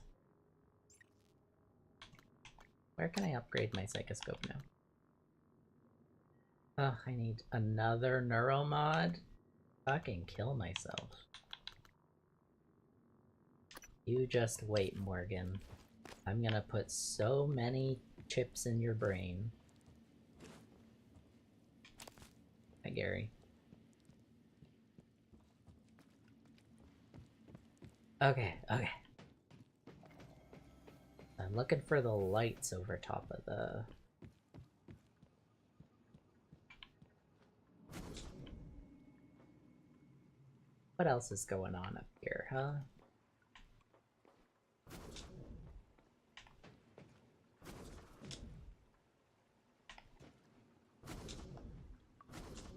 Where can I upgrade my psychoscope now? Oh, I need another neuromod. Fucking kill myself. You just wait, Morgan. I'm gonna put so many chips in your brain. Hi, Gary. Okay, okay. I'm looking for the lights over top of the... What else is going on up here, huh?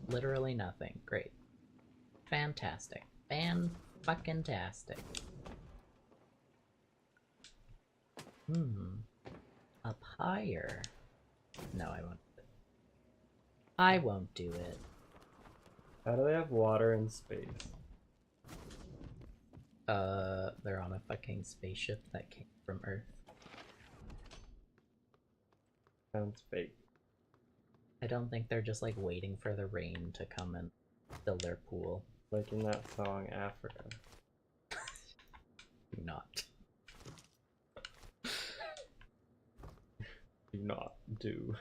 Literally nothing. Great. Fantastic. Fan-fucking-tastic. Up higher. No, I won't do it. I won't do it.
How do they have water in space?
They're on a fucking spaceship that came from Earth.
Sounds fake.
I don't think they're just like waiting for the rain to come and fill their pool.
Like in that song, Africa.
Do not.
Do not do.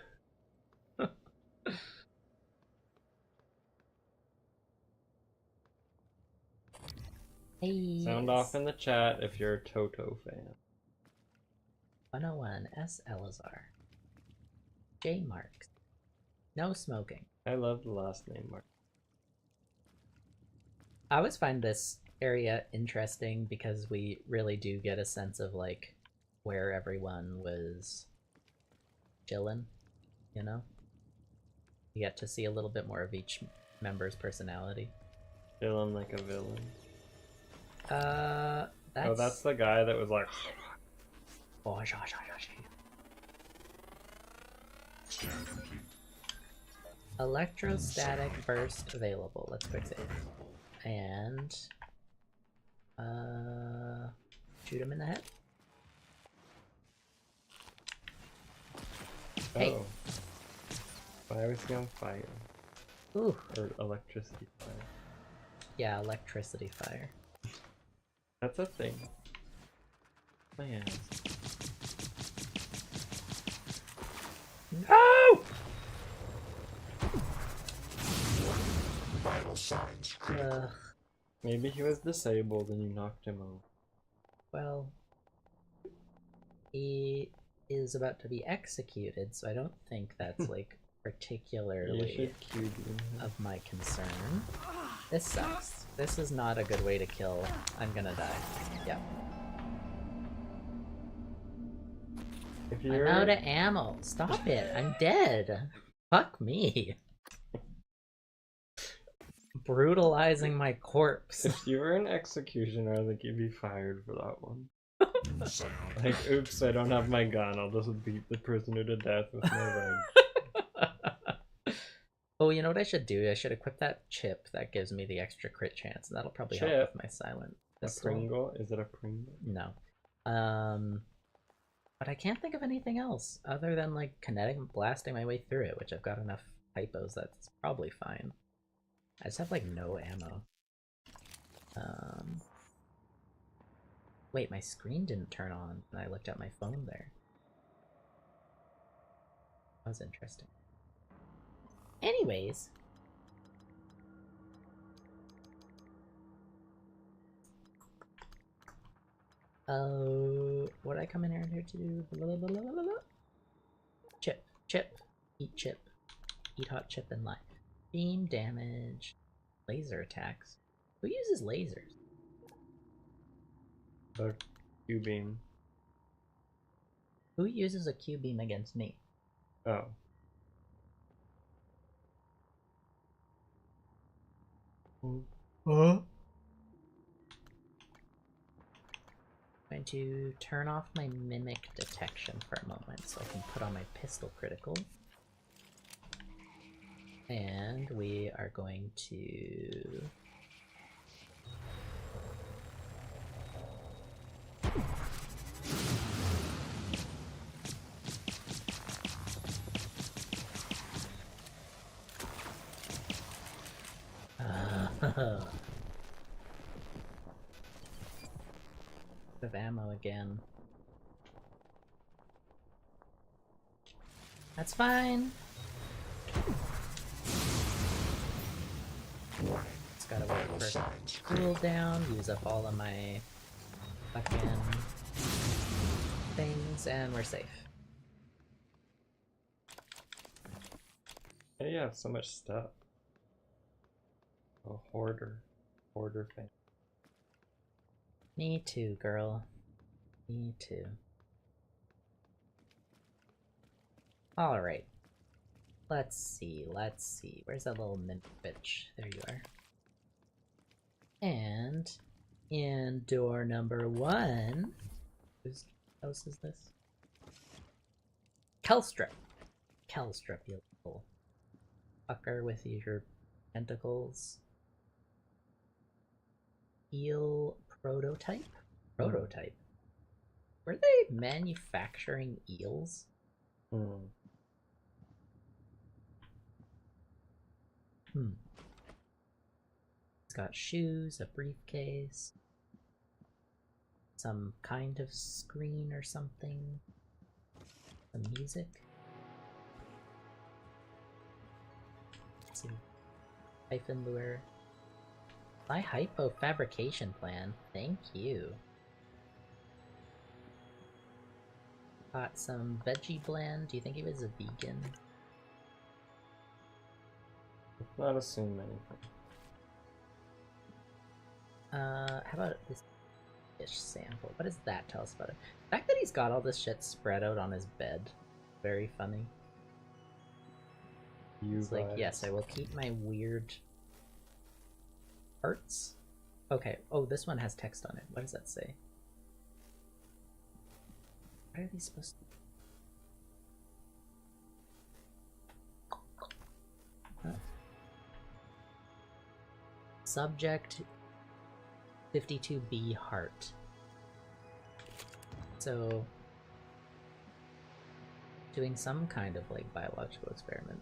Hey,
Sound off in the chat if you're a Toto fan.
101 S. Elazar. J. Marks. No smoking.
I love the last name Mark.
I always find this area interesting because we really do get a sense of like where everyone was chilling, you know? You get to see a little bit more of each member's personality.
Feeling like a villain.
That's...
Oh, that's the guy that was like.
Oh,
Scan complete.
electrostatic burst available. Let's quick save. And shoot him in the head. Hey.
Oh. Why was he on fire?
Ooh.
Or electricity fire?
Yeah, electricity fire.
That's a thing. Man.
No!
Vital signs critical.
Maybe he was disabled and you knocked him out.
Well, he is about to be executed, so I don't think that's like
You
particularly
should cue him.
of my concern. This sucks. This is not a good way to kill. I'm gonna die. Yep.
If
I'm
you're
out of ammo. Stop it. I'm dead. Fuck me. Brutalizing my corpse.
if you were an executioner, I think you'd be fired for that one.
Sound.
Like, oops, I don't have my gun. I'll just beat the prisoner to death with my rage.
Oh, you know what I should do? I should equip that chip that gives me the extra crit chance, and that'll probably help
Chip?
with my silent
A
pistol.
Pringle? Is it a Pringle?
No. But I can't think of anything else other than like kinetic blasting my way through it, which I've got enough hypos that's probably fine. I just have like no ammo. Wait, my screen didn't turn on when I looked at my phone there. That was interesting. Anyways. What did I come in here to do? Blah, blah, blah, blah, blah. Chip, chip, eat chip, eat hot chip and lie. Beam damage, laser attacks. Who uses lasers?
The Q-beam.
Who uses a Q beam against me?
Oh.
Huh? I'm going to turn off my mimic detection for a moment so I can put on my pistol critical. And we are going to... of ammo again. That's fine. Just gotta wait for cooldown, use up all of my fucking things, and we're safe.
Hey, you have so much stuff. A hoarder. Hoarder fan.
Me too, girl. Me too. Alright. Let's see, let's see. Where's that little mint bitch? There you are. And in door number 1... Whose house is this? Kelstrup. Kelstrup, you little fucker with your tentacles. Eel prototype? Prototype. Were they manufacturing eels? It's got shoes, a briefcase, some kind of screen or something, some music. Let's see. Hyphen lure. My hypo fabrication plan. Thank you. Got some veggie blend. Do you think he was a vegan?
Let's not assume anything.
How about this fish sample? What does that tell us about it? The fact that he's got all this shit spread out on his bed, very funny. It's like, yes, I will keep my weird parts. Okay, oh, this one has text on it. What does that say? What are these supposed to be? Huh. Subject 52B heart. So, doing some kind of like biological experiment.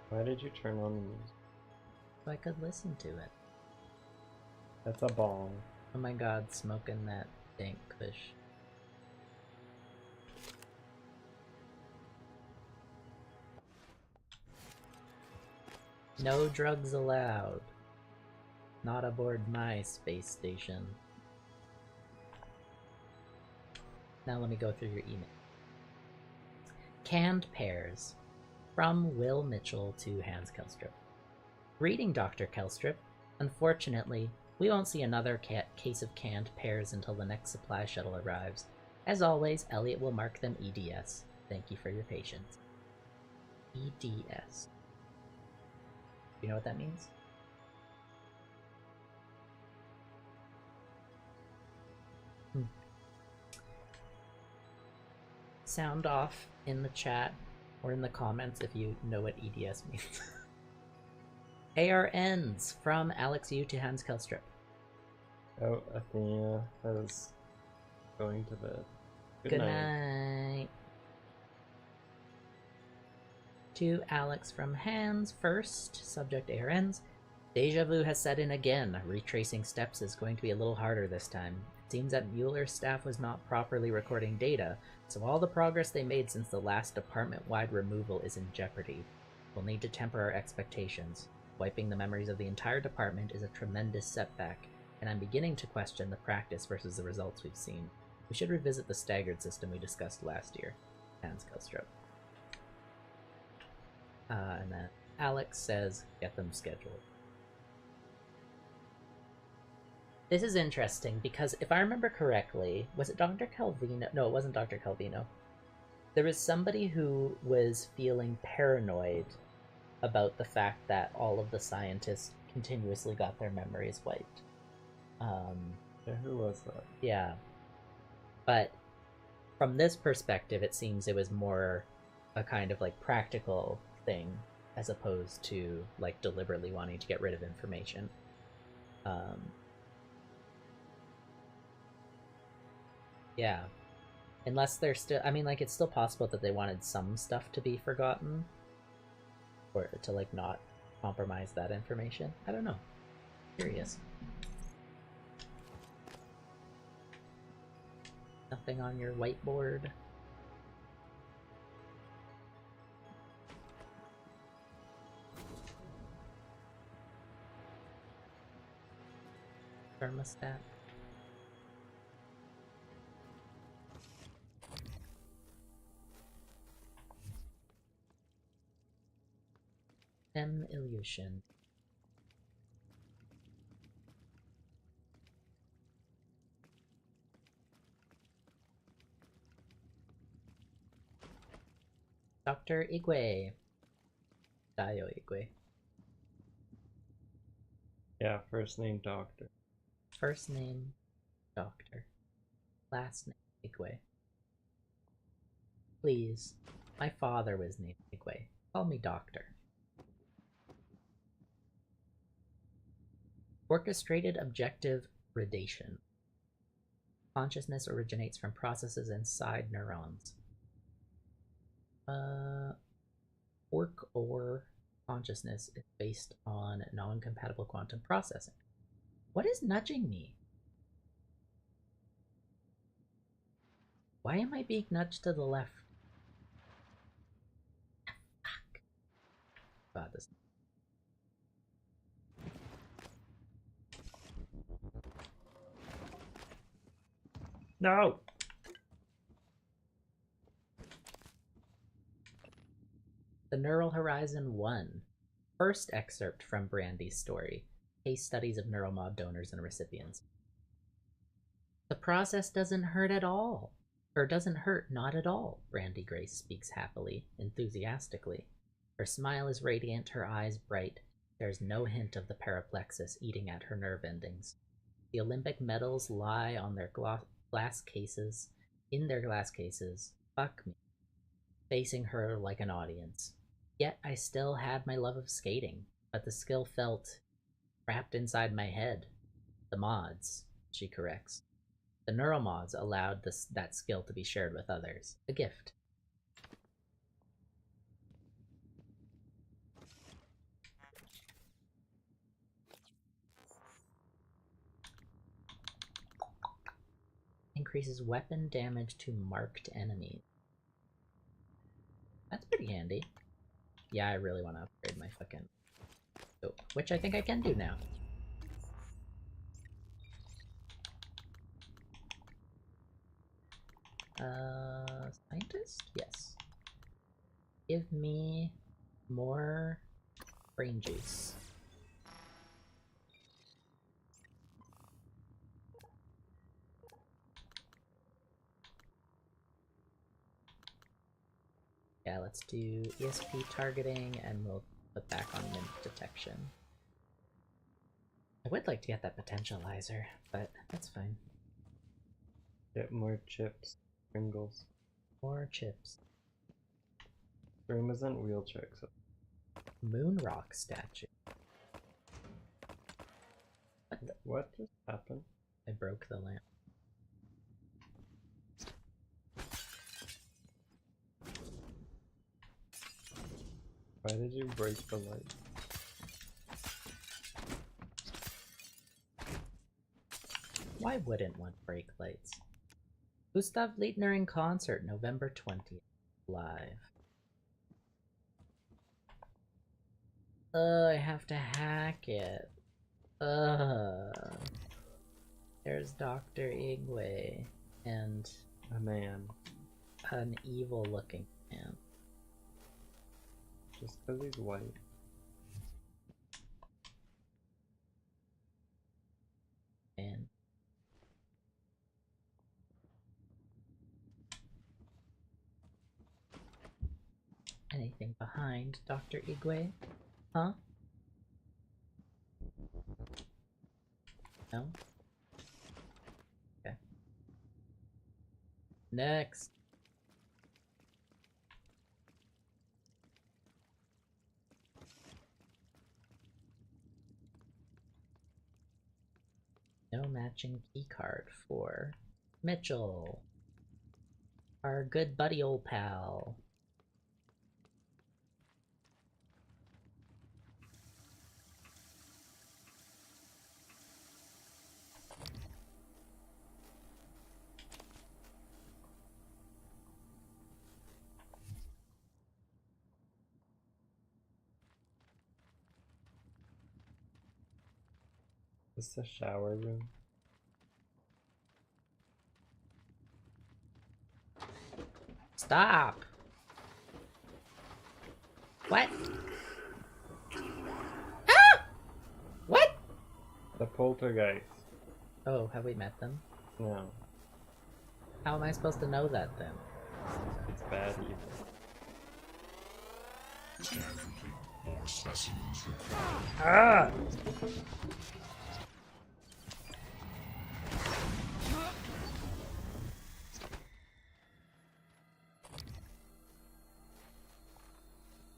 Why did you turn on the music?
So I could listen to it.
That's a bong.
Oh my god, smoking that dank kush. No drugs allowed. Not aboard my space station. Now let me go through your email. Canned pears. From Will Mitchell to Hans Kelstrup. Reading Dr. Kelstrup. Unfortunately, we won't see another case of canned pears until the next supply shuttle arrives. As always, Elliot will mark them EDS. Thank you for your patience. EDS. Do you know what that means? Sound off in the chat or in the comments if you know what EDS means. ARNs from Alex Yu to Hans Kelstrup.
Oh, Athena is going to bed.
Good night. To Alex from Hans first, subject ARNs. Deja vu has set in again. Retracing steps is going to be a little harder this time. It seems that Mueller's staff was not properly recording data, so all the progress they made since the last department-wide removal is in jeopardy. We'll need to temper our expectations. Wiping the memories of the entire department is a tremendous setback, and I'm beginning to question the practice versus the results we've seen. We should revisit the staggered system we discussed last year. Hans Kelstrup. And then Alex says, get them scheduled. This is interesting because if I remember correctly, was it Dr. Calvino? No, it wasn't Dr. Calvino. There was somebody who was feeling paranoid about the fact that all of the scientists continuously got their memories wiped.
Yeah, who was that?
Yeah. But from this perspective, it seems it was more a kind of like practical thing as opposed to like deliberately wanting to get rid of information. Yeah. Unless they're still, I mean, like, it's still possible that they wanted some stuff to be forgotten. Or to, like, not compromise that information. I don't know. Curious. Nothing on your whiteboard? Thermostat? M. Ilyushin. Dr. Igwe. Dayo Igwe.
Yeah, first name Doctor.
First name, Doctor. Last name, Igwe. Please, my father was named Igwe. Call me Doctor. Orchestrated objective gradation. Consciousness originates from processes inside neurons. Quark or consciousness is based on non-compatible quantum processing. What is nudging me? Why am I being nudged to the left? Fuck. God, this. No! Neural Horizon 1. First excerpt from Brandy's story. Case studies of neural mod donors and recipients. The process doesn't hurt at all. Or doesn't hurt, not at all, Brandy Grace speaks happily, enthusiastically. Her smile is radiant, her eyes bright. There's no hint of the paraplexus eating at her nerve endings. The Olympic medals lie on their glass cases, in their glass cases. Fuck me. Facing her like an audience. Yet I still had my love of skating, but the skill felt trapped inside my head. The mods, she corrects. The neural mods allowed that skill to be shared with others. A gift. Increases weapon damage to marked enemies. That's pretty handy. Yeah, I really want to upgrade my fucking... Oh, which I think I can do now. Scientist? Yes. Give me more brain juice. Yeah, let's do ESP targeting and we'll put back on nymph detection. I would like to get that potentializer, but that's fine.
Get more chips. Pringles.
More chips.
Room isn't wheelchair accessible.
Moonrock statue.
What just happened?
I broke the lamp.
Why did you break the light?
Why wouldn't one break lights? Gustav Leitner in concert, November 20th. Live. I have to hack it. There's Dr. Igwe and
A man.
an evil looking man.
Just because he's white.
And anything behind Dr. Igwe? Huh? No? Okay. Next. No matching keycard for Mitchell. Our good buddy old pal.
Is this a shower room?
Stop! What? Ah! What?
The poltergeist.
Oh, have we met them?
No.
How am I supposed to know that then?
It's bad evil.
Scan complete. More specimens required.
Ah!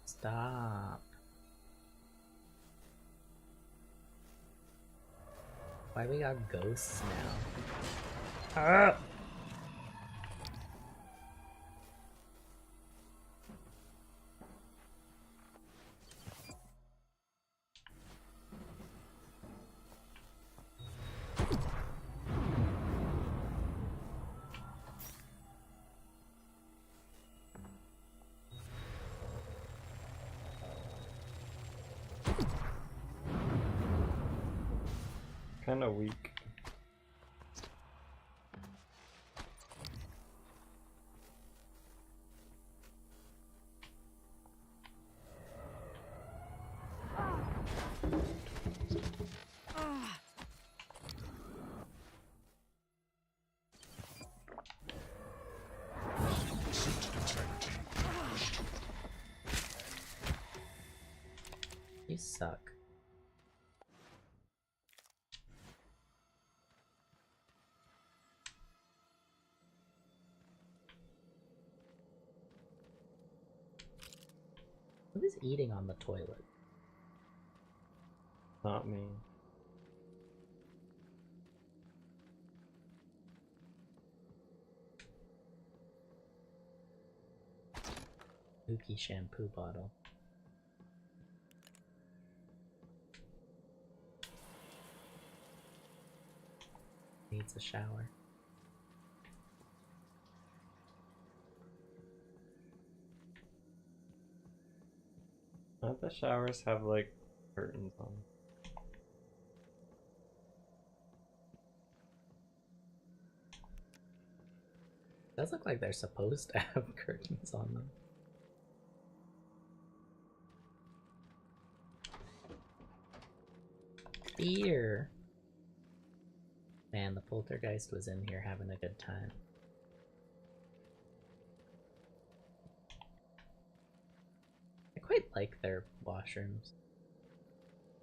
Stop. Why we got ghosts now? Ah!
Kinda weak.
You suck. Who is eating on the toilet?
Not me.
Spooky shampoo bottle. Needs a shower.
Don't the showers have like curtains on them?
Does look like they're supposed to have curtains on them. Beer. Man, the poltergeist was in here having a good time. I quite like their washrooms.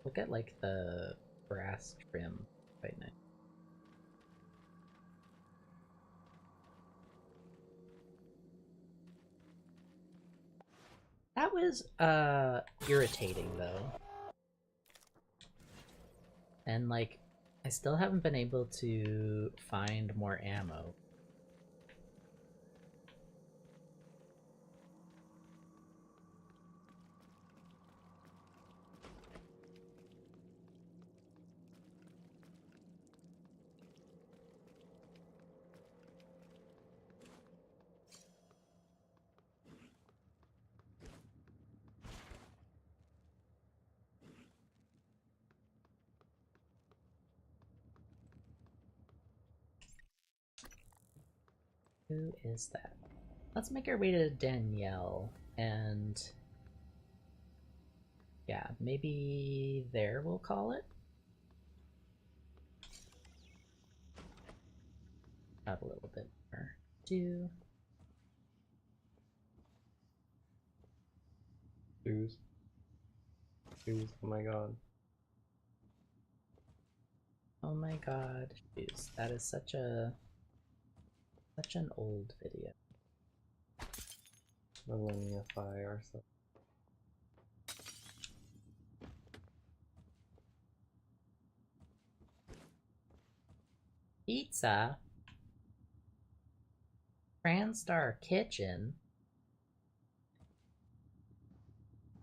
Look at like the brass trim, quite nice. That was irritating though. And like I still haven't been able to find more ammo. Who is that? Let's make our way to Danielle, and yeah, maybe there we'll call it. Have a little bit more do.
Shoes. Shoes, oh my god.
Oh my god, shoes. That is such an old video.
Millennia Fire or something.
Pizza? Transtar Kitchen?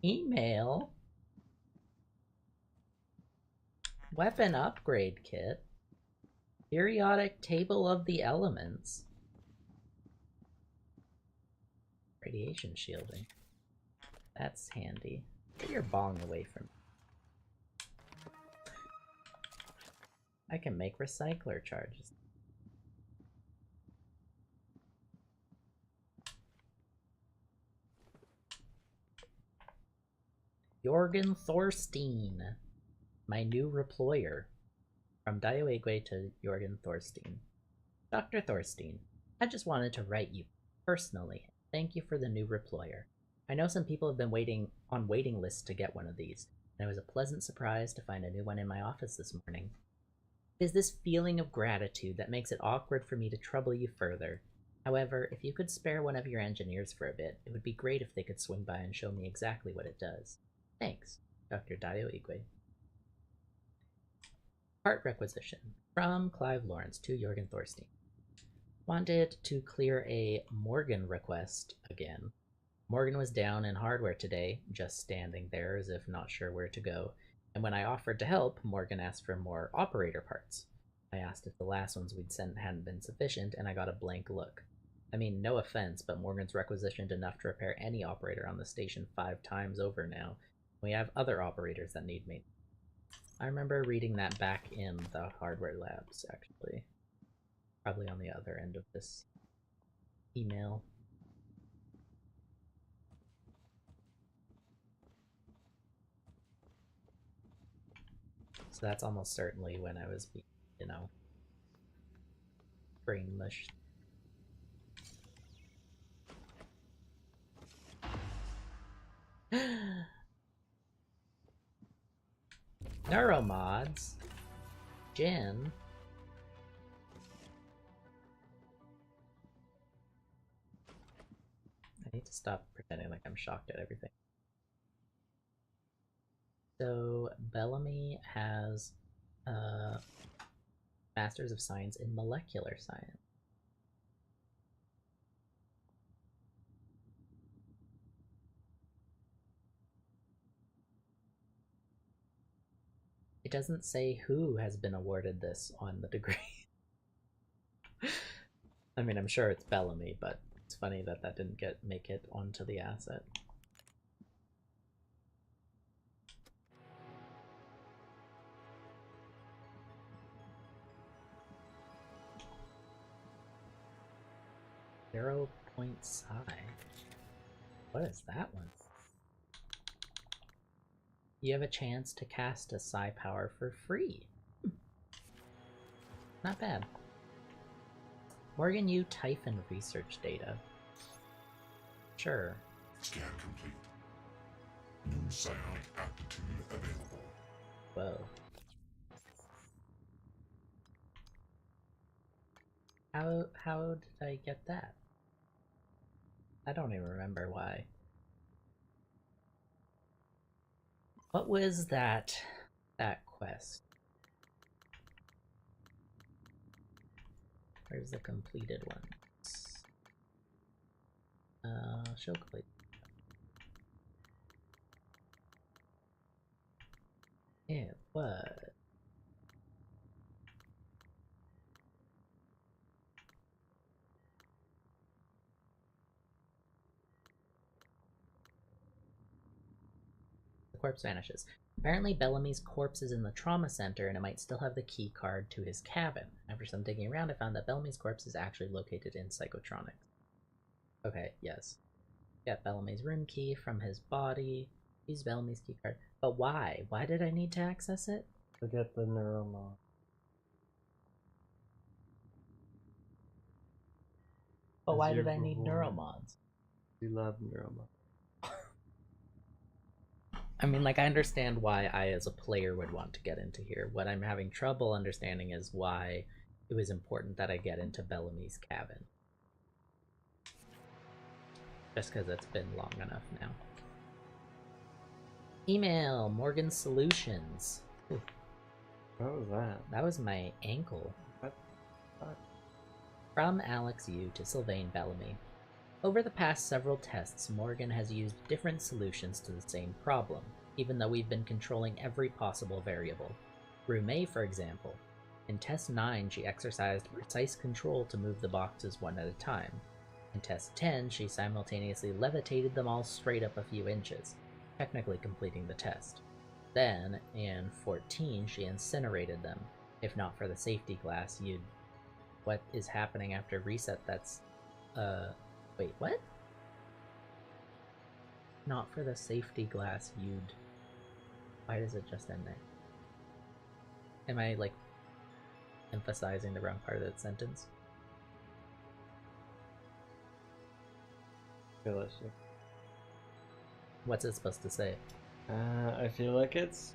Email? Weapon upgrade kit? Periodic table of the elements? Radiation shielding. That's handy. Get your bong away from me. I can make recycler charges. Jorgen Thorstein, my new reployer. From Dioegwe to Jorgen Thorstein. Dr. Thorstein, I just wanted to write you personally. Thank you for the new reployer. I know some people have been waiting on waiting lists to get one of these, and it was a pleasant surprise to find a new one in my office this morning. It is this feeling of gratitude that makes it awkward for me to trouble you further. However, if you could spare one of your engineers for a bit, it would be great if they could swing by and show me exactly what it does. Thanks, Dr. Dioegwe. Part requisition from Clive Lawrence to Jorgen Thorstein. Wanted to clear a Morgan request again. Morgan was down in hardware today, just standing there as if not sure where to go, and when I offered to help, Morgan asked for more operator parts. I asked if the last ones we'd sent hadn't been sufficient, and I got a blank look. I mean, no offense, but Morgan's requisitioned enough to repair any operator on the station 5 times over now. We have other operators that need me. I remember reading that back in the hardware labs, actually. Probably on the other end of this email. So that's almost certainly when I was, you know, brain mushed. Neuromods. Jin. I need to stop pretending like I'm shocked at everything. So Bellamy has Masters of Science in Molecular Science. It doesn't say who has been awarded this on the degree. I mean, I'm sure it's Bellamy, but it's funny that that didn't make it onto the asset. Point psi. What is that one? You have a chance to cast a psi power for free. Not bad. Morgan U. Typhon research data. Sure.
Scan complete. New psionic aptitude available.
Whoa. How did I get that? I don't even remember why. What was that quest? Where's the completed ones? Show complete. It was. The corpse vanishes. Apparently Bellamy's corpse is in the trauma center and it might still have the key card to his cabin. After some digging around, I found that Bellamy's corpse is actually located in Psychotronics. Okay, yes. Got Bellamy's room key from his body. Use Bellamy's key card. But why? Why did I need to access it?
To get the neuromod.
But why did I need neuromods?
You love neuromods.
I mean, like, I understand why I, as a player, would want to get into here. What I'm having trouble understanding is why it was important that I get into Bellamy's cabin. Just because it's been long enough now. Email, Morgan Solutions. Ooh.
What was that?
That was my ankle.
What?
From Alex Yu to Sylvain Bellamy. Over the past several tests, Morgan has used different solutions to the same problem, even though we've been controlling every possible variable. Room A, for example. In Test 9, she exercised precise control to move the boxes one at a time. In Test 10, she simultaneously levitated them all straight up a few inches, technically completing the test. Then, in 14, she incinerated them. If not for the safety glass, you'd... What is happening after reset that's... Wait, what? Not for the safety glass, you'd... Why does it just end there? Am I, like, emphasizing the wrong part of that sentence? What's it supposed to say?
I feel like it's...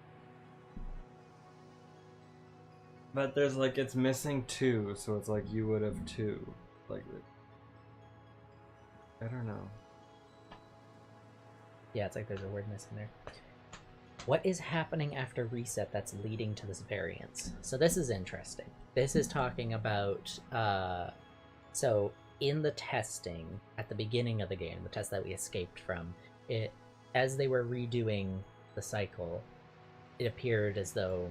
But there's like, it's missing 2, so it's like you would have 2. Like, I don't know.
Yeah, it's like there's a word missing there. What is happening after reset that's leading to this variance? So this is interesting. This is talking about, so in the testing at the beginning of the game, the test that we escaped from, it, as they were redoing the cycle, it appeared as though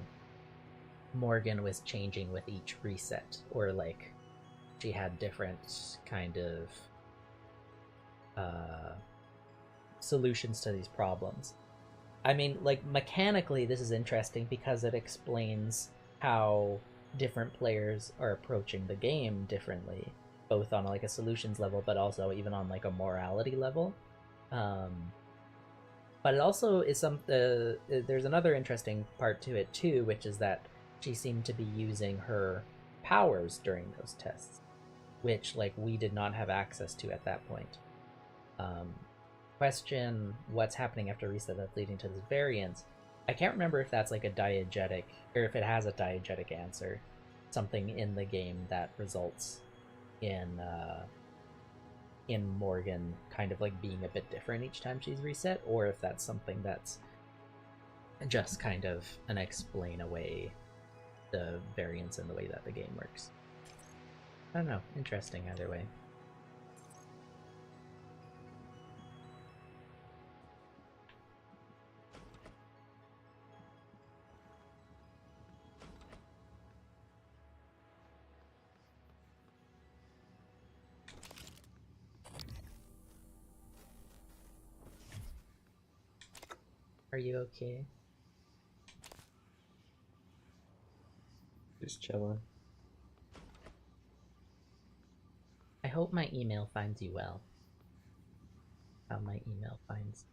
Morgan was changing with each reset, or like she had different kind of solutions to these problems. I mean, like, mechanically this is interesting because it explains how different players are approaching the game differently, both on like a solutions level but also even on like a morality level. But it also is there's another interesting part to it too, which is that she seemed to be using her powers during those tests, which like we did not have access to at that point. Question, what's happening after reset that's leading to this variance? I can't remember if that's like a diegetic, or if it has a diegetic answer. Something in the game that results in Morgan kind of like being a bit different each time she's reset, or if that's something that's just kind of an explain away the variance in the way that the game works. I don't know. Interesting either way. Are you okay?
Just chilling.
I hope my email finds you well. How my email finds.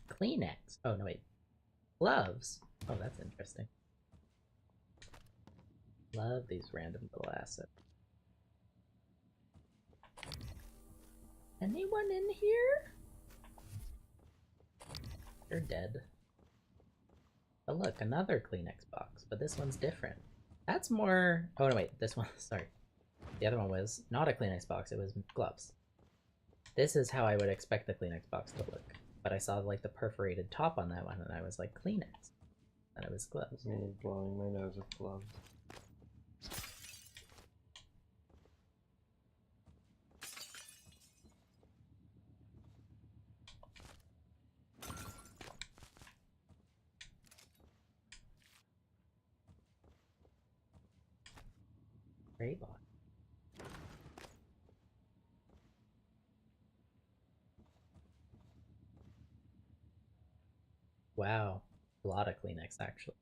Kleenex. Oh, no, wait. Gloves. Oh, that's interesting. Love these random little assets. Anyone in here? They're dead. Oh, look, another Kleenex box, but this one's different. That's more... Oh, no, wait, this one... Sorry. The other one was not a Kleenex box, it was gloves. This is how I would expect the Kleenex box to look. But I saw, like, the perforated top on that one, and I was like, Kleenex. And it was gloves.
Me blowing my nose with gloves.
Great bot. Wow. A lot of Kleenex, actually.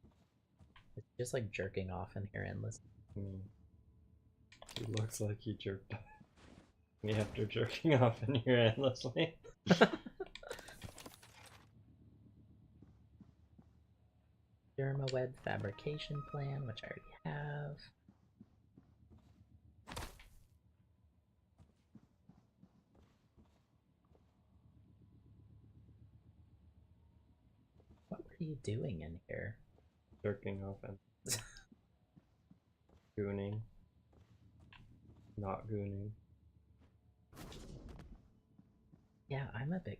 It's just like jerking off in here endless.
It looks like he jerked off. Me after jerking off in here endlessly.
Derma web fabrication plan, which I already have. What were you doing in here?
Jerking off and gooning. Not gooning.
Yeah, I'm a big...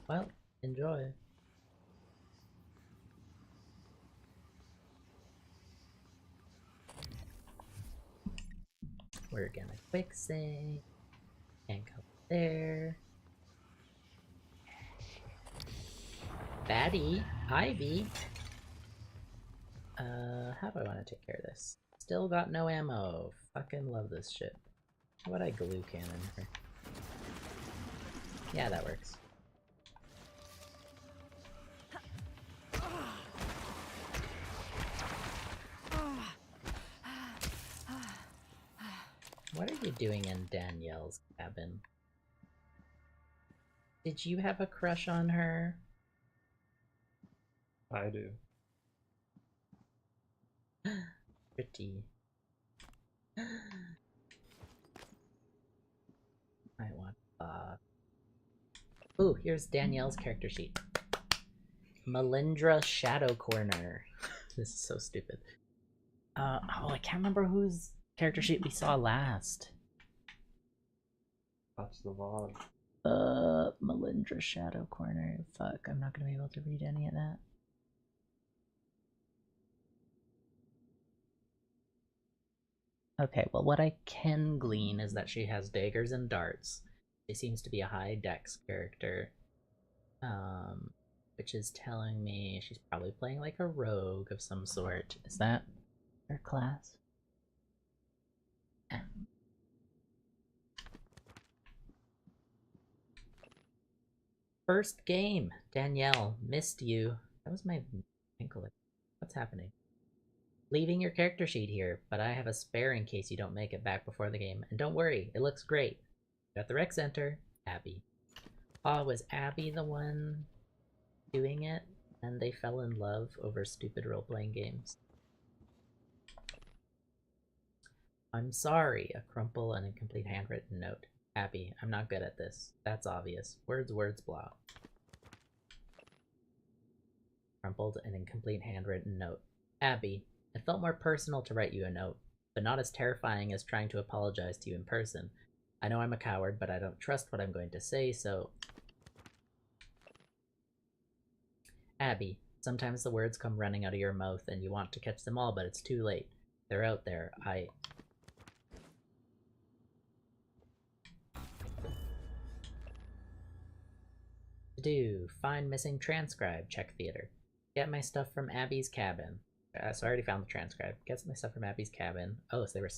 Well, enjoy. We're gonna quick save. And go there. Batty, Ivy. How do I want to take care of this? Still got no ammo. Fucking love this shit. How about I glue cannon her? Yeah, that works. What are you doing in Danielle's cabin? Did you have a crush on her?
I do.
Pretty. I want Ooh, here's Danielle's character sheet. Melindra Shadow Corner. This is so stupid. Oh, I can't remember whose character sheet we saw last.
That's the VOD.
Melindra Shadow Corner. Fuck, I'm not gonna be able to read any of that. Okay, well, what I can glean is that she has daggers and darts. She seems to be a high dex character. Which is telling me she's probably playing like a rogue of some sort. Is that her class? First game, Danielle, missed you. That was my ankle. What's happening? Leaving your character sheet here, but I have a spare in case you don't make it back before the game. And don't worry, it looks great. At the rec center, Abby. Oh, was Abby the one doing it? And they fell in love over stupid role-playing games. I'm sorry, a crumple and incomplete handwritten note. Abby, I'm not good at this. That's obvious. Words, blah. Crumpled and incomplete handwritten note. Abby, it felt more personal to write you a note, but not as terrifying as trying to apologize to you in person. I know I'm a coward, but I don't trust what I'm going to say, so... Abby, sometimes the words come running out of your mouth and you want to catch them all, but it's too late. They're out there. To do. Find missing transcribe. Check theater. Get my stuff from Abby's cabin. So I already found the transcribe. Get my stuff from Abby's cabin. Oh, so they were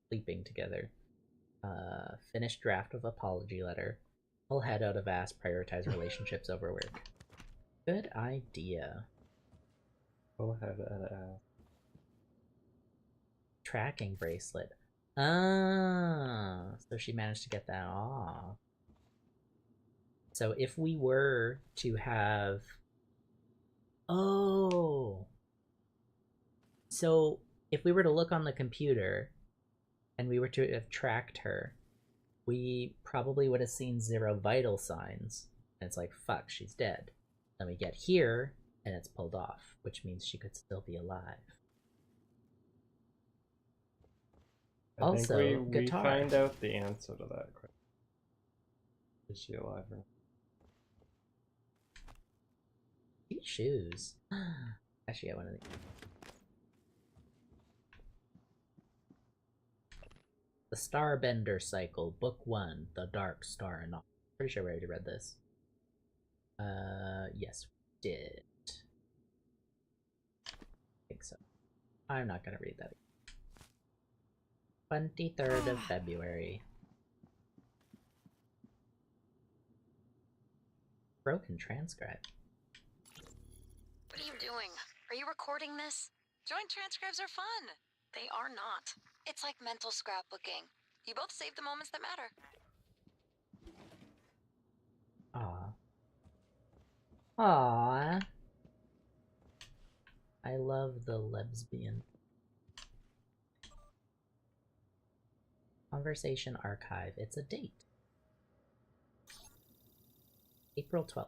sleeping together. Finished draft of apology letter. Pull head out of ass. Prioritize relationships over work. Good idea.
Pull head out of ass.
Tracking bracelet. Ah, so she managed to get that off. So if we were to have... Oh! So if we were to look on the computer and we were to have tracked her, we probably would have seen 0 vital signs. And it's like, fuck, she's dead. Then we get here and it's pulled off, which means she could still be alive.
I think we find out the answer to that question. Is she alive or not?
These shoes. I should get one of these. The Starbender Cycle, Book 1, The Dark Star and all. Pretty sure we already read this. Yes, we did. I think so. I'm not gonna read that again. 23rd of February. Broken transcribe.
What are you doing? Are you recording this? Joint transcribes are fun. They are not. It's like mental scrapbooking. You both save the moments that matter.
Aww. Aww. I love the lesbian. Conversation archive. It's a date. April 12th.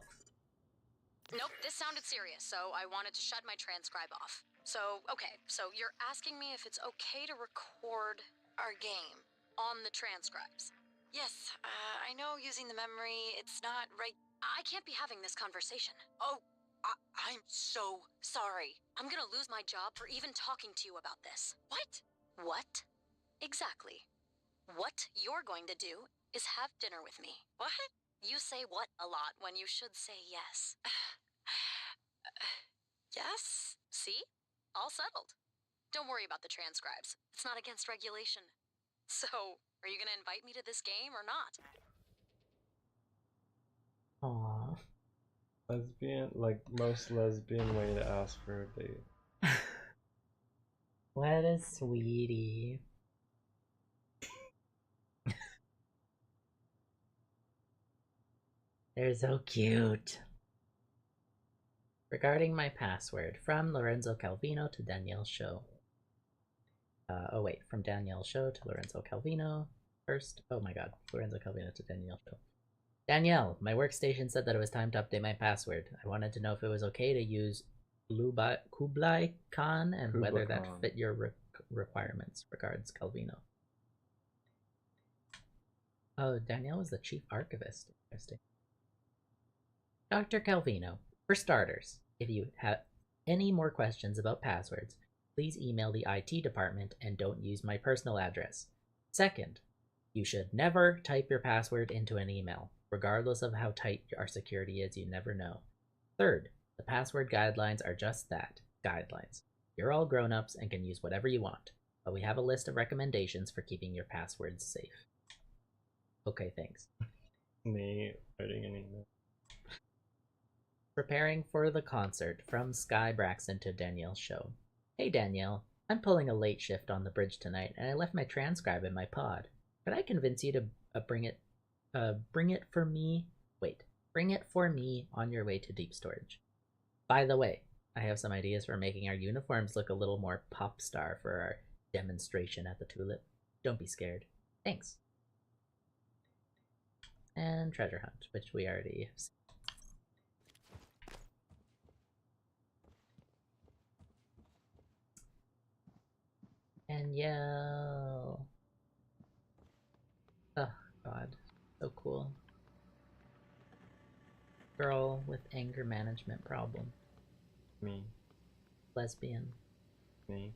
Nope, this sounded serious, so I wanted to shut my transcribe off. So, okay, so you're asking me if it's okay to record our game on the transcribes.
Yes, I know using the memory, it's not right.
I can't be having this conversation.
Oh, I'm so sorry.
I'm gonna lose my job for even talking to you about this.
What?
What? Exactly. What you're going to do is have dinner with me.
What?
You say what a lot when you should say yes.
Yes?
See? All settled. Don't worry about the transcribes. It's not against regulation. So, are you gonna invite me to this game or not?
Aww.
Lesbian, like most lesbian way to ask for a date.
What a sweetie. They're so cute. Regarding my password, from Lorenzo Calvino to Danielle Show. From Danielle Show to Lorenzo Calvino. First, oh my god, Lorenzo Calvino to Danielle Show. Danielle, my workstation said that it was time to update my password. I wanted to know if it was okay to use Kublai Khan and whether that fit your requirements. Regards, Calvino. Oh, Danielle was the chief archivist. Interesting. Dr. Calvino, for starters, if you have any more questions about passwords, please email the IT department and don't use my personal address. Second, you should never type your password into an email. Regardless of how tight our security is, you never know. Third, the password guidelines are just that, guidelines. You're all grown-ups and can use whatever you want, but we have a list of recommendations for keeping your passwords safe. Okay, thanks.
Me writing an email.
Preparing for the concert, from Sky Braxton to Danielle's show. Hey Danielle, I'm pulling a late shift on the bridge tonight and I left my transcribe in my pod. Could I convince you to bring it Bring it for me. Wait, bring it for me on your way to deep storage. By the way, I have some ideas for making our uniforms look a little more pop star for our demonstration at the Tulip. Don't be scared. Thanks. And treasure hunt, which we already have seen. And yell. Oh god, so cool. Girl with anger management problem.
Me.
Lesbian.
Me.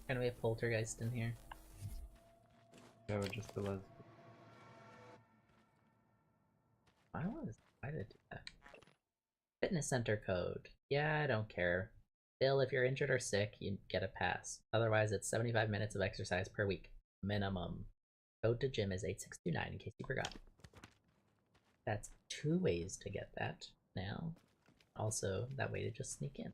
Can we have poltergeist in here?
Yeah, we're just the lesbian.
I don't want to do that. Fitness center code. Yeah, I don't care. Bill, if you're injured or sick, you get a pass. Otherwise, it's 75 minutes of exercise per week. Minimum. Code to gym is 8629, in case you forgot. That's 2 ways to get that now. Also, that way to just sneak in.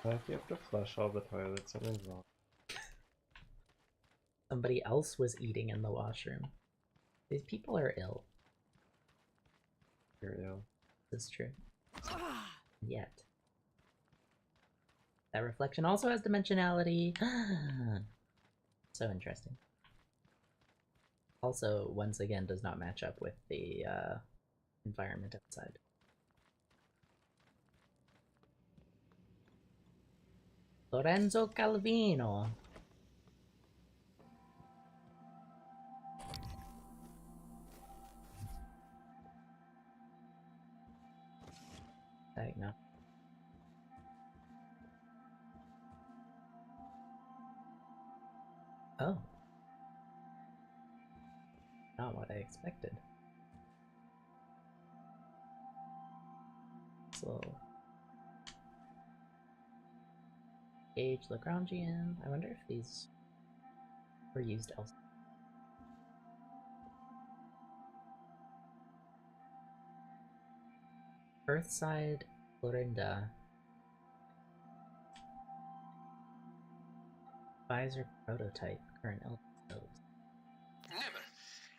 If you have to flush all the toilets, something's wrong.
Somebody else was eating in the washroom. These people are ill.
You're ill.
This is true. Yet. That reflection also has dimensionality. So interesting. Also, once again, does not match up with the environment outside. Lorenzo Calvino. No. Oh. Not what I expected. So. Gauge Lagrangian. I wonder if these were used elsewhere. Earthside Florinda. Visor prototype. Current electrodes.
Never.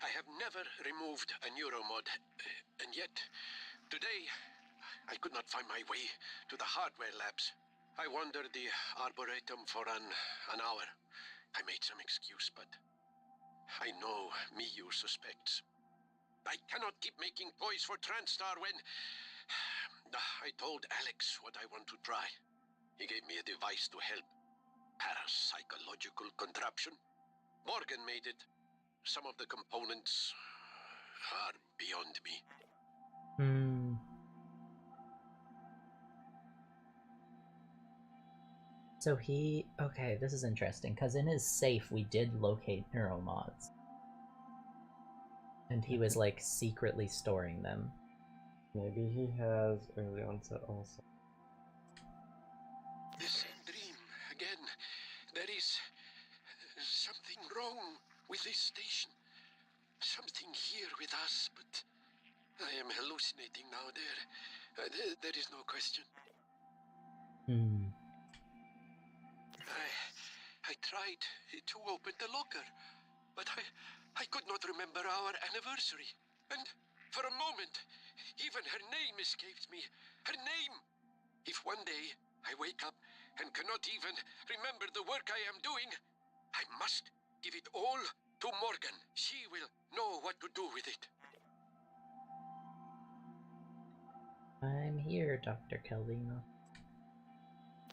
I have never removed a neuromod. And yet, today, I could not find my way to the hardware labs. I wandered the Arboretum for an hour. I made some excuse, but I know Miyu suspects. I cannot keep making toys for TranStar when... I told Alex what I want to try. He gave me a device to help. Parapsychological contraption. Morgan made it. Some of the components are beyond me.
So he... Okay, this is interesting, because in his safe we did locate neuromods. And he was, like, secretly storing them.
Maybe he has early onset also.
The same dream again. There is something wrong with this station. Something here with us, but I am hallucinating now. There is no question. I tried to open the locker, but I could not remember our anniversary. And for a moment, even her name escaped me. Her name! If one day I wake up and cannot even remember the work I am doing, I must give it all to Morgan. She will know what to do with it.
I'm here, Dr. Calvino.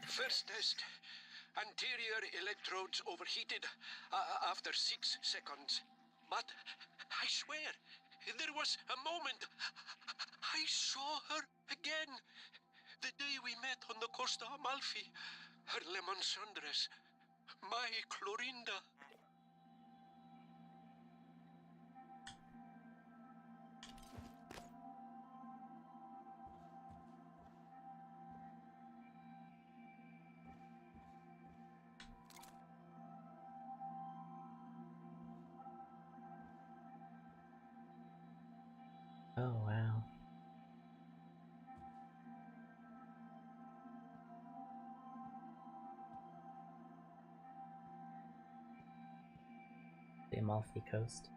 First test. Anterior electrodes overheated after 6 seconds. But I swear, there was a moment I saw her again. The day we met on the Costa Amalfi. Her lemon sundress. My Clorinda.
Oh, wow. The Amalfi Coast.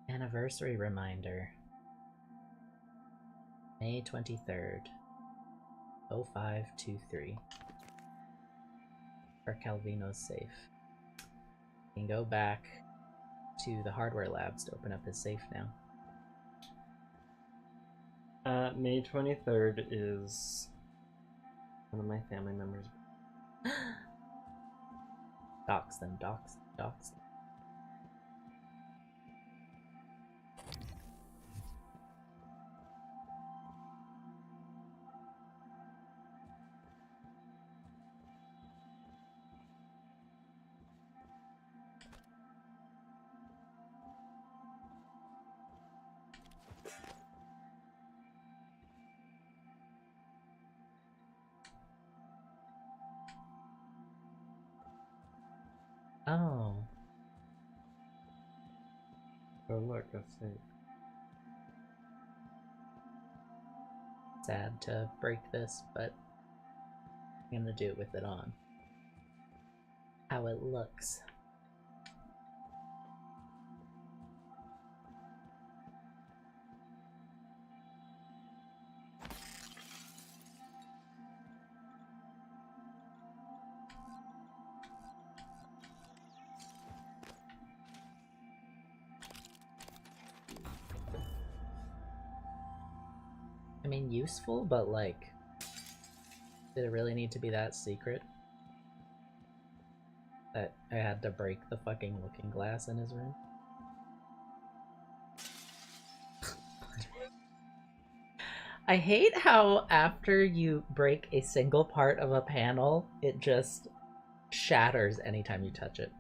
Anniversary reminder. May 23rd, 0523. For Calvino's safe. You can go back to the hardware labs to open up his safe now.
May 23rd is one of my family members.
Dox them, dox them. Oh.
Oh look, a safe.
Sad to break this, but I'm gonna do it with it on. How it looks. I mean, useful, but like, did it really need to be that secret? That I had to break the fucking looking glass in his room? I hate how after you break a single part of a panel, it just shatters anytime you touch it.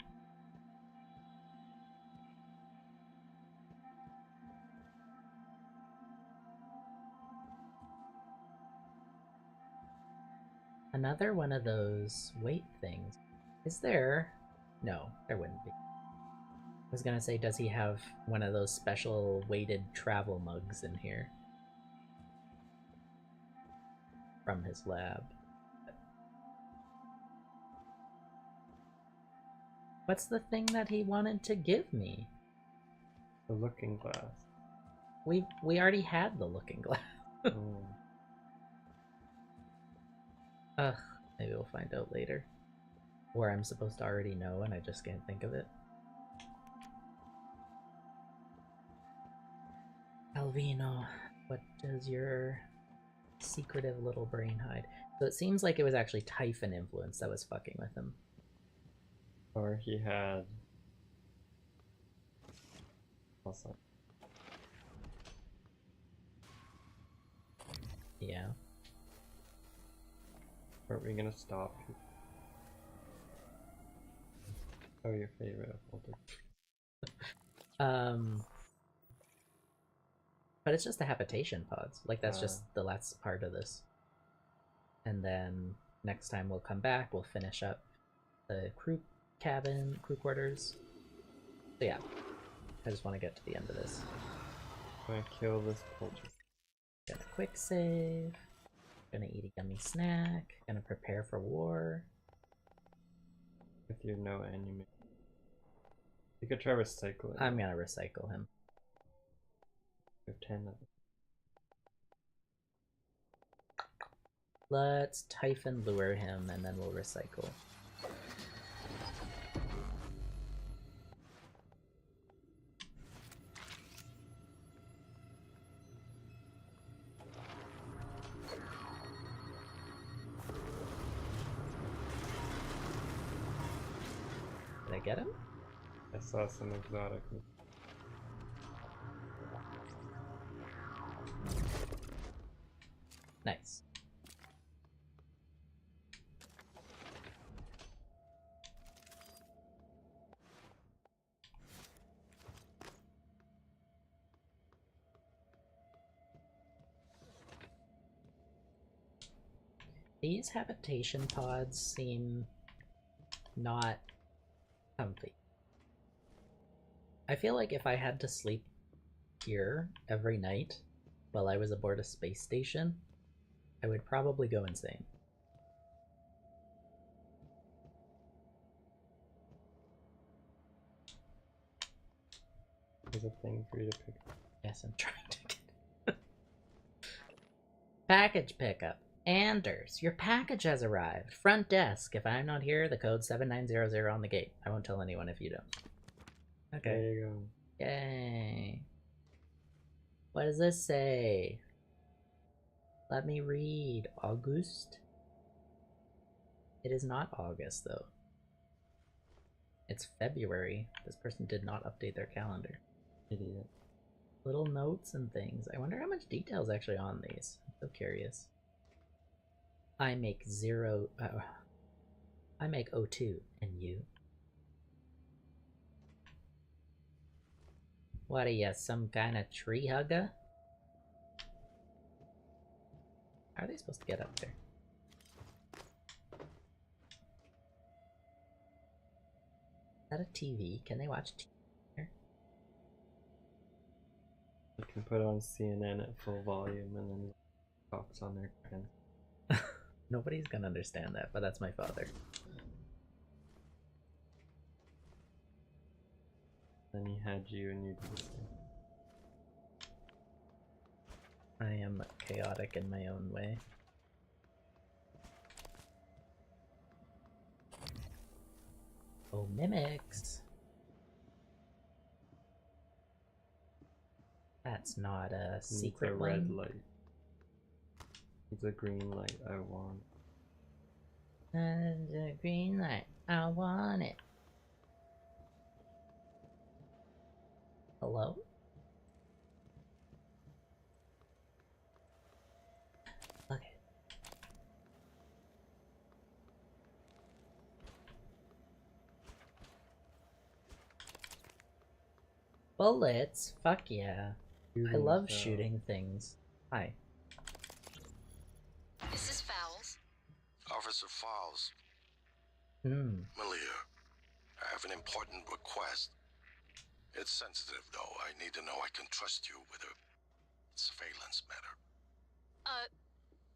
Another one of those weight things. Is there? No, there wouldn't be. I was gonna say, does he have one of those special weighted travel mugs in here? From his lab. What's the thing that he wanted to give me?
The looking glass.
We already had the looking glass.
Oh.
Ugh, maybe we'll find out later. Or I'm supposed to already know and I just can't think of it. Alvino, what does your secretive little brain hide? So it seems like it was actually Typhon influence that was fucking with him.
Or he had... Also.
Yeah.
Aren't we gonna stop? Oh, your favorite folder.
But it's just the habitation pods. Like, that's just the last part of this. And then next time we'll come back, we'll finish up the crew cabin, crew quarters. So yeah, I just want to get to the end of this.
I'm gonna kill this poultry.
Gonna quick save. Gonna eat a yummy snack. Gonna prepare for war.
With your no enemy. You could try recycling.
I'm gonna recycle him.
We have 10 of them.
Let's Typhon lure him and then we'll recycle. Did I get him?
I saw some exotic.
Nice. These habitation pods seem not comfy. I feel like if I had to sleep here every night while I was aboard a space station, I would probably go insane.
There's a thing for you to pick up.
Yes, I'm trying to get Package pickup. Anders, your package has arrived. Front desk. If I'm not here, the code 7900 on the gate. I won't tell anyone if you don't. Okay.
There you go.
Yay. What does this say? Let me read. August? It is not August, though. It's February. This person did not update their calendar.
Idiot.
Little notes and things. I wonder how much detail is actually on these. I'm so curious. I make I make O2, and you? What are you, some kind of tree hugger? How are they supposed to get up there? Is that a TV? Can they watch TV here?
You can put on CNN at full volume and then talks on their trans.
Nobody's gonna understand that, but that's my father.
Then he had you and you did the same.
I am chaotic in my own way. Oh, mimics! That's not a secret
It's a red
one.
light. It's a green light. I want.
That's a green light. I want it. Hello? Okay. Bullets? Fuck yeah. I love shooting things. Hi.
This is Fowles.
Officer Fowles. Malia, I have an important request. It's sensitive, though. I need to know I can trust you with a surveillance matter.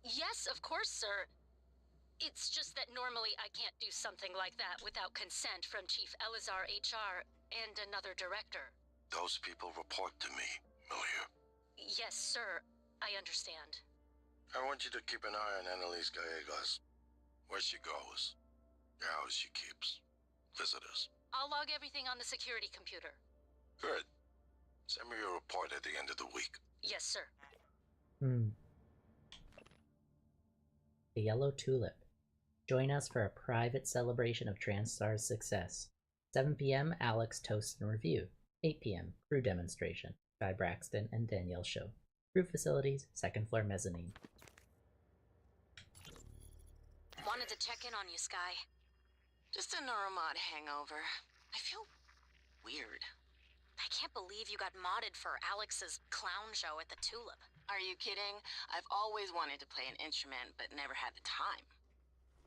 Yes, of course, sir. It's just that normally I can't do something like that without consent from Chief Elazar HR and another director.
Those people report to me, Malia.
Yes, sir. I understand.
I want you to keep an eye on Annalise Gallegos. Where she goes, the house she keeps, visitors.
I'll log everything on the security computer.
Good. Send me a report at the end of the week.
Yes, sir.
The Yellow Tulip. Join us for a private celebration of TranStar's success. 7 p.m. Alex Toast and Review. 8 p.m. Crew Demonstration. Guy Braxton and Danielle Show. Crew Facilities, 2nd floor mezzanine.
Wanted to check in on you, Sky.
Just a neuromod hangover. I feel weird.
I can't believe you got modded for Alex's clown show at the Tulip.
Are you kidding? I've always wanted to play an instrument, but never had the time.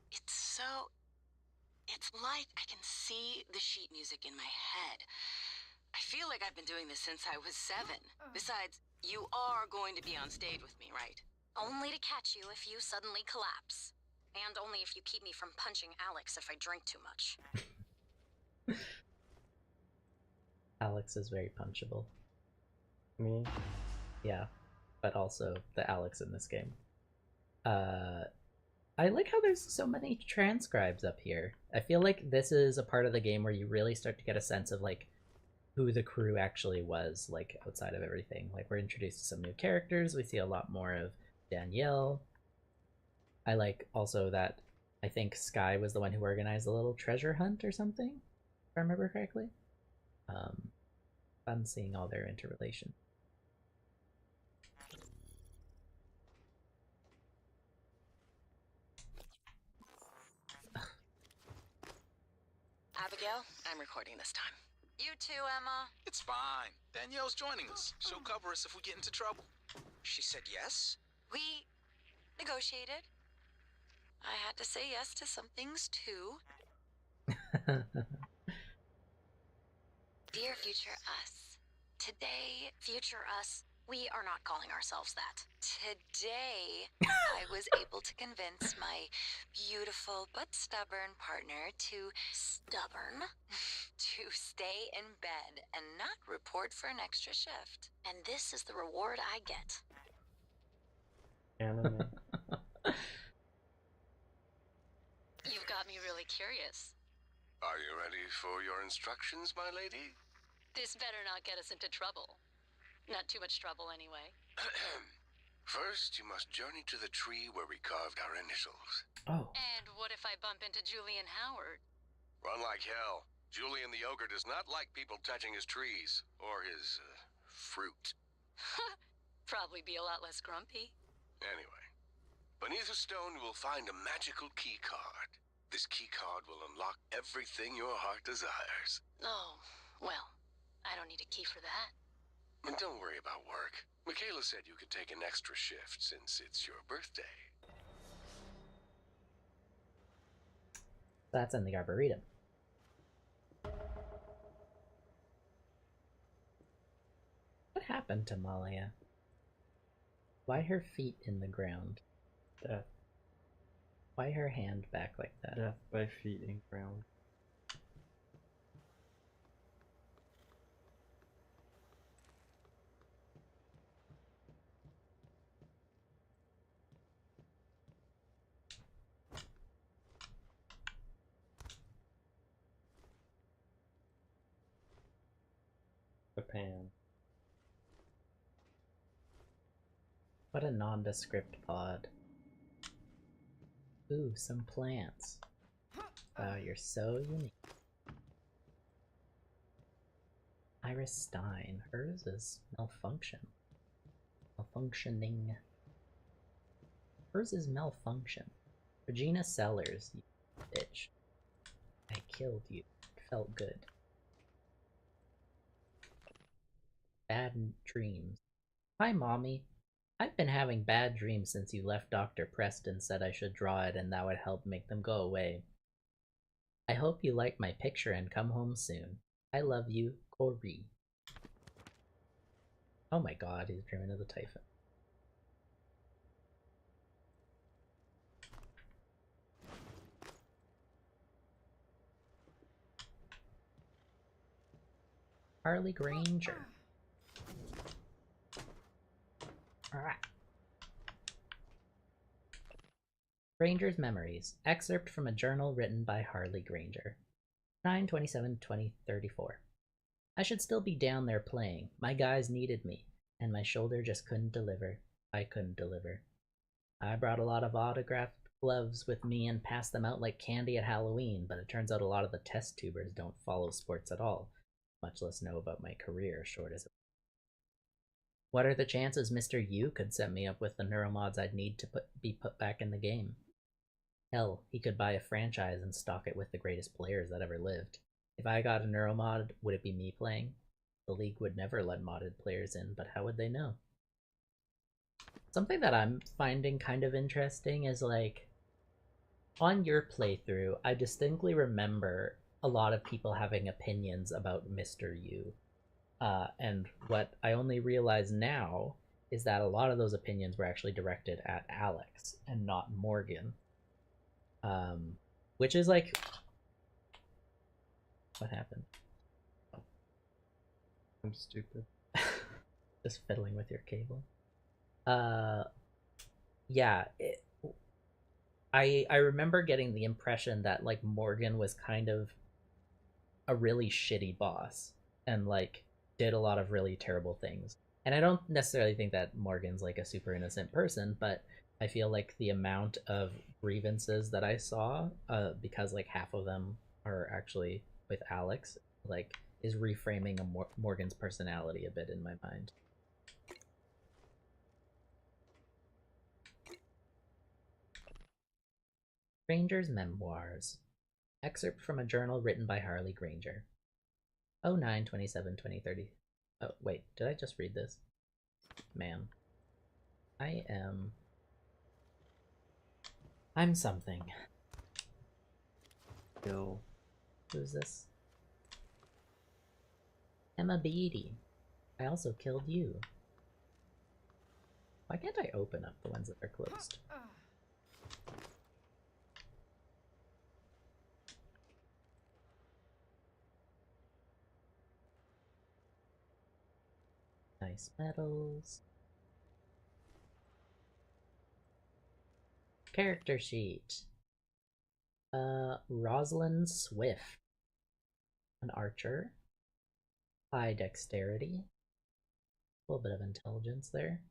It's like I can see the sheet music in my head. I feel like I've been doing this since I was 7. Besides, you are going to be on stage with me, right?
Only to catch you if you suddenly collapse. And only if you keep me from punching Alex if I drink too much.
Alex is very punchable.
Me?
Yeah, but also the Alex in this game. I like how there's so many transcribes up here. I feel like this is a part of the game where you really start to get a sense of like who the crew actually was, like outside of everything. Like we're introduced to some new characters. We see a lot more of Danielle. I like also that I think Sky was the one who organized the little treasure hunt or something, if I remember correctly. Fun seeing all their interrelation.
Miguel, I'm recording this time.
You too, Emma.
It's fine. Danielle's joining us. She'll cover us if we get into trouble. She said yes?
We negotiated. I had to say yes to some things too. Dear future us, today, future us, we are not calling ourselves that. Today, I was able to convince my beautiful but stubborn partner to stay in bed and not report for an extra shift. And this is the reward I get.
Anime.
You've got me really curious.
Are you ready for your instructions, my lady?
This better not get us into trouble. Not too much trouble, anyway.
First, you must journey to the tree where we carved our initials.
Oh.
And what if I bump into Julian Howard?
Run like hell. Julian the ogre does not like people touching his trees or his fruit.
Probably be a lot less grumpy.
Anyway, beneath a stone you will find a magical key card. This key card will unlock everything your heart desires.
Oh, well, I don't need a key for that.
And don't worry about work. Michaela said you could take an extra shift since it's your birthday.
That's in the Arboretum. What happened to Malia? Why her feet in the ground?
Death.
Why her hand back like that?
Death by feet in ground. Japan.
What a nondescript pod. Ooh, some plants. Wow, you're so unique. Iris Stein. Hers is malfunction. Malfunctioning. Hers is malfunction. Regina Sellers, you bitch. I killed you. It felt good. Bad dreams. Hi, Mommy. I've been having bad dreams since you left. Dr. Preston said I should draw it and that would help make them go away. I hope you like my picture and come home soon. I love you, Corey. Oh my god, he's dreaming of the typhoon. Harley Granger. Alright. Granger's Memories. Excerpt from a journal written by Harley Granger. 9/27/2034. I should still be down there playing. My guys needed me, and my shoulder just couldn't deliver. I couldn't deliver. I brought a lot of autographed gloves with me and passed them out like candy at Halloween, but it turns out a lot of the test tubers don't follow sports at all, much less know about my career, short as it. What are the chances Mr. Yu could set me up with the neuromods I'd need to be put back in the game? Hell, he could buy a franchise and stock it with the greatest players that ever lived. If I got a neuromod, would it be me playing? The league would never let modded players in, but how would they know? Something that I'm finding kind of interesting is, like, on your playthrough, I distinctly remember a lot of people having opinions about Mr. Yu. And what I only realize now is that a lot of those opinions were actually directed at Alex and not Morgan. Which is like... What happened? Oh.
I'm stupid.
Just fiddling with your cable. Yeah. I remember getting the impression that, like, Morgan was kind of a really shitty boss. And, like, did a lot of really terrible things. And I don't necessarily think that Morgan's like a super innocent person, but I feel like the amount of grievances that I saw, because like half of them are actually with Alex, like is reframing Morgan's personality a bit in my mind. Granger's Memoirs. Excerpt from a journal written by Harley Granger. 09/27/2030. Oh, wait, did I just read this? Man. I'm something.
Kill.
Who's this? Emma Beatty. I also killed you. Why can't I open up the ones that are closed? Nice medals. Character sheet. Rosalind Swift. An archer. High dexterity. A little bit of intelligence there.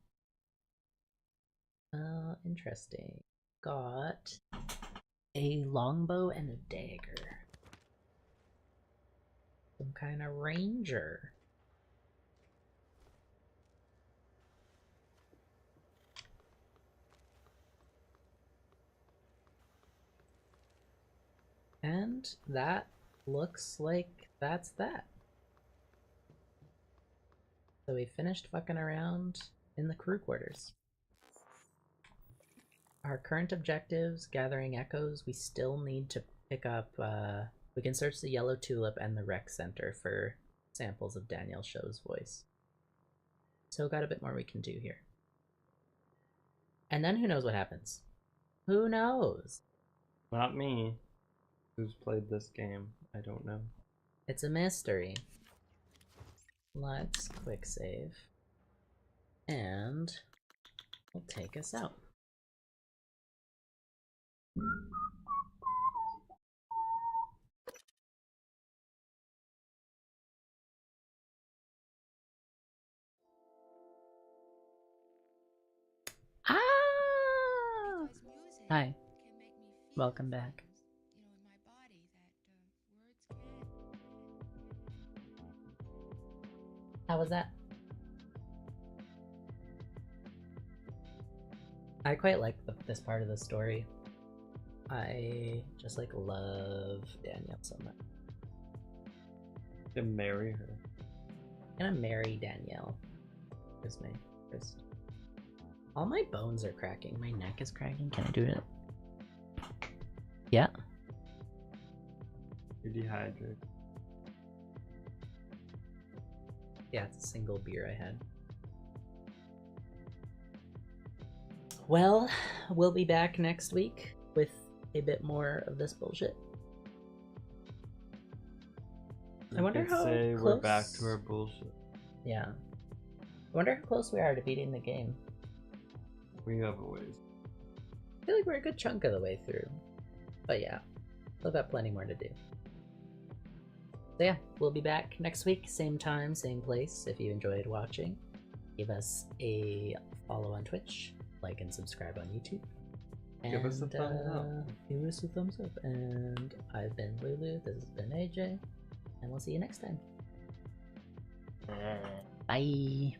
Interesting. Got a longbow and a dagger. Some kind of ranger. And that looks like that's that. So we finished fucking around in the crew quarters. Our current objectives, gathering echoes, we still need to pick up, we can search the Yellow Tulip and the Rec Center for samples of Danielle Show's voice. So got a bit more we can do here. And then who knows what happens? Who knows?
Not me. Who's played this game? I don't know.
It's a mystery. Let's quick save. And we'll take us out. Ah! Hi. Welcome back. How was that? I quite like this part of the story. I just like love Danielle so much.
To marry her.
I'm gonna marry Danielle. Where's my wrist? All my bones are cracking. My neck is cracking. Can I do it? Yeah.
You're dehydrated.
Yeah, it's a single beer I had. Well, we'll be back next week with a bit more of this bullshit. I wonder how close...
we're back to our bullshit.
Yeah. I wonder how close we are to beating the game.
We have a ways.
I feel like we're a good chunk of the way through. But yeah, still got plenty more to do. So yeah, we'll be back next week, same time, same place. If you enjoyed watching, give us a follow on Twitch, like and subscribe on YouTube. And,
give us a thumbs up.
Give us a thumbs up. And I've been Lulu, this has been AJ, and we'll see you next time. Bye.